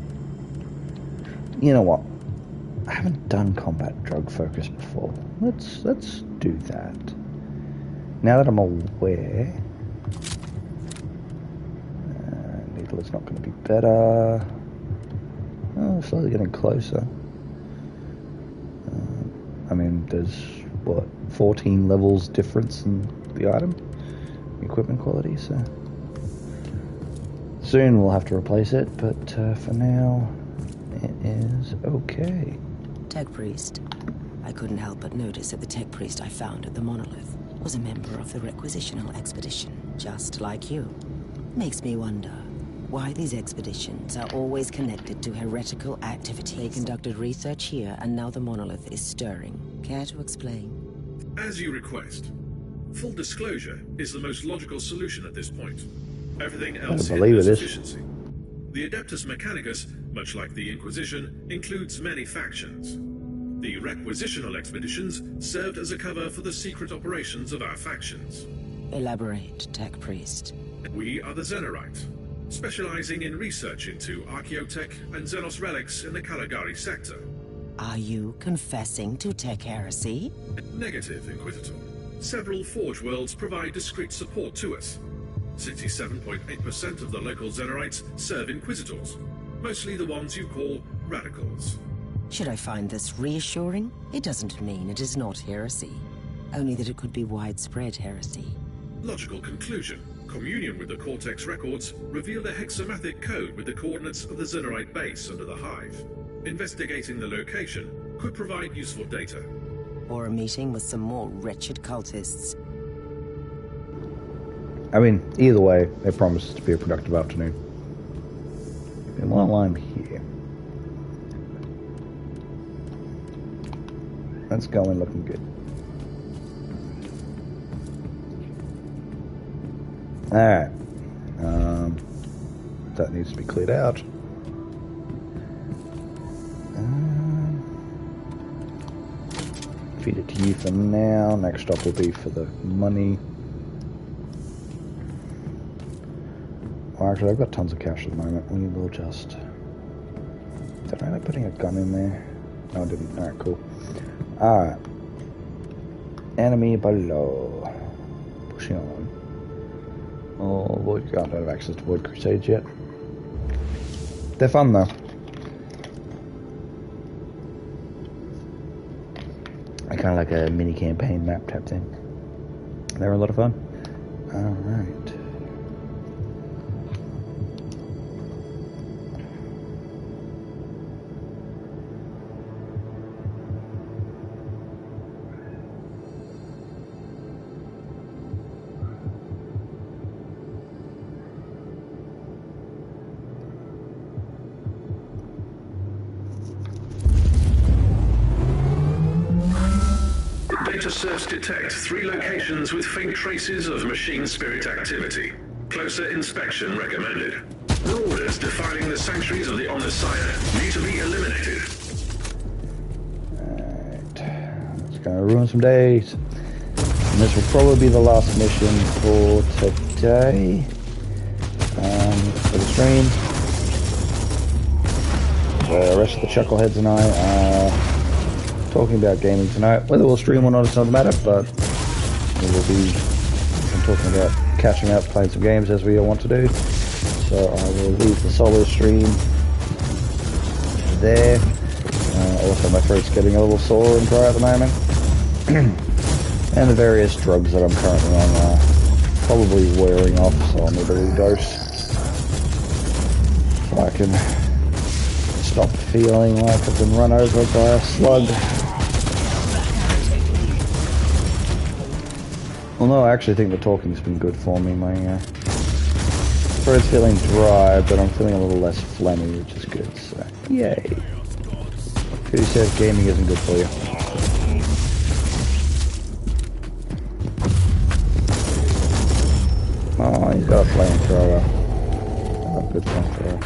You know what? I haven't done combat drug focus before. Let's do that. Now that I'm aware, needle is not going to be better. Oh, slowly getting closer. I mean, there's, what, 14 levels difference in the item? Equipment quality, so... Soon we'll have to replace it, but for now, it is okay. Tech Priest. I couldn't help but notice that the Tech Priest I found at the monolith was a member of the Requisitional Expedition, just like you. Makes me wonder why these expeditions are always connected to heretical activity. They conducted research here, and now the monolith is stirring. Care to explain? As you request. Full disclosure is the most logical solution at this point. Everything else believe hinders it is. efficiency. The Adeptus Mechanicus, much like the Inquisition, includes many factions. The Requisitional expeditions served as a cover for the secret operations of our factions. Elaborate, Tech Priest. We are the Xenorite, specializing in research into Archaeotech and Xenos relics in the Caligari sector. Are you confessing to Tech heresy? Negative, Inquisitor. Several Forge worlds provide discreet support to us. 67.8% of the local Xenorites serve Inquisitors, mostly the ones you call radicals. Should I find this reassuring? It doesn't mean it is not heresy, only that it could be widespread heresy. Logical conclusion. Communion with the Cortex records revealed a hexamathic code with the coordinates of the Xenorite base under the Hive. Investigating the location could provide useful data. Or a meeting with some more wretched cultists. I mean, either way, it promises to be a productive afternoon. And while I'm here, that's going looking good. Alright. That needs to be cleared out. Feed it to you for now. Next stop will be for the money. Well, actually, I've got tons of cash at the moment. We will just... Did I end up putting a gun in there? No, I didn't. Alright, cool. Alright. Enemy below. Pushing on. Oh, Void, I don't have access to Void Crusades yet. They're fun though. I kind of like a mini campaign map type thing. They're a lot of fun. Alright. Data serves detect 3 locations with faint traces of machine spirit activity. Closer inspection recommended. Marauders defiling the sanctuaries of the Omnissiah need to be eliminated. Alright. It's gonna ruin some days. And this will probably be the last mission for today. For the stream. The rest of the chuckleheads and I are talking about gaming tonight. Whether we'll stream or not is another matter, but we will be talking about catching up, playing some games as we all want to do. So I will leave the solo stream there. Also my throat's getting a little sore and dry at the moment. And the various drugs that I'm currently on are probably wearing off, so I'll need a redose. So I can stop feeling like I've been run over by a slug. Well, no, I actually think the talking's been good for me. My throat's feeling dry, but I'm feeling a little less phlegmy, which is good, so yay. Who says gaming isn't good for you? Oh, he's got a flamethrower. Oh, good flamethrower.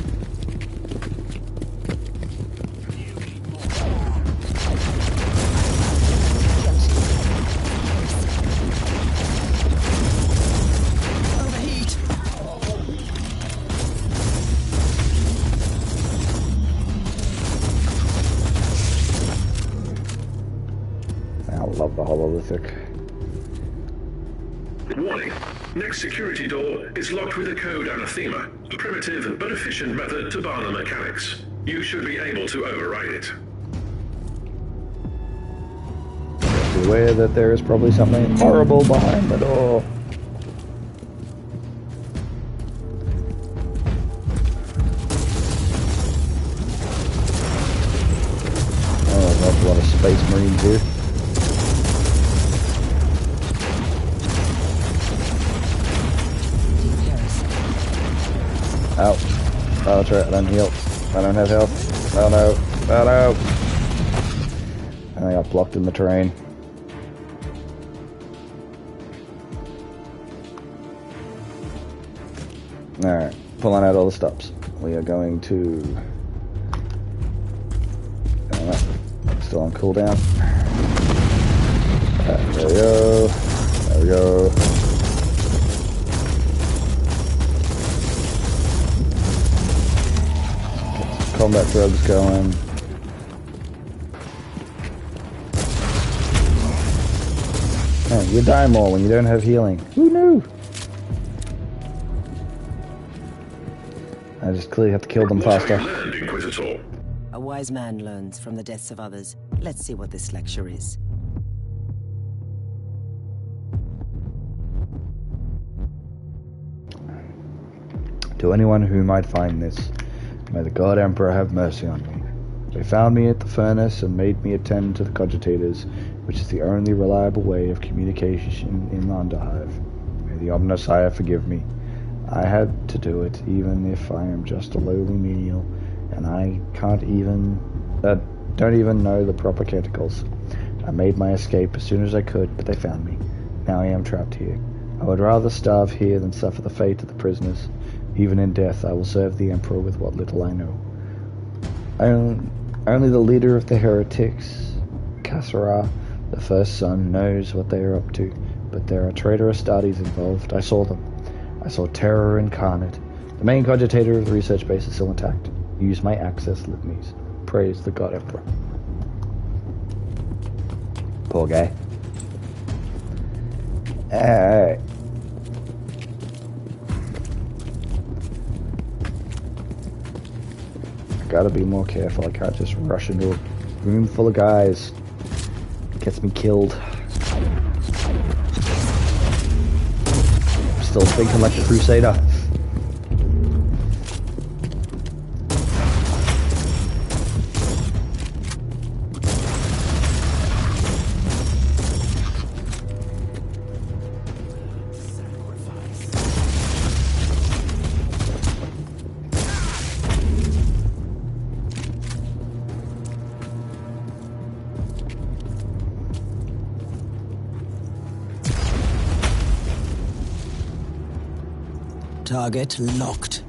Love the hololithic. Warning. Next security door is locked with a code anathema, a primitive but efficient method to bar the mechanics. You should be able to override it. Be aware that there is probably something horrible behind the door. Oh, that's a lot of space marines here. Ow. Oh, that's right, I don't heal. I don't have health. Oh no. Oh no. I got blocked in the terrain. Alright, pulling out all the stops. we are going to... still on cooldown. There we go. There we go. Combat drugs going. Man, you die more when you don't have healing. Who knew? I just clearly have to kill them faster. Inquisitor. A wise man learns from the deaths of others. Let's see what this lecture is. To anyone who might find this, may the God Emperor have mercy on me. They found me at the furnace and made me attend to the cogitators, which is the only reliable way of communication in Underhive. May the Omnissiah forgive me. I had to do it, even if I am just a lowly menial, and I don't even know the proper canticles. I made my escape as soon as I could, but they found me. Now I am trapped here. I would rather starve here than suffer the fate of the prisoners. Even in death, I will serve the Emperor with what little I know. Only the leader of the heretics, Kassara, the first son, knows what they are up to, but there are traitorous Astartes involved. I saw them. I saw terror incarnate. The main cogitator of the research base is still intact. Use my access litanies. Praise the God Emperor. Poor guy. Alright. I gotta be more careful. I can't just rush into a room full of guys. It gets me killed. I'm still thinking like a crusader. Target locked.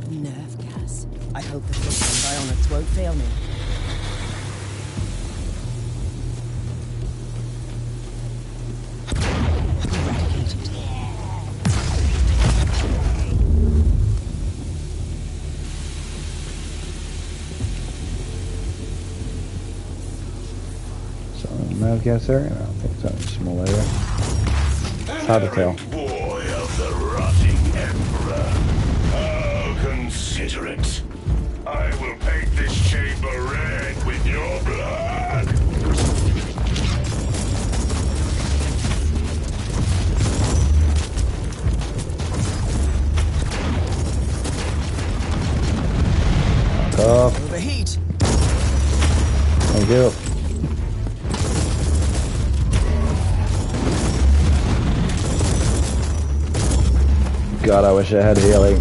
Nerve gas. I hope the football bionics won't fail me. Gas area? I don't think it's only a small area. It's hard to tell. Boy of the rotting Emperor. Oh, consider it. I will paint this chamber red with your blood. Tough. Overheat. Thank you. God, I wish I had healing.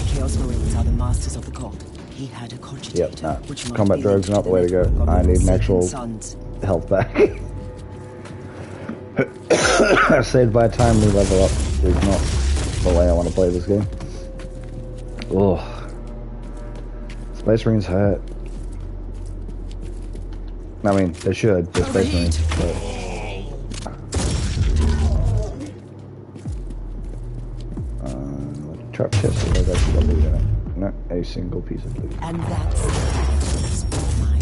Chaos Marines are the masters of the cult. He had a cogitator. Yep, nah. Combat drugs not the way to go. I need an actual health back. Saved by a timely level up is not the way I want to play this game. Ugh. Space Marines hurt. I mean, they should. They're Space Marines. But trap chest, I guess you loot in it. Not a single piece of loot. And that's mine.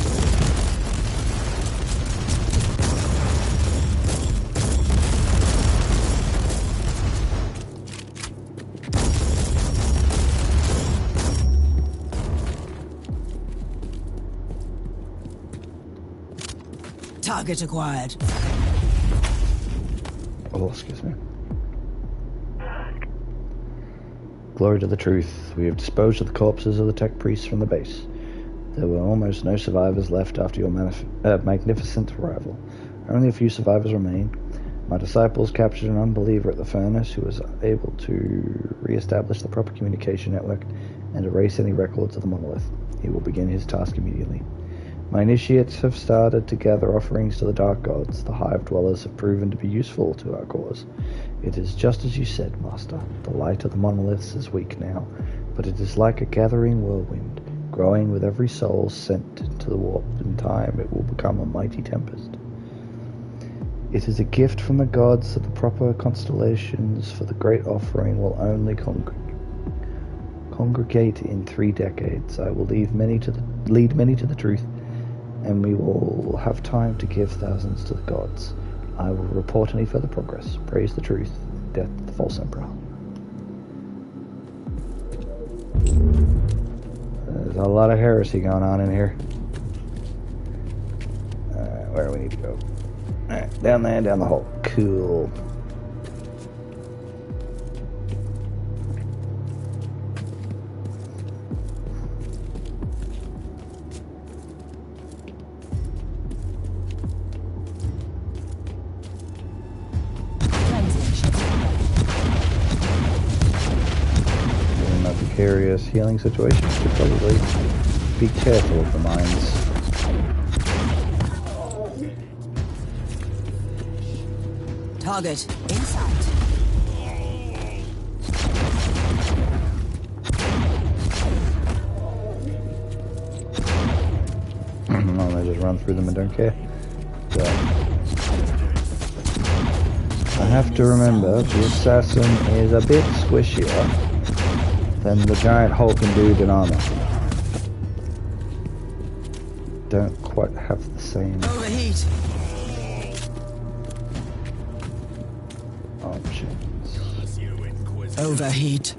Target acquired. Oh, excuse me. Glory to the truth. We have disposed of the corpses of the tech priests from the base. There were almost no survivors left after your magnificent arrival. Only a few survivors remain. My disciples captured an unbeliever at the furnace who was able to re-establish the proper communication network and erase any records of the monolith. He will begin his task immediately. My initiates have started to gather offerings to the dark gods. The hive dwellers have proven to be useful to our cause. It is just as you said, Master. The light of the monoliths is weak now, but it is like a gathering whirlwind. Growing with every soul sent into the warp. In time, it will become a mighty tempest. It is a gift from the gods that the proper constellations for the great offering will only congregate in 3 decades. I will lead many to the truth, and we will have time to give thousands to the gods. I will report any further progress. Praise the truth, death to the false emperor. There's a lot of heresy going on in here. Where do we need to go? Alright, down there, down the hole. Cool. In a precarious healing situation, should probably be careful of the mines. Target in sight. No, I just run through them and don't care. So, I have to remember the assassin is a bit squishier than the giant hulking dude in armor. Don't quite have the same Overheat. options. Overheat.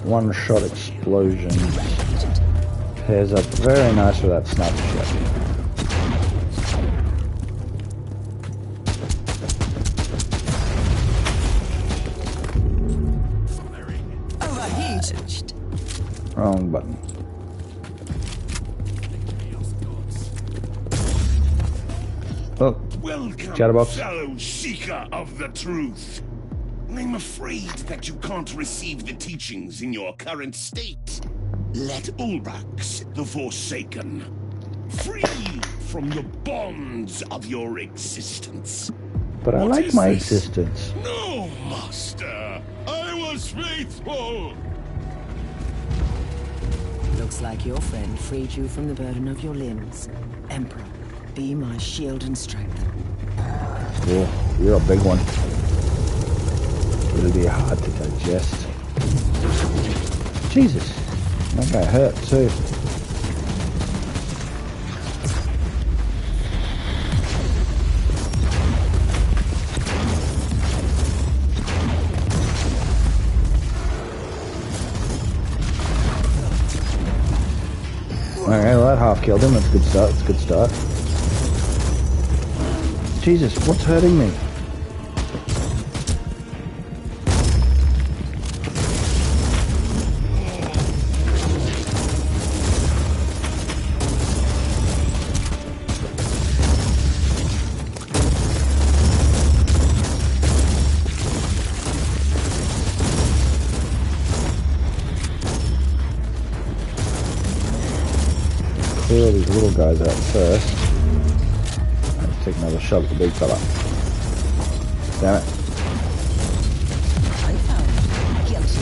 One-shot explosion pairs up very nice with that sniper shot. Overheat. Wrong button. Oh, Welcome, Chatterbox. fellow seeker of the truth. I'm afraid that you can't receive the teachings in your current state. Let Ulbrax, the Forsaken, free you from the bonds of your existence. But I What like is my this? existence. No, Master. I was faithful. Looks like your friend freed you from the burden of your limbs. Emperor, be my shield and strength. Yeah, you're a big one. It'll be hard to digest. Jesus, that guy hurt too. Alright, well that half killed him. That's a good start. That's a good start. Jesus, what's hurting me? Clear these little guys out first. Let's take another shot at the big fella. Damn it. I found guilty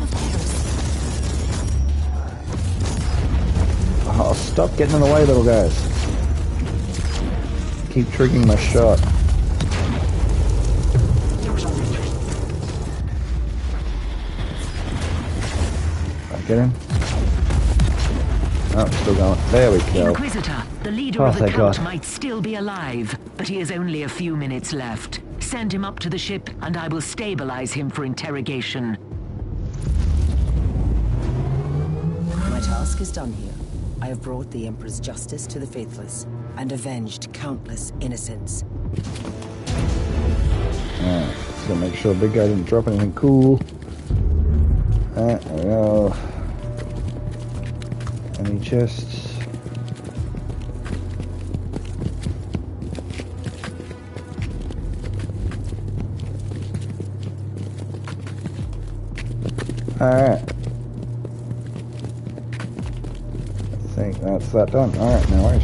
of heresy. Oh, stop getting in the way, little guys. Keep triggering my shot. Get him. Oh, still going. There we go. Inquisitor, the leader Oh, of the thank cult God. might still be alive, but he has only a few minutes left. Send him up to the ship, and I will stabilize him for interrogation. task is done here. I have brought the Emperor's justice to the faithless and avenged countless innocents. Alright, just gotta make sure Big Guy didn't drop anything cool. There we go. Any chests? Alright. I think that's that done. Alright, no worries.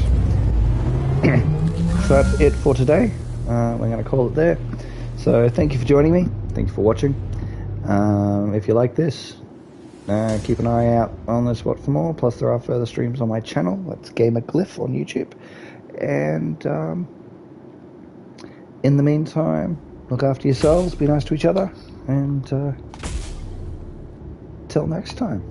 So that's it for today. We're going to call it there. So thank you for joining me. Thank you for watching. If you like this, keep an eye out on this for more. Plus there are further streams on my channel. That's Gamer Glyph on YouTube. And in the meantime, look after yourselves, be nice to each other, and till next time.